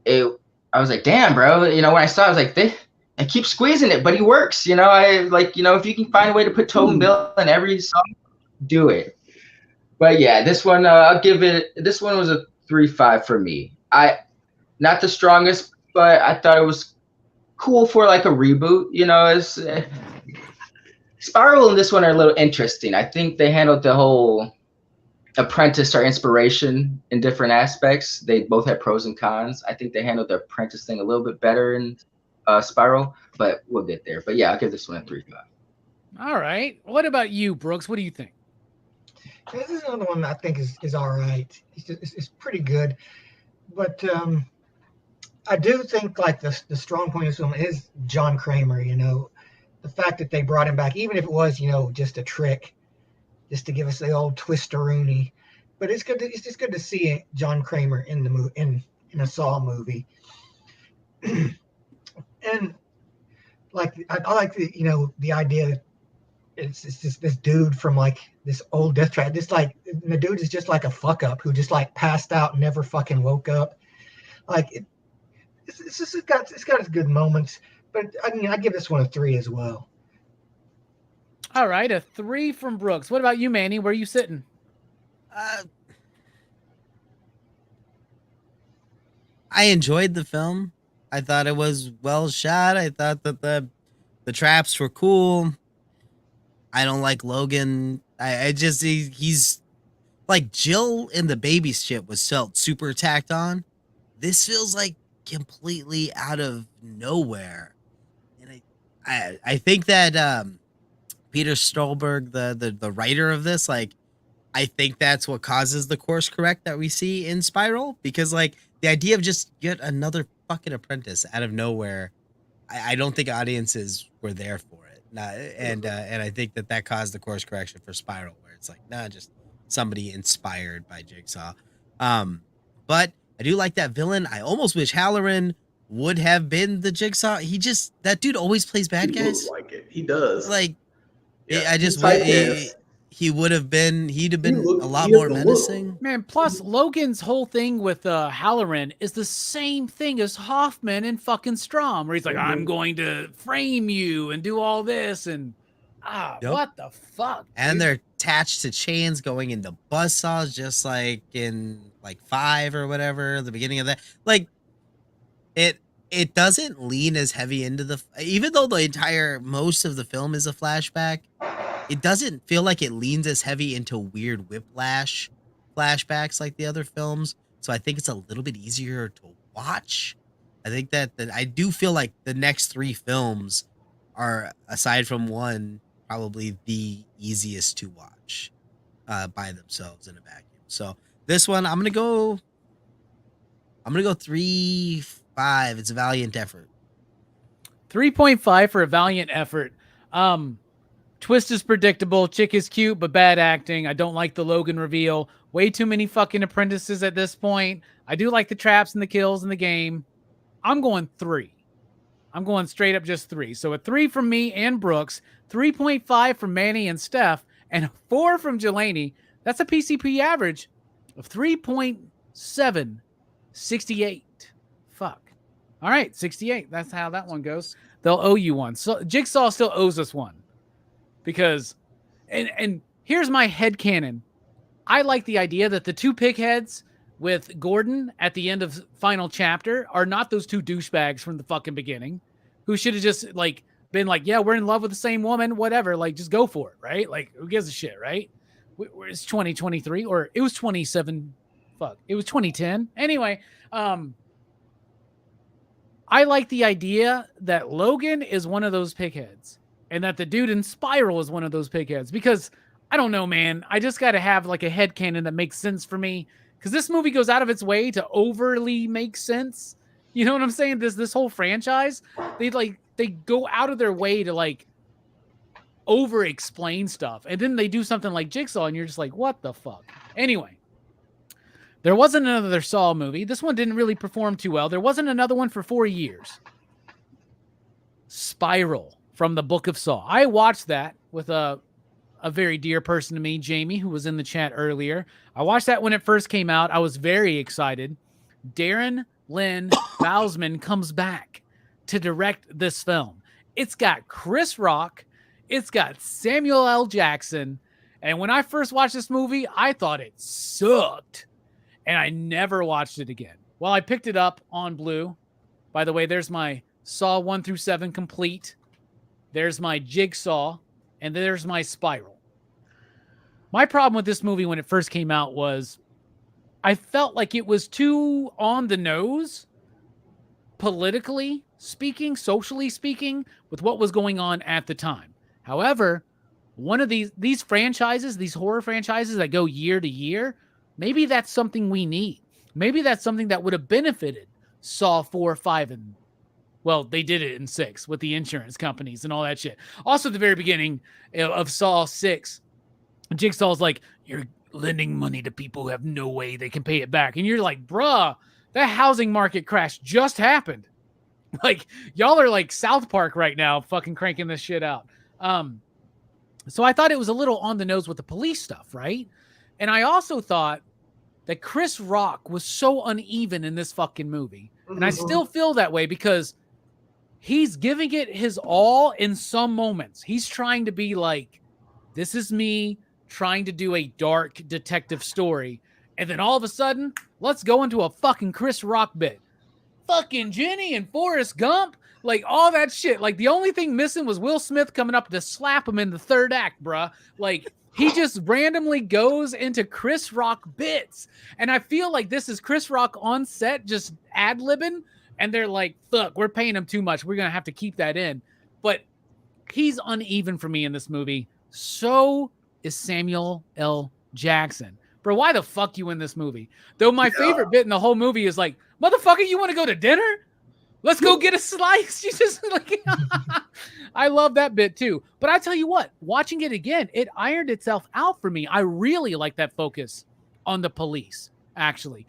I was like, damn, bro. When I saw it, I was like, I keep squeezing it, but he works. If you can find a way to put Tobin Bell in every song, do it. But yeah, this one, this one was a 3.5 for me. Not the strongest, but I thought it was cool for like a reboot. Spiral and this one are a little interesting. I think they handled the whole apprentice or inspiration in different aspects. They both had pros and cons. I think they handled the apprentice thing a little bit better in Spiral, but we'll get there. But yeah, I'll give this one a 3.5. All right. What about you, Brooks? What do you think? This is another one I think is all right. It's pretty good, but I do think like the strong point of this film is John Kramer. The fact that they brought him back, even if it was just a trick, just to give us the old twister-rooney. But it's good. It's just good to see John Kramer in the movie, in a Saw movie. And like I like the idea that it's just this dude from like this old death trap. Just like the dude is just like a fuck up who just like passed out and never fucking woke up. Like it's got its good moments. But I give this one a 3 as well. All right, a 3 from Brooks. What about you, Manny? Where are you sitting? I enjoyed the film. I thought it was well shot. I thought that the traps were cool. I don't like Logan. He's like Jill in the baby shit was felt super tacked on. This feels like completely out of nowhere. And I think that Peter Stolberg, the writer of this, like, I think that's what causes the course correct that we see in Spiral, because like the idea of just get another fucking apprentice out of nowhere, I don't think audiences were there for it. And I think that caused the course correction for Spiral, where it's like, just somebody inspired by Jigsaw. But I do like that villain. I almost wish Halloran would have been the Jigsaw. That dude always plays bad guys. Looks like it. He does. Like, Yeah, I just he'd have been a lot more menacing. Man, plus Logan's whole thing with Halloran is the same thing as Hoffman and fucking Strom, where he's like, I'm going to frame you and do all this, and what the fuck? And dude? they're attached to chains going into buzzsaws, just like in like 5 or whatever, the beginning of that. Like, it doesn't lean as heavy into even though most of the film is a flashback, it doesn't feel like it leans as heavy into weird whiplash flashbacks like the other films. So I think it's a little bit easier to watch. I think that I do feel like the next 3 films are, aside from one, probably the easiest to watch by themselves in a vacuum. So this one, I'm gonna go 3.5. It's a valiant effort. 3.5 for a valiant effort. Twist is predictable. Chick is cute, but bad acting. I don't like the Logan reveal. Way too many fucking apprentices at this point. I do like the traps and the kills in the game. I'm going 3. I'm going straight up just 3. So a 3 from me and Brooks, 3.5 from Manny and Steph, and a 4 from Jelani. That's a PCP average of 3.7. 68. Fuck. All right, 68. That's how that one goes. They'll owe you one. So Jigsaw still owes us one. Because, and here's my headcanon. I like the idea that the two pigheads with Gordon at the end of final chapter are not those two douchebags from the fucking beginning who should have just like been like, yeah, we're in love with the same woman, whatever. Like, just go for it, right? Like, who gives a shit, right? It's 2023 or it was 27. Fuck, it was 2010. Anyway, I like the idea that Logan is one of those pigheads and that the dude in Spiral is one of those pigheads because I don't know, man. I just got to have like a headcanon that makes sense for me because this movie goes out of its way to overly make sense. You know what I'm saying? This whole franchise, they go out of their way to like over explain stuff. And then they do something like Jigsaw and you're just like, what the fuck? Anyway, there wasn't another Saw movie. This one didn't really perform too well. There wasn't another one for 4 years. Spiral from the Book of Saw. I watched that with a very dear person to me, Jamie, who was in the chat earlier. I watched that when it first came out. I was very excited. Darren Lynn Bousman comes back to direct this film. It's got Chris Rock. It's got Samuel L. Jackson. And when I first watched this movie, I thought it sucked. And I never watched it again. Well, I picked it up on Blue. By the way, there's my Saw 1 through 7 complete. There's my Jigsaw. And there's my Spiral. My problem with this movie when it first came out was I felt like it was too on the nose, politically speaking, socially speaking, with what was going on at the time. However, one of these franchises, these horror franchises that go year to year, maybe that's something we need. Maybe that's something that would have benefited Saw 4, 5, and well, they did it in 6 with the insurance companies and all that shit. Also, at the very beginning of Saw 6, Jigsaw's like, you're lending money to people who have no way they can pay it back. And you're like, bruh, that housing market crash just happened. Like, y'all are like South Park right now, fucking cranking this shit out. So I thought it was a little on the nose with the police stuff, right? And I also thought that Chris Rock was so uneven in this fucking movie. And I still feel that way because he's giving it his all in some moments. He's trying to be like, this is me trying to do a dark detective story. And then all of a sudden, let's go into a fucking Chris Rock bit. Fucking Jenny and Forrest Gump. Like, all that shit. Like, the only thing missing was Will Smith coming up to slap him in the third act, bruh. Like, he just randomly goes into Chris Rock bits. And I feel like this is Chris Rock on set just ad-libbing. And they're like, fuck, we're paying him too much. We're going to have to keep that in. But he's uneven for me in this movie. So is Samuel L. Jackson. Bro, why the fuck you in this movie? Though my favorite bit in the whole movie is like, motherfucker, you want to go to dinner? Let's go get a slice. You just like, I love that bit too. But I tell you what, watching it again, it ironed itself out for me. I really like that focus on the police, actually.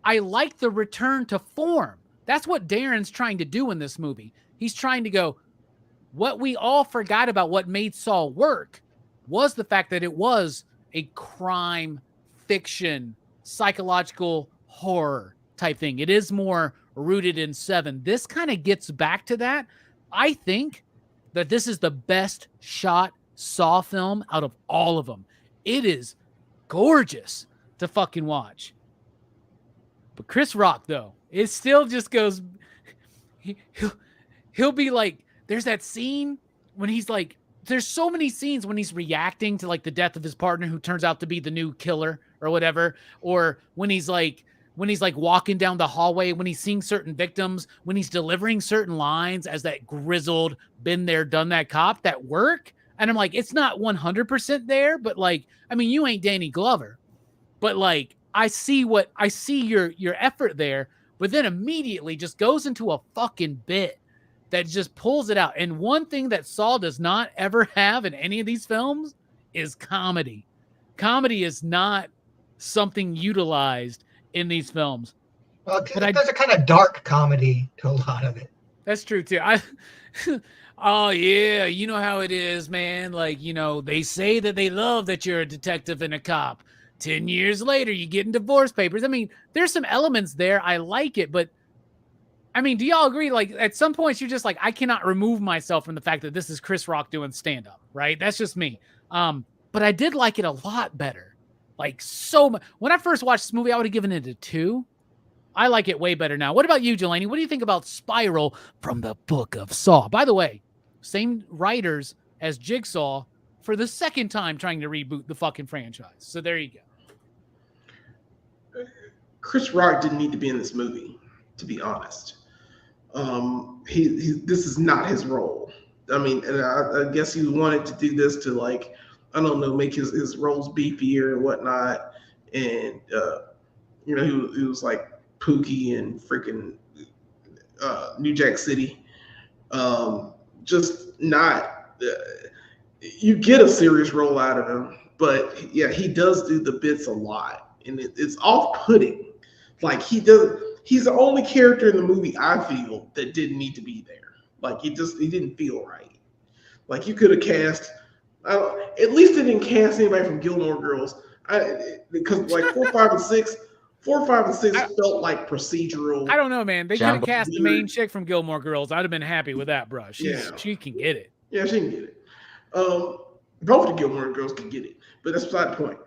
I like the return to form. That's what Darren's trying to do in this movie. He's trying to go, what we all forgot about what made Saw work was the fact that it was a crime fiction, psychological horror type thing. It is more rooted in 7. This kind of gets back to that. I think that this is the best shot Saw film out of all of them. It is gorgeous to fucking watch. But Chris Rock, though, it still just goes, he'll be like, there's that scene when he's like, there's so many scenes when he's reacting to like the death of his partner who turns out to be the new killer or whatever, or when he's like walking down the hallway, when he's seeing certain victims, when he's delivering certain lines as that grizzled, been there, done that cop that work. And I'm like, it's not 100% there, but like, I mean, you ain't Danny Glover, but like, I see your effort there, but then immediately just goes into a fucking bit that just pulls it out. And one thing that Saw does not ever have in any of these films is comedy. Comedy is not something utilized in these films. Well, there's a kind of dark comedy to a lot of it. That's true too. Oh yeah, you know how it is, man. Like, you know, they say that they love that you're a detective and a cop. 10 years later, you get in divorce papers. I mean, there's some elements there. I like it, but I mean, do y'all agree? Like, at some points, you're just like, I cannot remove myself from the fact that this is Chris Rock doing stand-up, right? That's just me. but I did like it a lot better. Like so much. When I first watched this movie, I would have given it a 2. I like it way better now. What about you, Delaney? What do you think about Spiral from the Book of Saw? By the way, same writers as Jigsaw for the second time trying to reboot the fucking franchise. So there you go. Chris Rock didn't need to be in this movie, to be honest. This is not his role. I mean, and I guess he wanted to do this to, like, I don't know, make his roles beefier and whatnot. And you know, he was like Pookie and freaking New Jack City. Just not. You get a serious role out of him, but yeah, he does do the bits a lot, and it's off-putting. Like he's the only character in the movie I feel that didn't need to be there. Like he didn't feel right. Like you could have cast. At least they didn't cast anybody from Gilmore Girls. Because like 4, 5, and 6 felt like proceroral. I don't know, man. They could have cast the main weird. chick from Gilmore Girls. I'd have been happy with that, bro. She can get it. Yeah, she can get it. Both the Gilmore Girls can get it, but that's beside the point.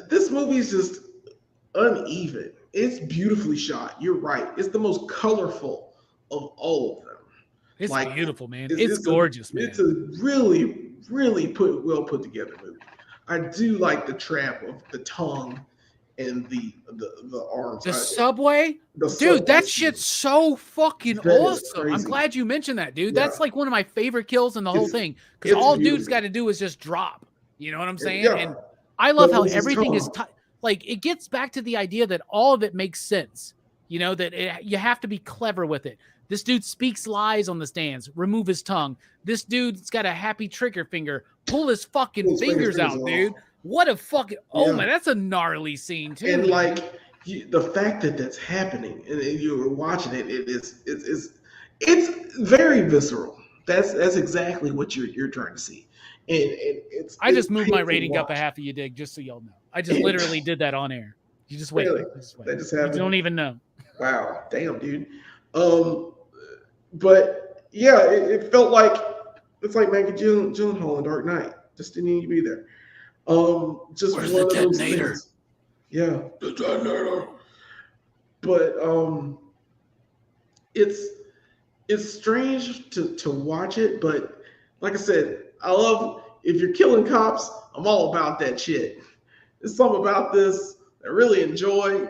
This movie is just uneven. It's beautifully shot. You're right. It's the most colorful of all of them. It's Like, beautiful, man. It's gorgeous, man. It's a really, really well put together movie. I do like the trap of the tongue and the arms. The subway? The Dude, subway that scene. shit's so fucking That is awesome. I'm crazy. glad you mentioned that, dude. Yeah. That's like one of my favorite kills in the whole It's- thing. Because it's all dude's beautiful. got to do is just drop. You know what I'm saying? Yeah. And I love But how it's his everything is tongue. like it gets back to the idea that all of it makes sense. You know, that you have to be clever with it. This dude speaks lies on the stands. Remove his tongue. This dude's got a happy trigger finger. Pull his fucking Pull his fingers out, off. dude. What a fucking oh Yeah. man, that's a gnarly scene too. And like the fact that that's happening, and you were watching it, it's very visceral. That's exactly what you're trying to see. And it's I just it's moved my painful rating to up a watch. half of you dig, just so y'all know. I just literally did that on air. You just wait. Really? Just wait. That just You happened? don't even know. Wow, damn, dude. But yeah, it felt like it's like Maggie Gyllenhaal in Dark Knight. Just didn't need to be there. Just Where's one the of those detonator? things. Yeah, the detonator. But it's strange to watch it. But like I said, I love if you're killing cops. I'm all about that shit. There's something about this I really enjoy.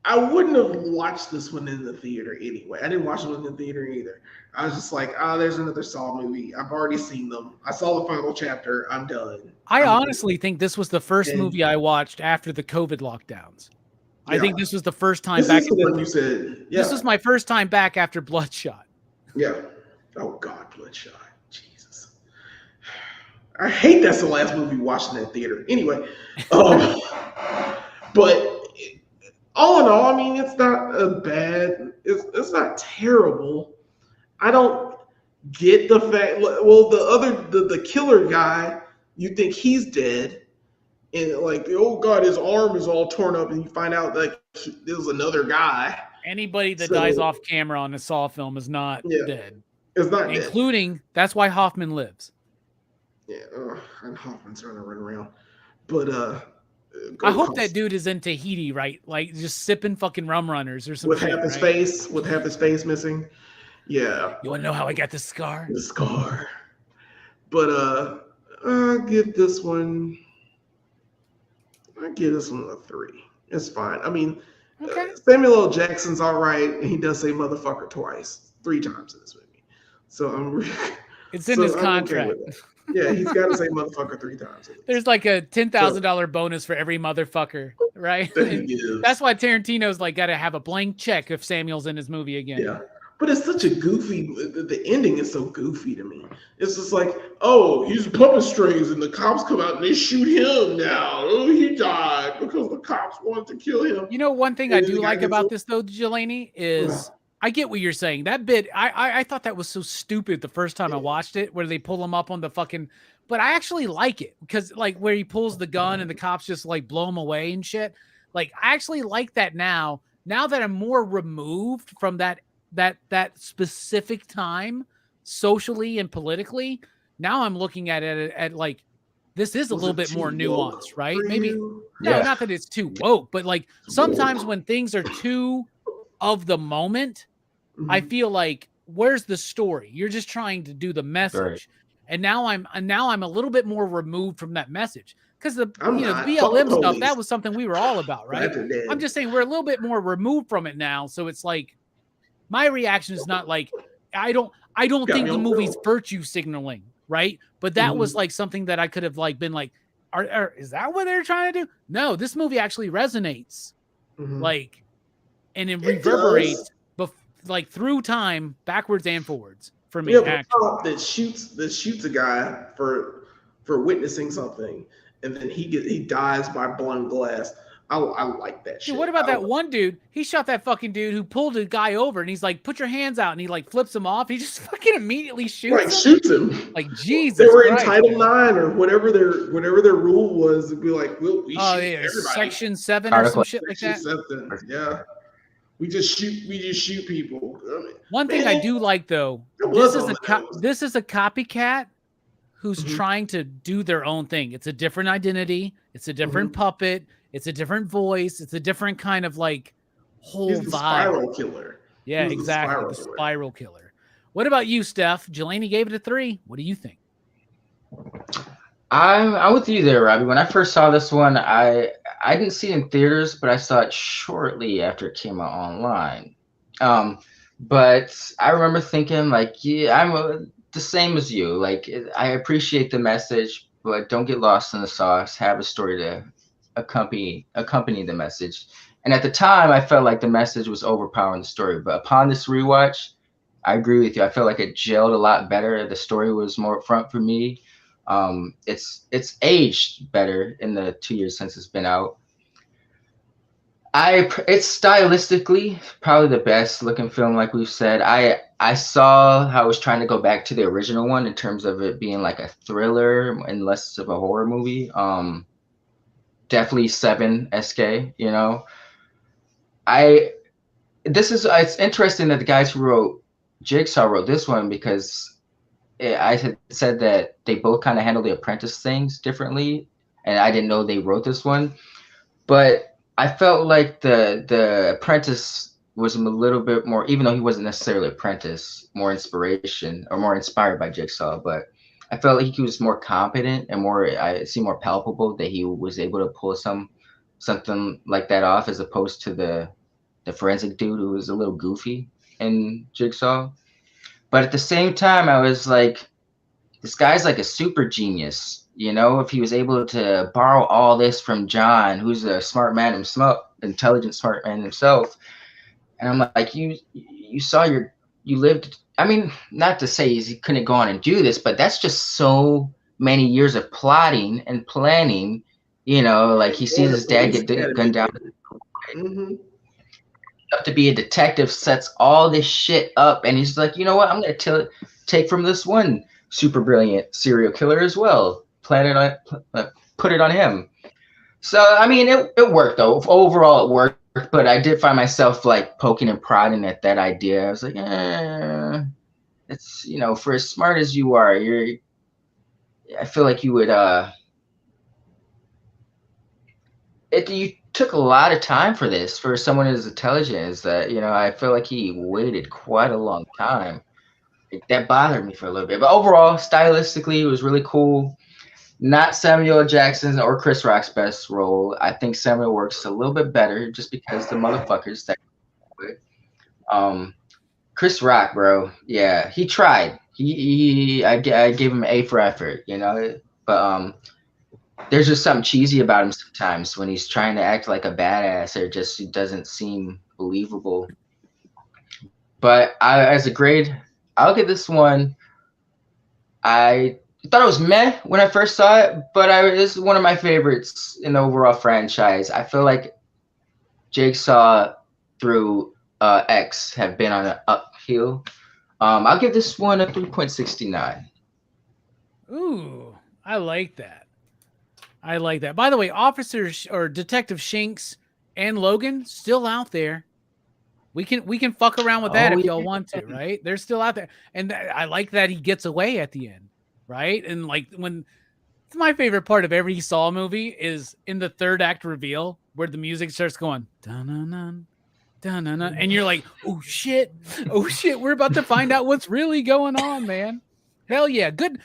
I wouldn't have watched this one in the theater anyway. I didn't watch it in the theater either. I was just like, there's another Saw movie. I've already seen them. I saw the final chapter. I'm done. I I'm honestly think this was the first And- movie I watched after the COVID lockdowns. I Yeah. think this was the first time This back. is the one you said. Yeah. This was my first time back after Bloodshot. Yeah. Oh God, Bloodshot. Jesus. I hate that's the last movie we watched in that theater. Anyway, but all in all, I mean, it's not a bad. It's not terrible. I don't get the fact. Well, the killer guy, you think he's dead, and like, oh God, his arm is all torn up, and you find out that there's another guy. Anybody that So- dies off camera on a Saw film is not Yeah. dead. It's not dead. Including, that's why Hoffman lives. Yeah, and Hoffman's trying to run around, but I hope that dude is in Tahiti, right? Like just sipping fucking rum runners or some with shit, half his right? face, with half his face missing. Yeah, You want to know how I got this scar? the scar. But I give this one a 3. It's fine. I mean, Okay. Samuel L. Jackson's all right, and he does say motherfucker 3 times in this movie. So It's in so his I'm okay contract. with that. Yeah, he's got to say motherfucker 3 times. at least. There's like a $10,000 bonus for every motherfucker, right? That he gives. That's why Tarantino's like got to have a blank check if Samuel's in his movie again. Yeah. But it's such a goofy, the ending is so goofy to me. It's just like, oh, he's puppet strings and the cops come out and they shoot him now. Oh, he died because the cops wanted to kill him. You know, one thing I And then do the guy like gets about up- this though, Delaney, is I get what you're saying. That bit, I thought that was so stupid the first time I watched it, where they pull him up on the fucking, but I actually like it because like where he pulls the gun and the cops just like blow him away and shit. Like I actually like that now that I'm more removed from that that specific time socially and politically, now I'm looking at it at like, this is a Was little it bit more too woke nuanced, right? for Maybe you? no, Yeah. not that it's too woke, but like sometimes when things are too of the moment, I Mhm. feel like, where's the story? You're just trying to do the message. Right. And now I'm a little bit more removed from that message. Because the I'm the not. Fuck the BLM stuff, police. that was something we were all about, right? Back to dead. I'm just saying we're a little bit more removed from it now. So it's like my reaction is not like I don't Got think me the on movie's film. virtue signaling, right? But that was Mhm. like something that I could have like been like, is that what they're trying to do? No, this movie actually resonates, Mhm. like, and it It reverberates does. like through time, backwards and forwards for me. You have a Actually, cop that shoots a guy for witnessing something, and then he dies by blown glass. I like that shit. dude, what about I that don't- one dude? He shot that fucking dude who pulled a guy over, and he's like, "Put your hands out," and he like flips him off. He just fucking immediately shoots Like him. shoots him. Like, Jesus They were in Christ, Title man. IX or whatever their rule was. It'd be like, well, we Oh shoot yeah, everybody. Section 7 or some Article. shit like Section that. 7. Yeah. We just shoot people. I mean, One thing I do like though, it this was is on a the nose. this is a copycat who's Mhm. trying to do their own thing. It's a different identity. It's a different puppet. It's a different voice. It's a different kind of like whole He's the vibe. spiral killer. Yeah, He was the exactly. spiral The killer. spiral killer. What about you, Steph? Jelani gave it a 3. What do you think? I'm with you there, Robbie. When I first saw this one, I didn't see it in theaters, but I saw it shortly after it came out online. But I remember thinking, like, yeah, the same as you. Like, I appreciate the message, but don't get lost in the sauce. Have a story to accompany the message. And at the time, I felt like the message was overpowering the story. But upon this rewatch, I agree with you. I feel like it gelled a lot better. The story was more upfront for me. It's aged better in the 2 years since it's been out. It's stylistically probably the best looking film, like we've said. I saw how it was trying to go back to the original one in terms of it being like a thriller and less of a horror movie. Definitely 7 SK, you know. It's interesting that the guys who wrote Jigsaw wrote this one because I had said that they both kind of handle the apprentice things differently, and I didn't know they wrote this one. But I felt like the apprentice was a little bit more, even though he wasn't necessarily apprentice, more inspiration or more inspired by Jigsaw. But I felt like he was more competent and I see more palpable that he was able to pull something like that off, as opposed to the forensic dude who was a little goofy in Jigsaw. But at the same time, I was like, this guy's like a super genius, you know, if he was able to borrow all this from John, who's a smart man himself, intelligent, smart man himself. And I'm like, you lived, I mean, not to say he couldn't go on and do this, but that's just so many years of plotting and planning, you know, like he sees his dad get gunned down. Mm-hmm. To be a detective, sets all this shit up, and he's like, you know what, I'm going to take from this one super brilliant serial killer as well, put it on him. So I mean, it worked though. Overall it worked, but I did find myself like poking and prodding at that idea. I was like, it's, you know, for as smart as you are, I feel like you would you took a lot of time for this for someone as intelligent as that. You know, I feel like he waited quite a long time. That bothered me for a little bit, but overall, stylistically, it was really cool. Not Samuel Jackson's or Chris Rock's best role. I think Samuel works a little bit better just because the motherfuckers that. Chris Rock, bro, yeah, he tried. I gave him an A for effort, you know, but there's just something cheesy about him sometimes when he's trying to act like a badass, or just it doesn't seem believable. But as a grade, I'll give this one. I thought it was meh when I first saw it, but this is one of my favorites in the overall franchise. I feel like Jigsaw through X have been on an uphill. I'll give this one a 3.69. Ooh, I like that. I like that. By the way, Officers or Detective Shanks and Logan still out there. We can fuck around with that Oh, if y'all yeah. want to, right? They're still out there, and I like that he gets away at the end, right? And like when it's my favorite part of every Saw movie is in the third act reveal where the music starts going dun-dun-dun, dun-dun-dun, and you're like, oh shit, we're about to find out what's really going on, man. Hell yeah, good.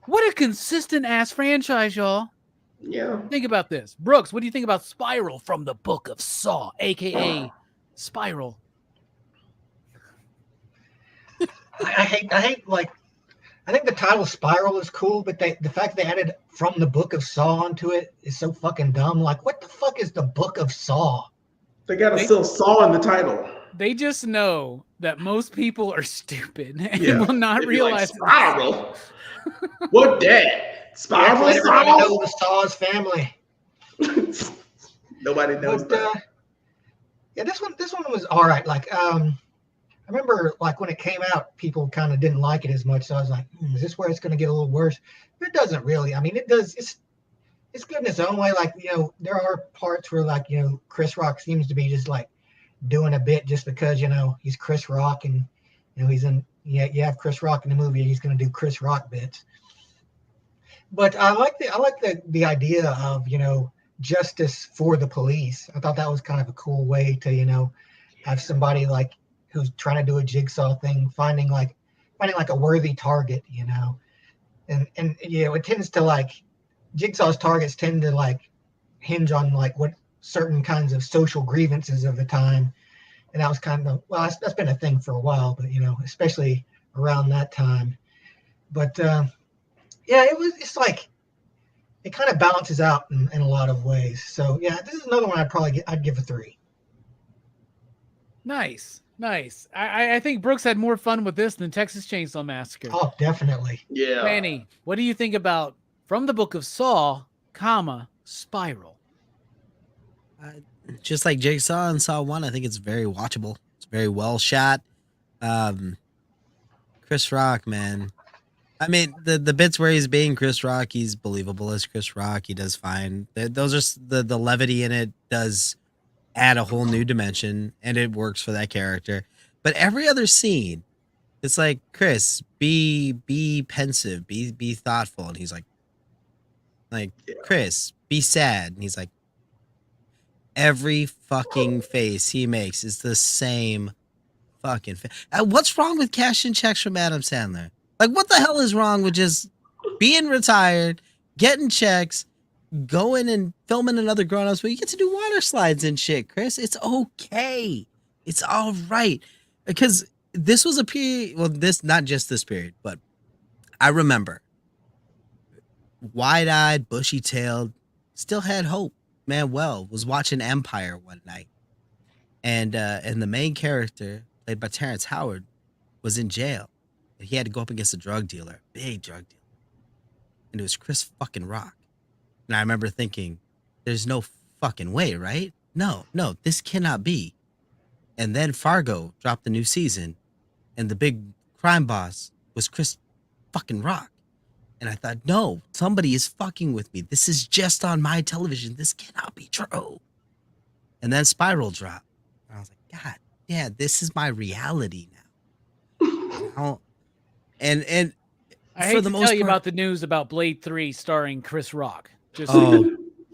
What a consistent ass franchise, y'all. Yeah. Think about this, Brooks. What do you think about Spiral from the Book of Saw, aka Spiral? I hate like I think the title Spiral is cool, but the fact they added from the Book of Saw onto it is so fucking dumb. Like, what the fuck is the Book of Saw? They gotta still Saw in the title. They just know that most people are stupid and Yeah. will not They'd be realize like, Spiral. What that? Spiral Let everybody know Saw? the Saw's family. Nobody knows But that. yeah, this one was all right. Like, I remember like when it came out, people kind of didn't like it as much. So I was like, is this where it's going to get a little worse? But it doesn't really. I mean, it does. It's good in its own way. Like, there are parts where like, Chris Rock seems to be just like doing a bit just because, he's Chris Rock and, he's in, you have Chris Rock in the movie. He's going to do Chris Rock bits. But I like the idea of, justice for the police. I thought that was kind of a cool way to, have somebody like who's trying to do a Jigsaw thing, finding like a worthy target, and it tends to like Jigsaw's targets tend to like hinge on like what certain kinds of social grievances of the time, and that was kind of that's been a thing for a while, but especially around that time. But yeah, it's like it kind of balances out in a lot of ways. So yeah, this is another one I'd give a 3. Nice. I think Brooks had more fun with this than Texas Chainsaw Massacre. Oh, definitely. Yeah. Fanny, what do you think about From the Book of Saw, Spiral? Just like Jigsaw and Saw 1, I think it's very watchable. It's very well shot. Chris Rock, man. I mean, the bits where he's being Chris Rock, he's believable as Chris Rock. He does fine. Those are the levity in it does add a whole new dimension, and it works for that character. But every other scene, it's like, Chris, be pensive, be thoughtful, and he's like, Chris, be sad, and he's like, every fucking face he makes is the same fucking face. What's wrong with cashing checks from Adam Sandler? Like, what the hell is wrong with just being retired, getting checks, going and filming another grown-ups where you get to do water slides and shit, Chris? It's okay. It's all right. Because this was a period, well, not just this period, but I remember wide-eyed, bushy-tailed, still had hope. Manuel was watching Empire one night, and the main character, played by Terrence Howard, was in jail. And he had to go up against a drug dealer, big drug dealer, and it was Chris fucking Rock. And I remember thinking, there's no fucking way, right? No, this cannot be. And then Fargo dropped the new season, and the big crime boss was Chris fucking Rock. And I thought, no, somebody is fucking with me. This is just on my television. This cannot be true. And then Spiral dropped. And I was like, God, yeah, this is my reality now. And I hate to tell you about the news about Blade 3 starring Chris Rock.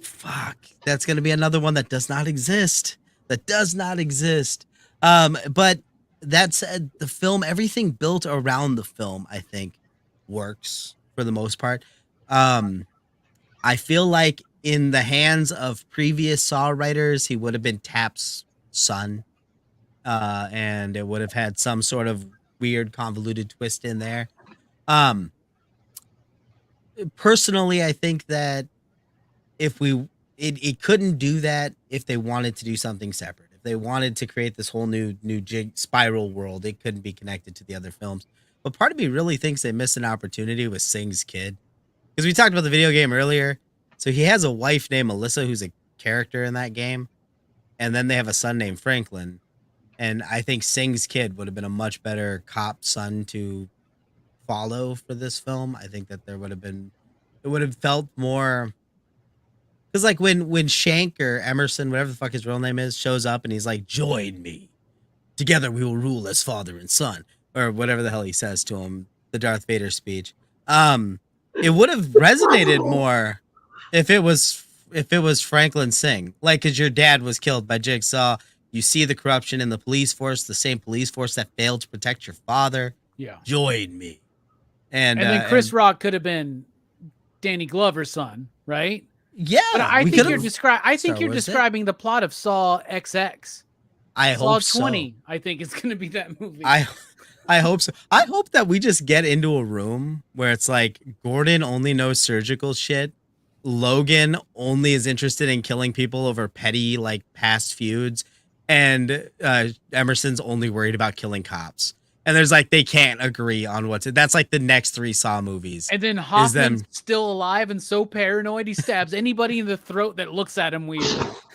Fuck. That's going to be another one that does not exist. But that said, the film, everything built around the film, I think, works for the most part. I feel like in the hands of previous Saw writers, he would have been Tap's son. And it would have had some sort of weird convoluted twist in there. Personally, I think that it couldn't do that if they wanted to do something separate. If they wanted to create this whole new Spiral world, it couldn't be connected to the other films. But part of me really thinks they missed an opportunity with Singh's kid. Because we talked about the video game earlier. So he has a wife named Melissa who's a character in that game. And then they have a son named Franklin. And I think Singh's kid would have been a much better cop son to follow for this film. I think that it would have felt more, because like when Shank or Emerson, whatever the fuck his real name is, shows up and he's like, join me, Together we will rule as father and son, or whatever the hell he says to him, the Darth Vader speech. It would have resonated more if it was Franklin Singh, like, because your dad was killed by Jigsaw. You see the corruption in the police force, the same police force that failed to protect your father. Yeah. Join me. And then Chris Rock could have been Danny Glover's son, right? Yeah. But I think you're describing the plot of Saw XX. I Saw hope 20, so. I think it's going to be that movie. I hope so. I hope that we just get into a room where it's like Gordon only knows surgical shit. Logan only is interested in killing people over petty, like, past feuds. And Emerson's only worried about killing cops. And there's like, they can't agree on that's like the next 3 Saw movies. And then Hoffman's still alive and so paranoid he stabs anybody in the throat that looks at him weird.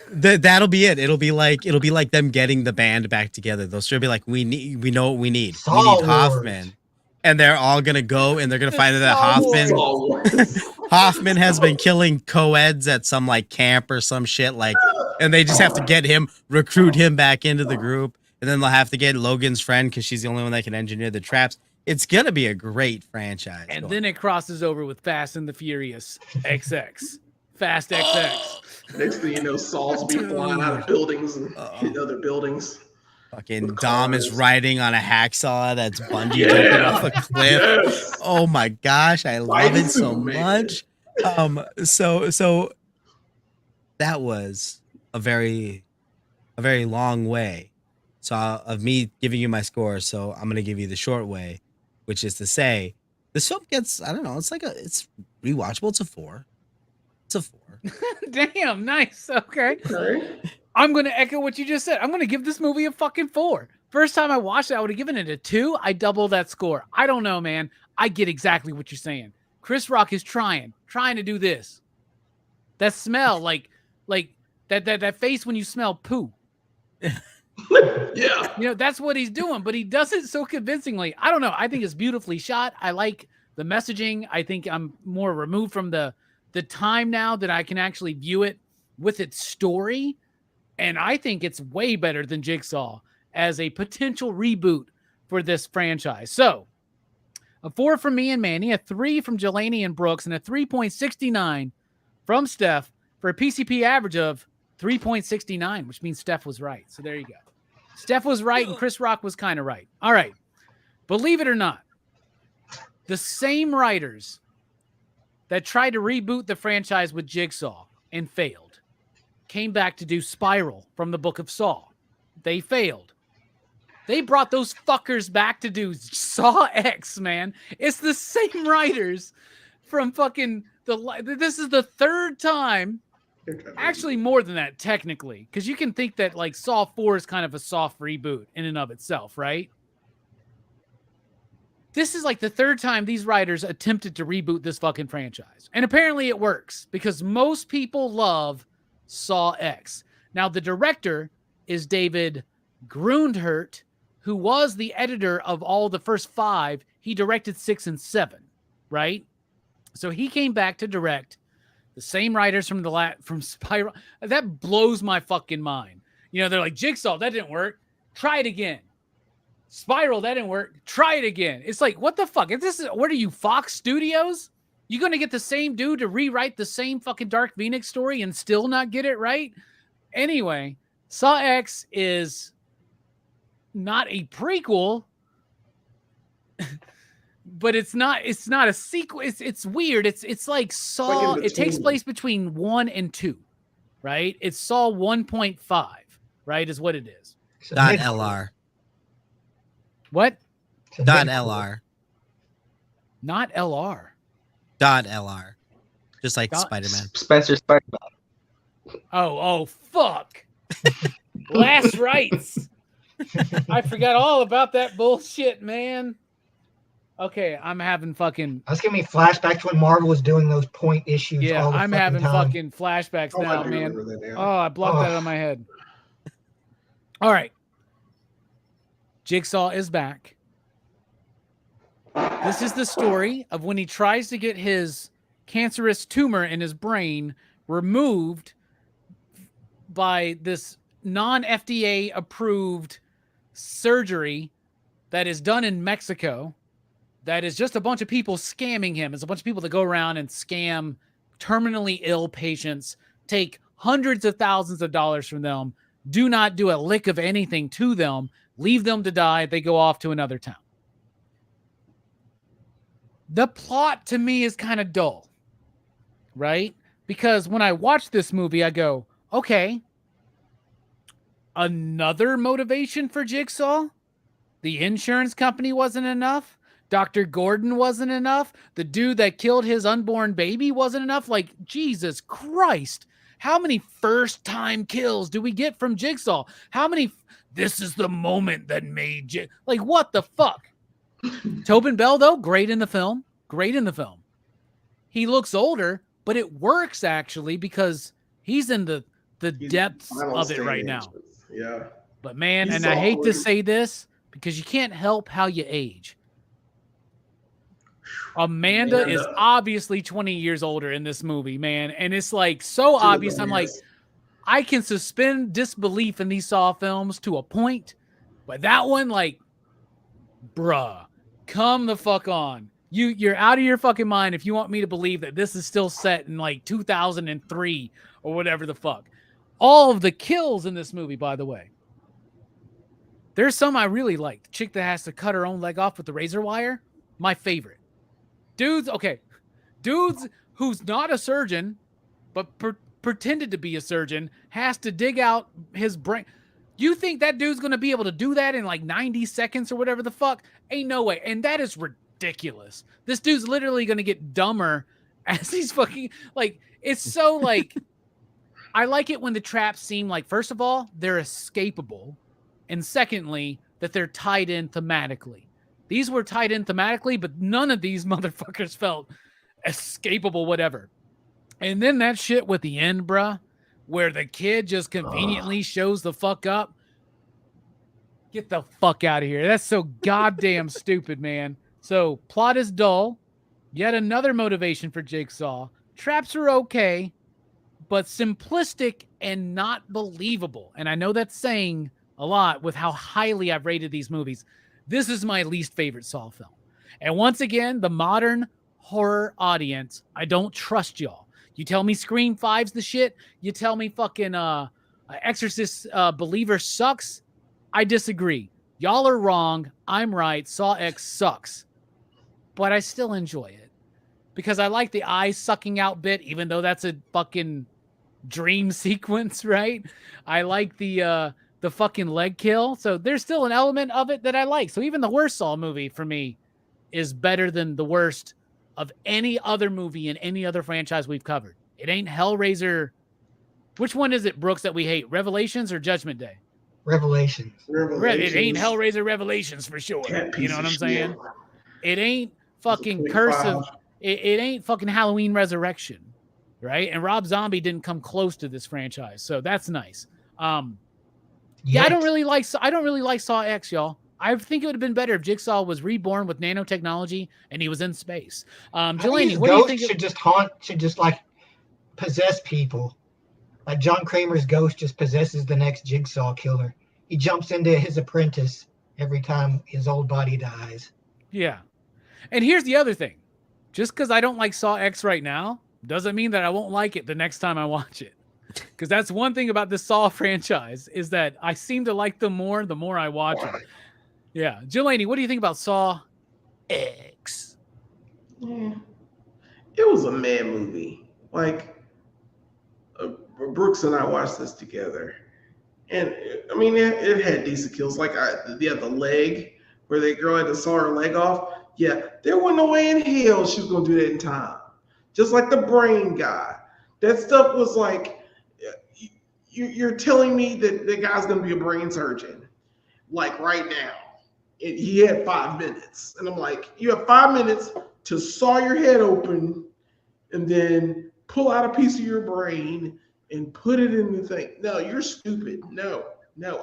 That'll be it. It'll be like them getting the band back together. They'll still be like, we know what we need. We need Hoffman. And they're all gonna go and they're gonna find that Hoffman has been killing co-eds at some like camp or some shit, like, and they just have to recruit him back into the group. And then they'll have to get Logan's friend because she's the only one that can engineer the traps. It's gonna be a great franchise. And then it crosses over with Fast and the Furious XX. Fast XX. Next thing you know, Saul's be flying out of buildings and hitting other buildings. Fucking Dom is riding on a hacksaw that's bungee jumping off a cliff. Yes. Oh my gosh, I love it so much. So that was a very long way. So of me giving you my score, so I'm gonna give you the short way, which is to say, this film gets, I don't know, it's rewatchable. It's a 4. It's a 4. Damn, nice. Okay. I'm gonna echo what you just said. I'm gonna give this movie a fucking 4. First time I watched it, I would have given it a 2. I double that score. I don't know, man. I get exactly what you're saying. Chris Rock is trying to do this. That smell, like that face when you smell poo. Yeah. You know, that's what he's doing, but he does it so convincingly. I don't know. I think it's beautifully shot. I like the messaging. I think I'm more removed from the time now that I can actually view it with its story. And I think it's way better than Jigsaw as a potential reboot for this franchise. So a 4 from me and Manny, a 3 from Jelani and Brooks, and a 3.69 from Steph for a PCP average of 3.69, which means Steph was right. So there you go. Steph was right and Chris Rock was kind of right. All right. Believe it or not, the same writers that tried to reboot the franchise with Jigsaw and failed came back to do Spiral from the Book of Saw. They failed. They brought those fuckers back to do Saw X, man. It's the same writers from fucking this is the 3rd time. Actually, more than that, technically, because you can think that like Saw 4 is kind of a soft reboot in and of itself, right? This is like the 3rd time these writers attempted to reboot this fucking franchise. And apparently it works because most people love Saw X. Now, the director is David Grundhert, who was the editor of all the first 5. He directed 6 and 7, right? So he came back to direct the same writers from Spiral. That blows my fucking mind. You know, they're like, Jigsaw, that didn't work. Try it again. Spiral, that didn't work. Try it again. It's like, what the fuck? What are you, Fox Studios? You going to get the same dude to rewrite the same fucking Dark Phoenix story and still not get it right? Anyway, Saw X is not a prequel, but it's not a sequel. It's weird. It's like Saw. It takes place between 1 and 2, right? It's Saw 1.5, right? Is what it is. .lr. What? .lr. Not LR. .lr. Just like Spider-Man. Spencer Spider-Man. Oh, fuck. Last rights. I forgot all about that bullshit, man. Okay, I'm having fucking... That's giving me flashbacks to when Marvel was doing those point issues. Yeah, I'm having time. fucking flashbacks now, man. Oh, I blocked that out of my head. All right. Jigsaw is back. This is the story of when he tries to get his cancerous tumor in his brain removed by this non-FDA approved surgery that is done in Mexico that is just a bunch of people scamming him. It's a bunch of people that go around and scam terminally ill patients, take hundreds of thousands of dollars from them, do not do a lick of anything to them, leave them to die. They go off to another town. The plot to me is kind of dull, right? Because when I watch this movie, I go, okay, another motivation for Jigsaw? The insurance company wasn't enough? Dr. Gordon wasn't enough? The dude that killed his unborn baby wasn't enough? Like, Jesus Christ. How many first-time kills do we get from Jigsaw? How many... This is the moment that made... Like, what the fuck? Tobin Bell, though, great in the film. Great in the film. He looks older, but it works, actually, because he's in the depths of it right now. Yeah. But, man, and I hate to say this, because you can't help how you age. Amanda is obviously 20 years older in this movie, man. And it's like so obvious. I'm like, I can suspend disbelief in these Saw films to a point, but that one, like, bruh, come the fuck on. You're out of your fucking mind if you want me to believe that this is still set in like 2003 or whatever the fuck. All of the kills in this movie, by the way. There's some I really like. The chick that has to cut her own leg off with the razor wire, my favorite. Dudes who's not a surgeon, but pretended to be a surgeon, has to dig out his brain. You think that dude's going to be able to do that in like 90 seconds or whatever the fuck? Ain't no way. And that is ridiculous. This dude's literally going to get dumber as he's fucking, like, it's so like, I like it when the traps seem like, first of all, they're escapable. And secondly, that they're tied in thematically. These were tied in thematically, but none of these motherfuckers felt escapable, whatever. And then that shit with the end, bruh, where the kid just conveniently shows the fuck up. Get the fuck out of here. That's so goddamn stupid, man. So plot is dull. Yet another motivation for Jigsaw. Traps are okay, but simplistic and not believable. And I know that's saying a lot with how highly I've rated these movies. This is my least favorite Saw film. And once again, the modern horror audience, I don't trust y'all. You tell me Scream 5's the shit. You tell me fucking Exorcist Believer sucks. I disagree. Y'all are wrong. I'm right. Saw X sucks. But I still enjoy it. Because I like the eye sucking out bit, even though that's a fucking dream sequence, right? I like the fucking leg kill. So there's still an element of it that I like. So even the worst Saw movie for me is better than the worst of any other movie in any other franchise we've covered. It ain't Hellraiser. Which one is it, Brooks, that we hate? Revelations or Judgment Day? Revelations. It ain't Hellraiser Revelations for sure. You know what I'm saying? It ain't fucking Curse of... It ain't fucking Halloween Resurrection, right? And Rob Zombie didn't come close to this franchise, so that's nice. Yeah, I don't really like Saw X, y'all. I think it would have been better if Jigsaw was reborn with nanotechnology and he was in space. Delaney, what do you think? Should just like possess people. Like John Kramer's ghost just possesses the next Jigsaw killer. He jumps into his apprentice every time his old body dies. Yeah. And here's the other thing. Just because I don't like Saw X right now doesn't mean that I won't like it the next time I watch it. Because that's one thing about the Saw franchise is that I seem to like them more the more I watch it. Yeah. Delaney, what do you think about Saw X? Yeah. It was a mad movie. Like, Brooks and I watched this together. And, I mean, it had decent kills. Like, the leg, where the girl had to saw her leg off. Yeah, there wasn't no way in hell she was going to do that in time. Just like the brain guy. That stuff was like, you're telling me that the guy's going to be a brain surgeon, like right now. And he had 5 minutes. And I'm like, you have 5 minutes to saw your head open and then pull out a piece of your brain and put it in the thing. No, you're stupid. No,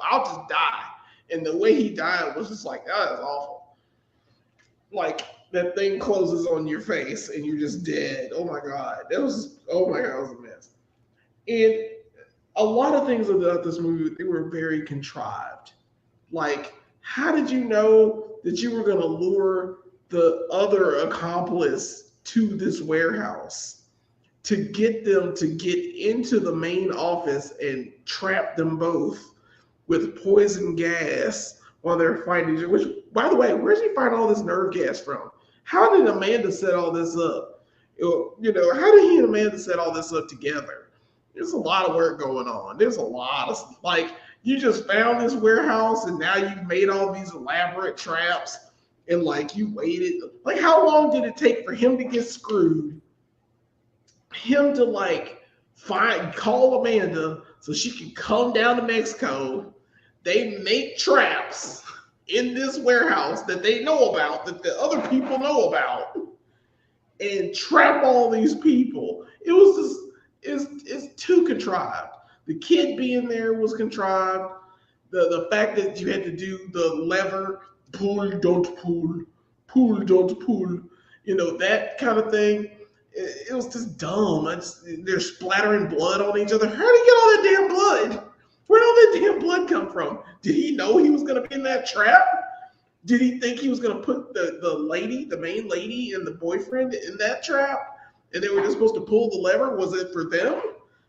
I'll just die. And the way he died was just like, that is awful. Like, that thing closes on your face and you're just dead. Oh my God. It was a mess. And a lot of things about this movie, they were very contrived. Like, how did you know that you were going to lure the other accomplice to this warehouse to get them to get into the main office and trap them both with poison gas while they're fighting each other? Which, by the way, where's he find all this nerve gas from? How did Amanda set all this up? How did he and Amanda set all this up together? There's a lot of work going on. There's a lot of, like, you just found this warehouse and now you've made all these elaborate traps and, like, you waited. Like, how long did it take for him to get screwed? Him to, like, call Amanda so she can come down to Mexico. They make traps in this warehouse that they know about, that the other people know about, and trap all these people. It was just, it's too contrived. The kid being there was contrived. The fact that you had to do the lever, pull, don't pull, pull, don't pull, that kind of thing. It was just dumb. They're splattering blood on each other. How did he get all that damn blood? Where did all that damn blood come from? Did he know he was going to be in that trap? Did he think he was going to put the main lady, and the boyfriend in that trap? And they were just supposed to pull the lever? Was it for them?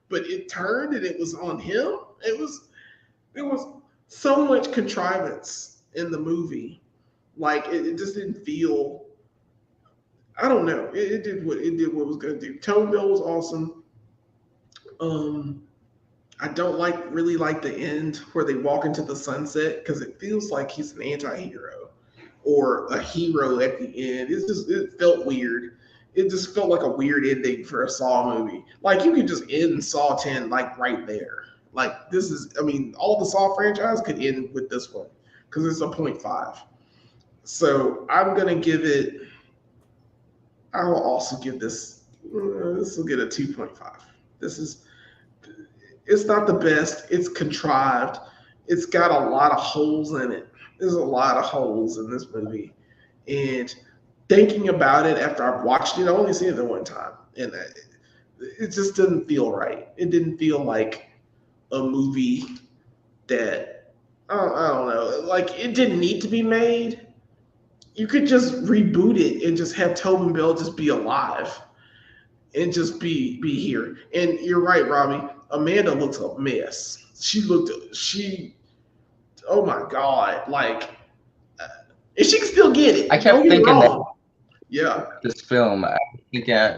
But it turned and it was on him? It was so much contrivance in the movie. Like, it just didn't feel, I don't know. It did what it was going to do. Tone Bell was awesome. I don't really like the end where they walk into the sunset, because it feels like he's an anti-hero or a hero at the end. It felt weird. It just felt like a weird ending for a Saw movie. Like, you could just end Saw 10 like right there. Like, all the Saw franchise could end with this one because it's a 0.5. So I'm gonna give it. I will also give this. This will get a 2.5. It's not the best. It's contrived. It's got a lot of holes in it. There's a lot of holes in this movie. And thinking about it after I've watched it, I only seen it the one time. And it just didn't feel right. It didn't feel like a movie that, I don't know, like, it didn't need to be made. You could just reboot it and just have Tobin Bell just be alive and just be here. And you're right, Robbie. Amanda looks a mess. Oh my God. Like, and she can still get it. I kept thinking that. Yeah. This film,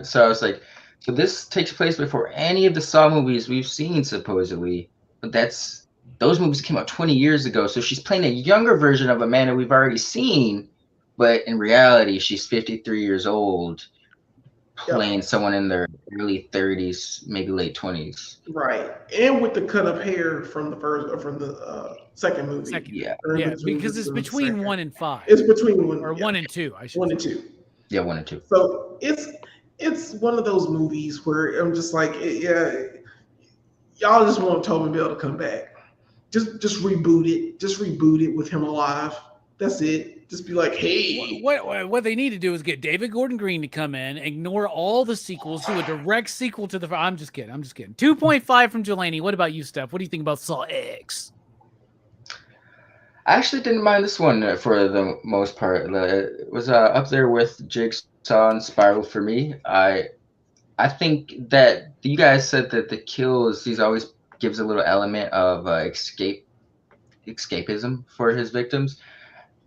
so I was like, so this takes place before any of the Saw movies we've seen, supposedly. But those movies came out 20 years ago. So she's playing a younger version of Amanda we've already seen. But in reality, she's 53 years old, playing someone in their early 30s, maybe late 20s. Right, and with the cut of hair from the second movie. Yeah, because it's between 1 and 5. It's between 1 and 2. I should. 1 and 2. Yeah, 1 and 2. So it's one of those movies where I'm just like, yeah, y'all just want Tobin Bell to come back. Just reboot it. Just reboot it with him alive. That's it. Just be like, hey. What they need to do is get David Gordon Green to come in, ignore all the sequels, do a direct sequel to the. I'm just kidding. 2.5 from Jelani. What about you, Steph? What do you think about Saw X? I actually didn't mind this one for the most part. It was up there with Jigsaw and Spiral for me. I think that you guys said that the kills, he's always gives a little element of escapism for his victims.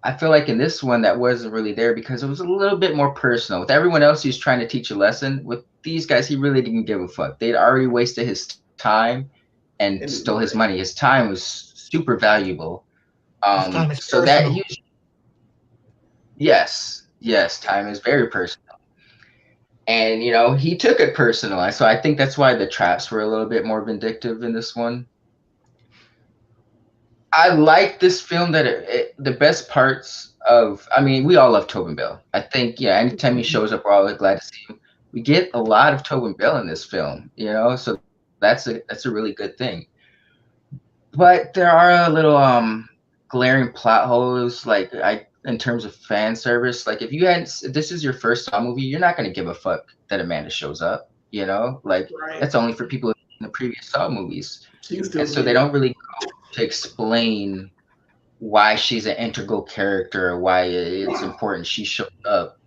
I feel like in this one that wasn't really there because it was a little bit more personal. With everyone else, he's trying to teach a lesson. With these guys, he really didn't give a fuck. They'd already wasted his time and stole his money. His time was super valuable. Time is so personal. that yes, time is very personal. And he took it personal. So I think that's why the traps were a little bit more vindictive in this one. I like this film that the best parts of, we all love Tobin Bell. I think, anytime he shows up, we're all glad to see him. We get a lot of Tobin Bell in this film, so that's a really good thing. But there are a little glaring plot holes, like in terms of fan service. Like if this is your first Saw movie, you're not going to give a fuck that Amanda shows up, Like Right. that's only for people in the previous Saw movies. She can still And so get they it. don't really go to explain why she's an integral character, why it's important she showed up.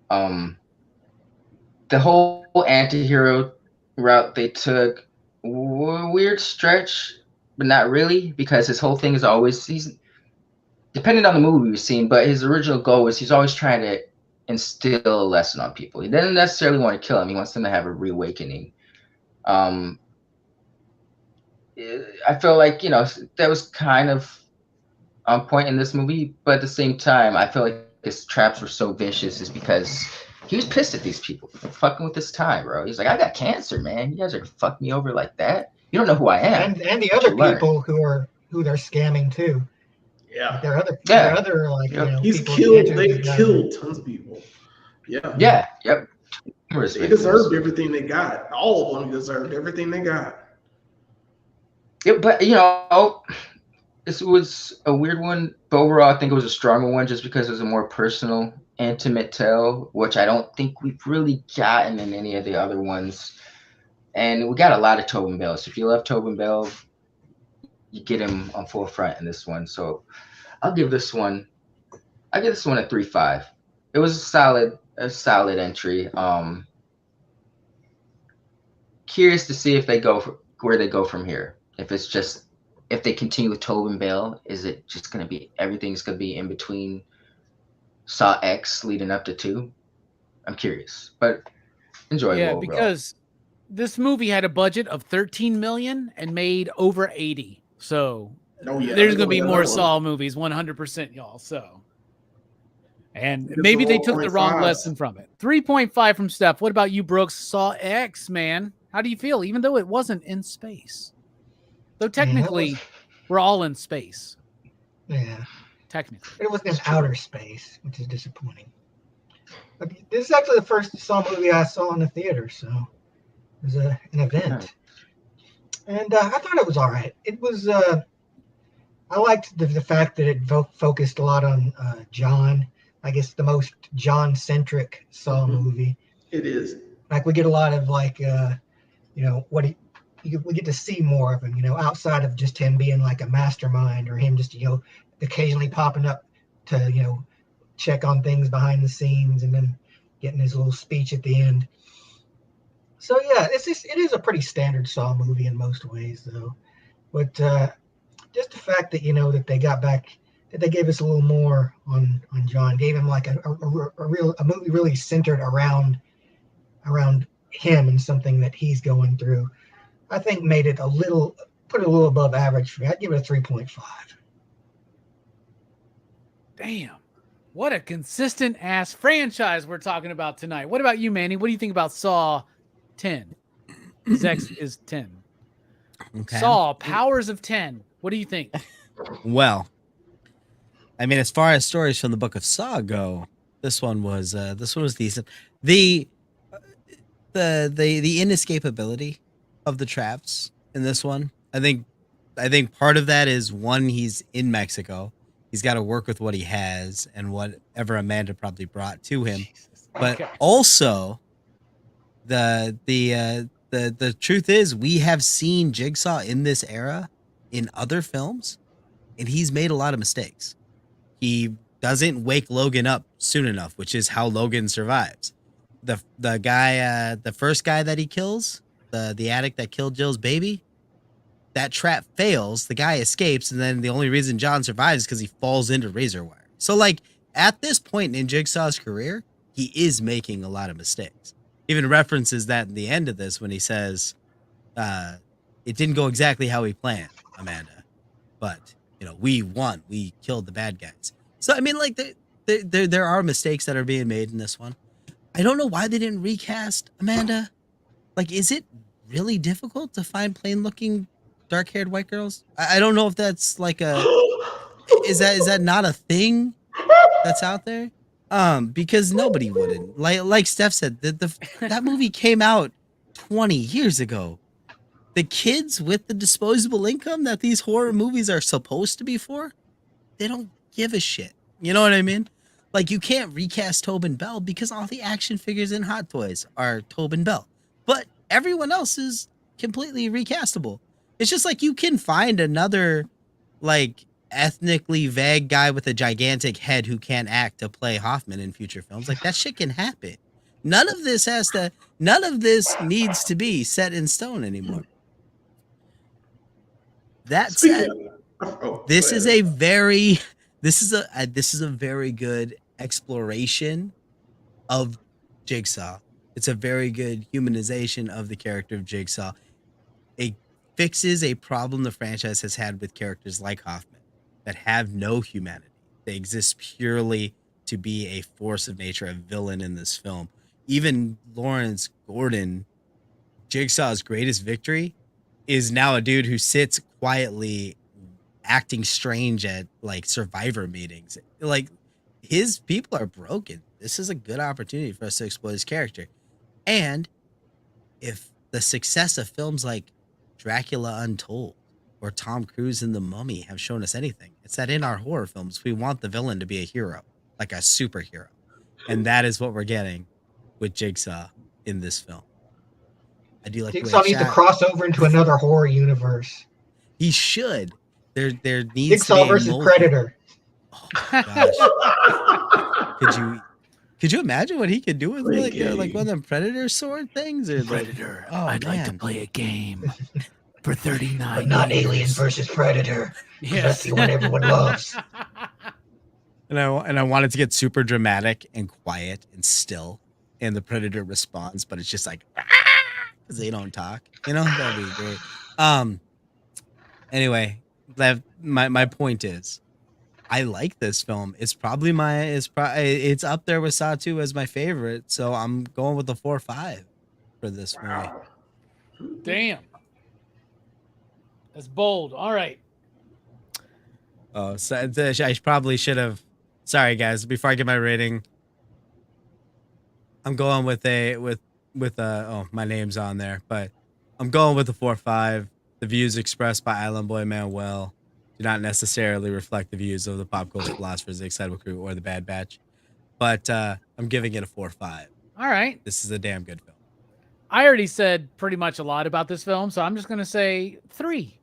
The whole anti-hero route they took, weird stretch, but not really, because his whole thing is always, he's depending on the movie we've seen, but his original goal was he's always trying to instill a lesson on people. He doesn't necessarily want to kill them. He wants them to have a reawakening. I feel like, that was kind of on point in this movie, but at the same time, I feel like his traps were so vicious is because he was pissed at these people for fucking with his time, bro. He's like, I got cancer, man. You guys are gonna fuck me over like that. You don't know who I am. And the other people who they're scamming too. Yeah. There are other like he's people killed. They killed tons of people. Yeah. Yeah. Yep. They deserved everything they got. All of them deserved everything they got. Yeah, but this was a weird one. But overall, I think it was a stronger one just because it was a more personal, intimate tale, which I don't think we've really gotten in any of the other ones. And we got a lot of Tobin Bell. So if you love Tobin Bell, you get him on full front in this one. So I'll give this one a 3.5. It was a solid entry. Curious to see if they go where they go from here. If they continue with Tobin Bell, is it just going to be everything's going to be in between Saw X leading up to 2? I'm curious, but enjoyable. Yeah, because this movie had a budget of 13 million and made over 80. So there's going to be more Saw movies, 100%, y'all. So, and maybe they took the wrong lesson from it. 3.5 from Steph. What about you, Brooks? Saw X, man. How do you feel? Even though it wasn't in space. Though technically, we're all in space. Yeah. Technically. It was in outer space, which is disappointing. But this is actually the first Saw movie I saw in the theater, so it was an event. And I thought it was all right. It was, I liked the fact that it focused a lot on John. I guess the most John-centric Saw movie. It is. Like, we get a lot of, like, we get to see more of him, outside of just him being like a mastermind or him just, occasionally popping up to, check on things behind the scenes and then getting his little speech at the end. So yeah, it is a pretty standard Saw movie in most ways though. But just the fact that, that they got back, that they gave us a little more on John, gave him like a movie really centered around him and something that he's going through, I think put it a little above average for me. I'd give it a 3.5. Damn. What a consistent ass franchise we're talking about tonight. What about you, Manny? What do you think about Saw 10? X is 10. Okay. Saw, Powers of 10. What do you think? Well, I mean, as far as stories from the Book of Saw go, this one was decent. The inescapability of the traps in this one, I think part of that is, one, he's in Mexico. He's got to work with what he has and whatever Amanda probably brought to him. But also, the truth is, we have seen Jigsaw in this era in other films, and he's made a lot of mistakes. He doesn't wake Logan up soon enough, which is how Logan survives. The guy, the first guy that he kills, the addict that killed Jill's baby, that trap fails, the guy escapes, and then the only reason John survives is because he falls into razor wire. So, like, at this point in Jigsaw's career, he is making a lot of mistakes. Even references that in the end of this when he says, it didn't go exactly how he planned, Amanda. But, we won. We killed the bad guys. So, I mean, like, there are mistakes that are being made in this one. I don't know why they didn't recast Amanda. Like, is it really difficult to find plain-looking dark-haired white girls? I don't know if that's like is that not a thing that's out there? Because nobody wouldn't. Like Steph said, that movie came out 20 years ago. The kids with the disposable income that these horror movies are supposed to be for, they don't give a shit. You know what I mean? Like, you can't recast Tobin Bell because all the action figures in Hot Toys are Tobin Bell. But everyone else is completely recastable. It's just like you can find another, like, ethnically vague guy with a gigantic head who can't act to play Hoffman in future films. Like, that shit can happen. None of this needs to be set in stone anymore. That said, this is a very good exploration of Jigsaw. It's a very good humanization of the character of Jigsaw. It fixes a problem the franchise has had with characters like Hoffman that have no humanity. They exist purely to be a force of nature, a villain in this film. Even Lawrence Gordon, Jigsaw's greatest victory, is now a dude who sits quietly acting strange at like survivor meetings. Like, his people are broken. This is a good opportunity for us to explore his character. And if the success of films like Dracula Untold or Tom Cruise in The Mummy have shown us anything, it's that in our horror films, we want the villain to be a hero, like a superhero. And that is what we're getting with Jigsaw in this film. I do like Jigsaw needs to cross over into another horror universe. He should. There needs Jigsaw to be versus Predator. Oh my gosh. Could you imagine what he could do with like one of them Predator sword things? Or Predator. Like, Like to play a game for $39. But not Aliens versus Predator. Yes. That's the one everyone loves. And I want it to get super dramatic and quiet and still, and the Predator responds, but it's just like because they don't talk. That'd be great. Anyway, my point is, I like this film. It's probably it's up there with Saw 2 as my favorite. So I'm going with the 4.5 for this movie. Damn. That's bold. All right. Oh, so I probably should have. Sorry, guys. Before I get my rating, I'm going with oh, my name's on there, but I'm going with the 4.5. The views expressed by Island Boy Manuel do not necessarily reflect the views of the Pop Culture Philosophers, the Excitable Crew, or the Bad Batch, but I'm giving it a 4.5. All right. This is a damn good film. I already said pretty much a lot about this film, so I'm just going to say 3.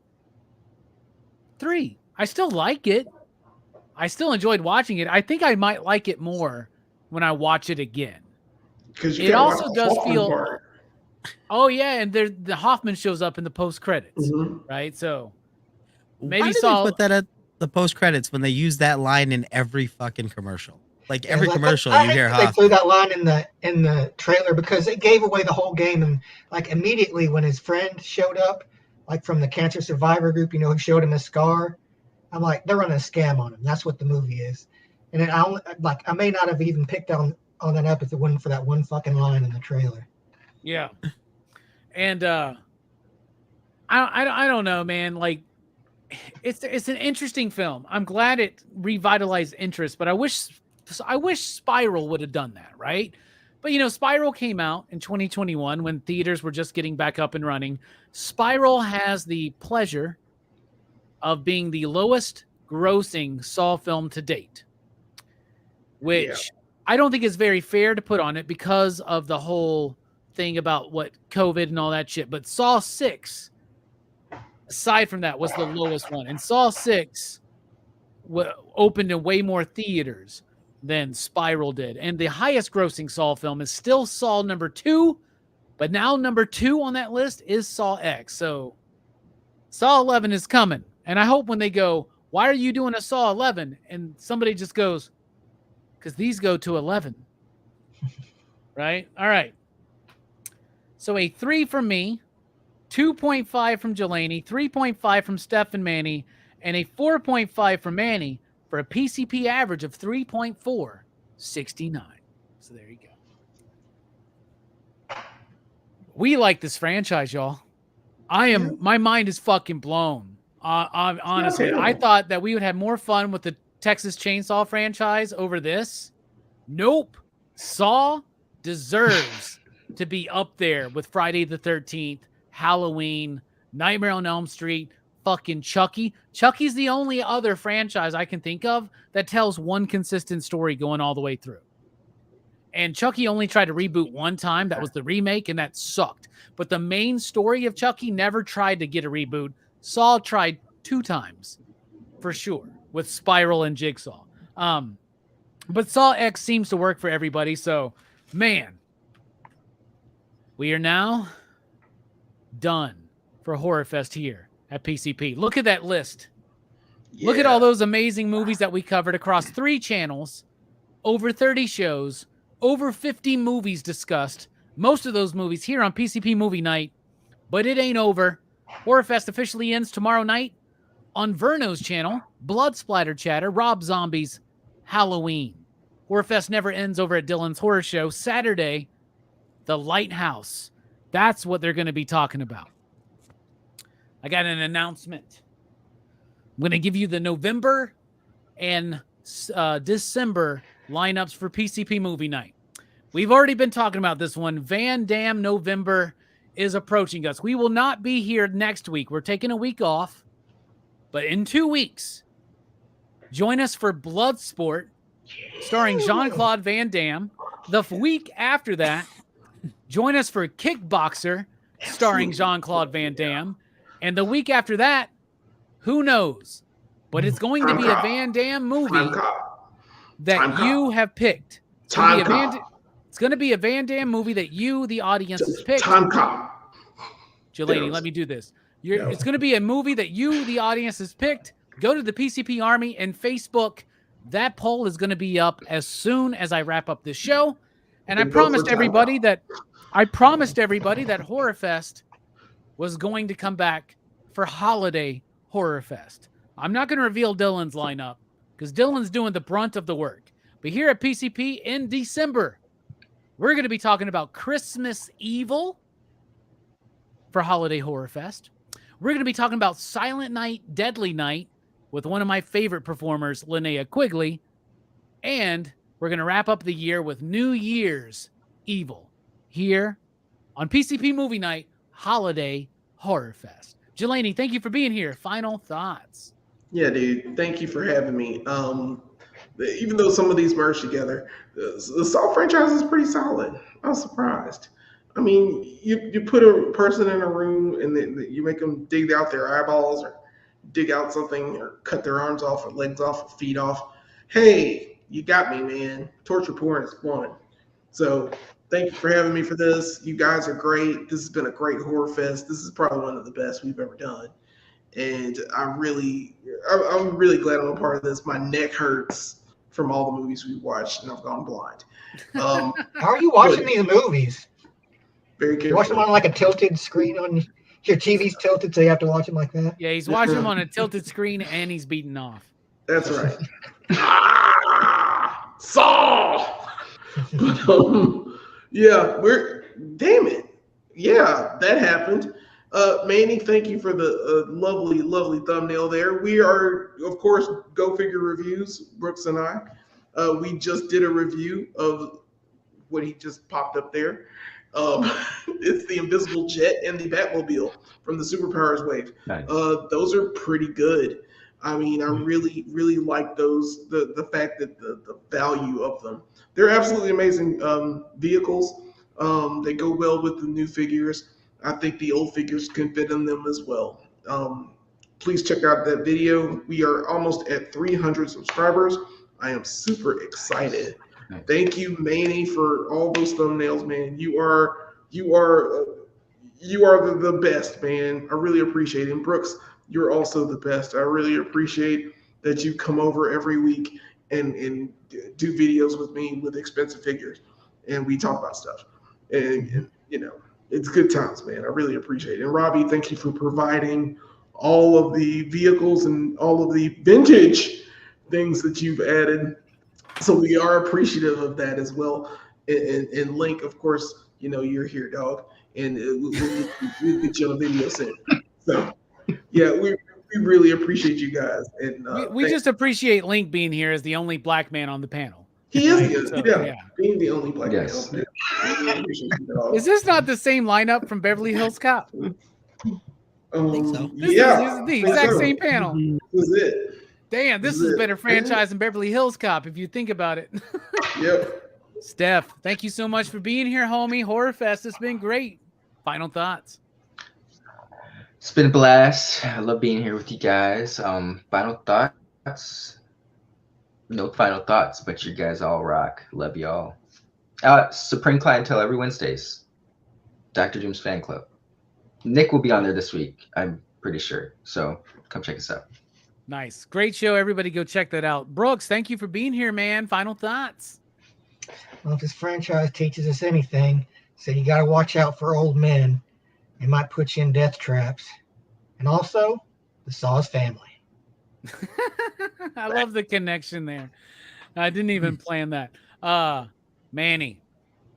3. I still like it. I still enjoyed watching it. I think I might like it more when I watch it again. Because it also does feel. Oh yeah, and the Hoffman shows up in the post credits, right? So maybe Why did they put that at the post credits when they use that line in every fucking commercial? Like every commercial, you hear Hoffman. They threw that line in the trailer because it gave away the whole game. And like immediately when his friend showed up, like from the cancer survivor group, who showed him a scar. I'm like, they're running a scam on him. That's what the movie is. And then I may not have even picked on that up if it wasn't for that one fucking line in the trailer. Yeah. And I don't know, man. Like, it's an interesting film. I'm glad it revitalized interest, but I wish Spiral would have done that, right? But Spiral came out in 2021 when theaters were just getting back up and running. Spiral has the pleasure of being the lowest grossing Saw film to date, which I don't think is very fair to put on it because of the whole thing about what COVID and all that shit. But Saw 6, aside from that, was the lowest one. And Saw 6 opened in way more theaters than Spiral did. And the highest grossing Saw film is still Saw number 2, but now number 2 on that list is Saw X. So Saw 11 is coming. And I hope when they go, why are you doing a Saw 11? And somebody just goes, because these go to 11. Right? All right. So a 3 from me, 2.5 from Jelani, 3.5 from Steph and Manny, and a 4.5 from Manny for a PCP average of 3.469. So there you go. We like this franchise, y'all. My mind is fucking blown. Honestly, I thought that we would have more fun with the Texas Chainsaw franchise over this. Nope. Saw deserves to be up there with Friday the 13th, Halloween, Nightmare on Elm Street, fucking Chucky. Chucky's the only other franchise I can think of that tells one consistent story going all the way through. And Chucky only tried to reboot one time. That was the remake, and that sucked. But the main story of Chucky never tried to get a reboot. Saw tried 2 times, for sure. with Spiral and Jigsaw. But Saw X seems to work for everybody. So, man, we are now done for Horrorfest here at PCP. Look at that list. Look at all those amazing movies that we covered across 3 channels, over 30 shows, over 50 movies discussed. Most of those movies here on PCP Movie Night. But it ain't over. Horrorfest officially ends tomorrow night on Verno's channel, Blood Splatter Chatter, Rob Zombie's Halloween. Horrorfest never ends over at Dylan's Horror Show. Saturday, The Lighthouse. That's what they're going to be talking about. I got an announcement. I'm going to give you the November and December lineups for PCP Movie Night. We've already been talking about this one. Van Damme November is approaching us. We will not be here next week. We're taking a week off. But in 2 weeks, join us for Bloodsport, starring Jean-Claude Van Damme. The week after that, join us for Kickboxer, starring Jean-Claude Van Damme. And the week after that, who knows? But it's going to be a Van Damme movie that you have picked. It's going to be a Van Damme movie that you, the audience, has picked. Jelani, let me do this. It's going to be a movie that you, the audience, has picked. Go to the PCP Army and Facebook. That poll is going to be up as soon as I wrap up this show. And I promised everybody that Horrorfest was going to come back for Holiday Horrorfest. I'm not going to reveal Dylan's lineup because Dylan's doing the brunt of the work. But here at PCP in December, we're going to be talking about Christmas Evil for Holiday Horrorfest. We're going to be talking about Silent Night, Deadly Night with one of my favorite performers, Linnea Quigley. And we're going to wrap up the year with New Year's Evil here on PCP Movie Night, Holiday Horrorfest. Jelani, thank you for being here. Final thoughts. Yeah, dude. Thank you for having me. Even though some of these merge together, the Saw franchise is pretty solid. I was surprised. I mean, you put a person in a room and then you make them dig out their eyeballs or dig out something or cut their arms off or legs off or feet off. Hey, you got me, man. Torture porn is fun. So thank you for having me for this. You guys are great. This has been a great horror fest. This is probably one of the best we've ever done. And I'm really glad I'm a part of this. My neck hurts from all the movies we've watched and I've gone blind. How are you watching these movies? Very careful. You watch them on like a tilted screen on your TV's tilted, so you have to watch them like that? Yeah, he's watching them on a tilted screen and he's beating off. That's right. Saw! But, yeah, damn it. Yeah, that happened. Manny, thank you for the lovely, lovely thumbnail there. We are, of course, Go Figure Reviews, Brooks and I. We just did a review of what he just popped up there. It's the Invisible Jet and the Batmobile from the Superpowers wave. Nice. Those are pretty good. I mean, I really, really like those. The fact that the value of them. They're absolutely amazing vehicles. They go well with the new figures. I think the old figures can fit in them as well. Please check out that video. We are almost at 300 subscribers. I am super excited. Thank you, Manny, for all those thumbnails, man. You are the best, man. I really appreciate it. And Brooks, you're also the best. I really appreciate that you come over every week and do videos with me with expensive figures, and we talk about stuff. And you know, it's good times, man. I really appreciate it. And Robbie, thank you for providing all of the vehicles and all of the vintage things that you've added. So we are appreciative of that as well. And Link, of course, you know, you're here, dog. And we'll get you on a video soon. So, yeah, we really appreciate you guys. And we just appreciate Link being here as the only black man on the panel. He is, being the only black man. Yes. Is this not the same lineup from Beverly Hills Cop? I think so. This is the exact same panel. This is it. Damn, this has been a franchise in Beverly Hills Cop, if you think about it. Yep. Steph, thank you so much for being here, homie. Horrorfest, it's been great. Final thoughts. It's been a blast. I love being here with you guys. Final thought. No final thoughts, but you guys all rock. Love y'all. Supreme Clientele every Wednesdays. Dr. Doom's Fan Club. Nick will be on there this week, I'm pretty sure. So come check us out. Nice. Great show. Everybody go check that out. Brooks, thank you for being here, man. Final thoughts. Well, if this franchise teaches us anything, so you got to watch out for old men. They might put you in death traps. And also, the Saw's family. I love the connection there. I didn't even plan that. Manny,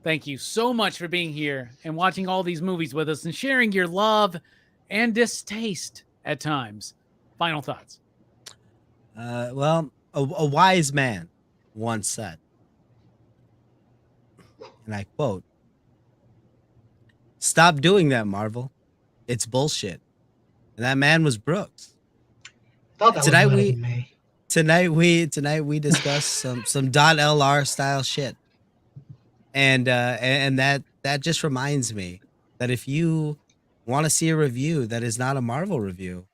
thank you so much for being here and watching all these movies with us and sharing your love and distaste at times. Final thoughts. Well, a wise man once said, and I quote, "Stop doing that, Marvel. It's bullshit." And that man was Brooks. Thought that Tonight was we- me. Tonight we discussed some .lr style shit, and that just reminds me that if you want to see a review that is not a Marvel review,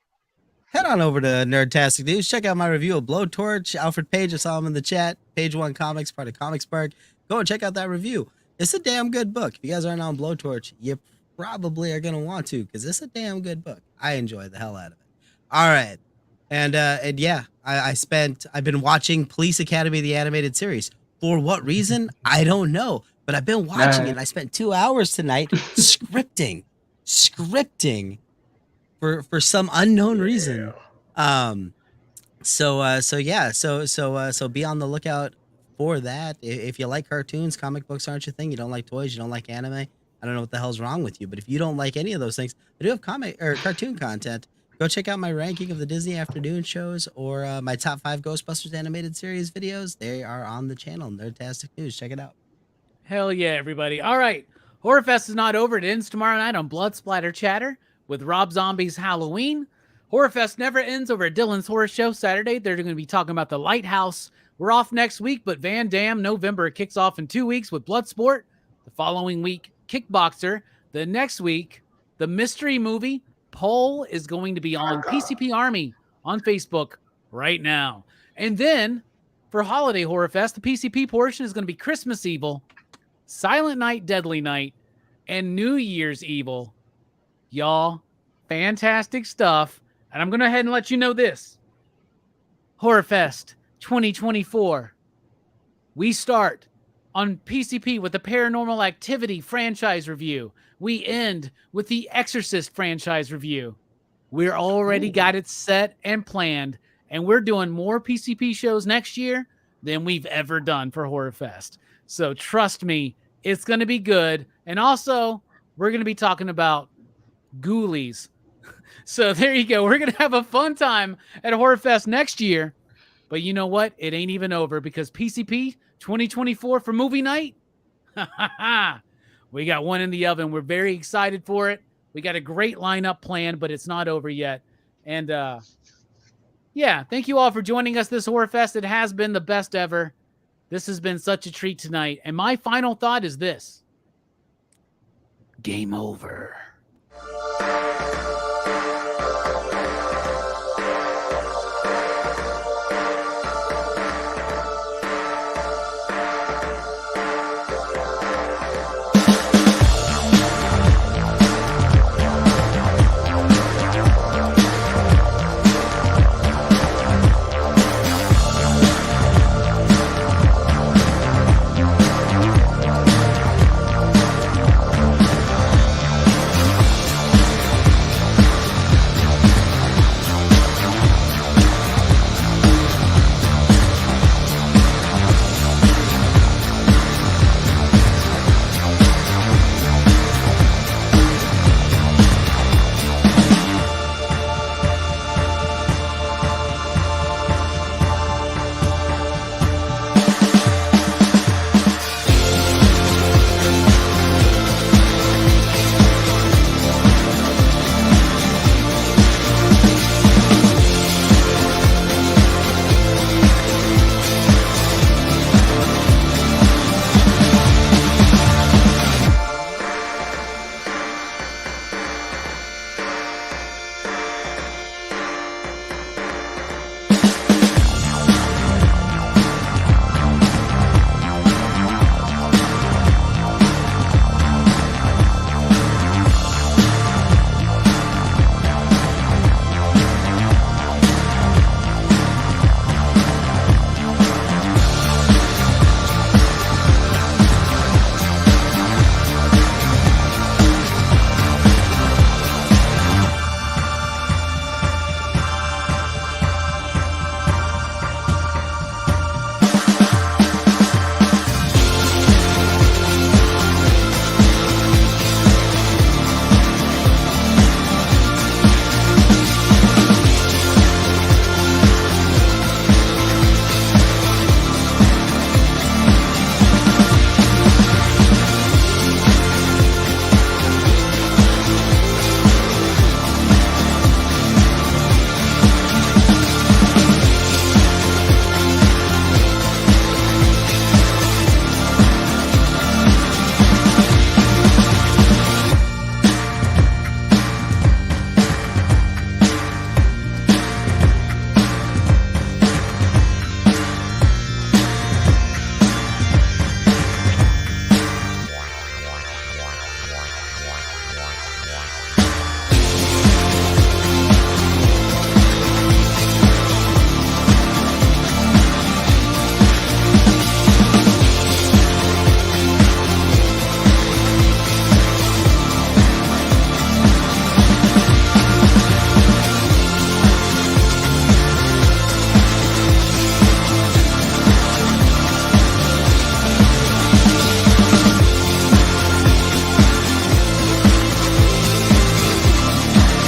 head on over to Nerdtastic News. Check out my review of Blowtorch. Alfred Page, I saw him in the chat. Page One Comics, part of Comics Park. Go and check out that review. It's a damn good book. If you guys aren't on Blowtorch, you probably are gonna want to, because it's a damn good book. I enjoy the hell out of it. All right. And yeah, I've been watching Police Academy, the animated series. For what reason? I don't know. But I've been watching it, and I spent 2 hours tonight scripting for some unknown reason. So be on the lookout for that. If you like cartoons, comic books aren't your thing, you don't like toys, you don't like anime, I don't know what the hell's wrong with you. But if you don't like any of those things, I do have comic or cartoon content. Go check out my ranking of the Disney afternoon shows or my top 5 Ghostbusters animated series videos. They are on the channel, Nerdtastic News. Check it out. Hell yeah, everybody. All right. Horrorfest is not over. It ends tomorrow night on Blood Splatter Chatter with Rob Zombie's Halloween. Horrorfest never ends over at Dylan's Horror Show Saturday. They're going to be talking about The Lighthouse. We're off next week, but Van Damme November kicks off in 2 weeks with Bloodsport. The following week, Kickboxer. The next week, the mystery movie Poll is going to be on PCP Army on Facebook right now. And then for Holiday Horrorfest, the PCP portion is going to be Christmas Evil, Silent Night, Deadly Night, and New Year's Evil. Y'all, fantastic stuff. And I'm going to go ahead and let you know this. Horrorfest 2024. We start on PCP with the Paranormal Activity franchise review. We end with the Exorcist franchise review. We're already got it set and planned, and we're doing more PCP shows next year than we've ever done for Horrorfest. So trust me, it's going to be good. And also, we're going to be talking about Ghoulies. So there you go. We're going to have a fun time at Horrorfest next year. But you know what? It ain't even over, because PCP 2024 for movie night, we got one in the oven. We're very excited for it. We got a great lineup planned, but it's not over yet. And yeah, thank you all for joining us this Horrorfest. It has been the best ever. This has been such a treat tonight. And my final thought is this: game over.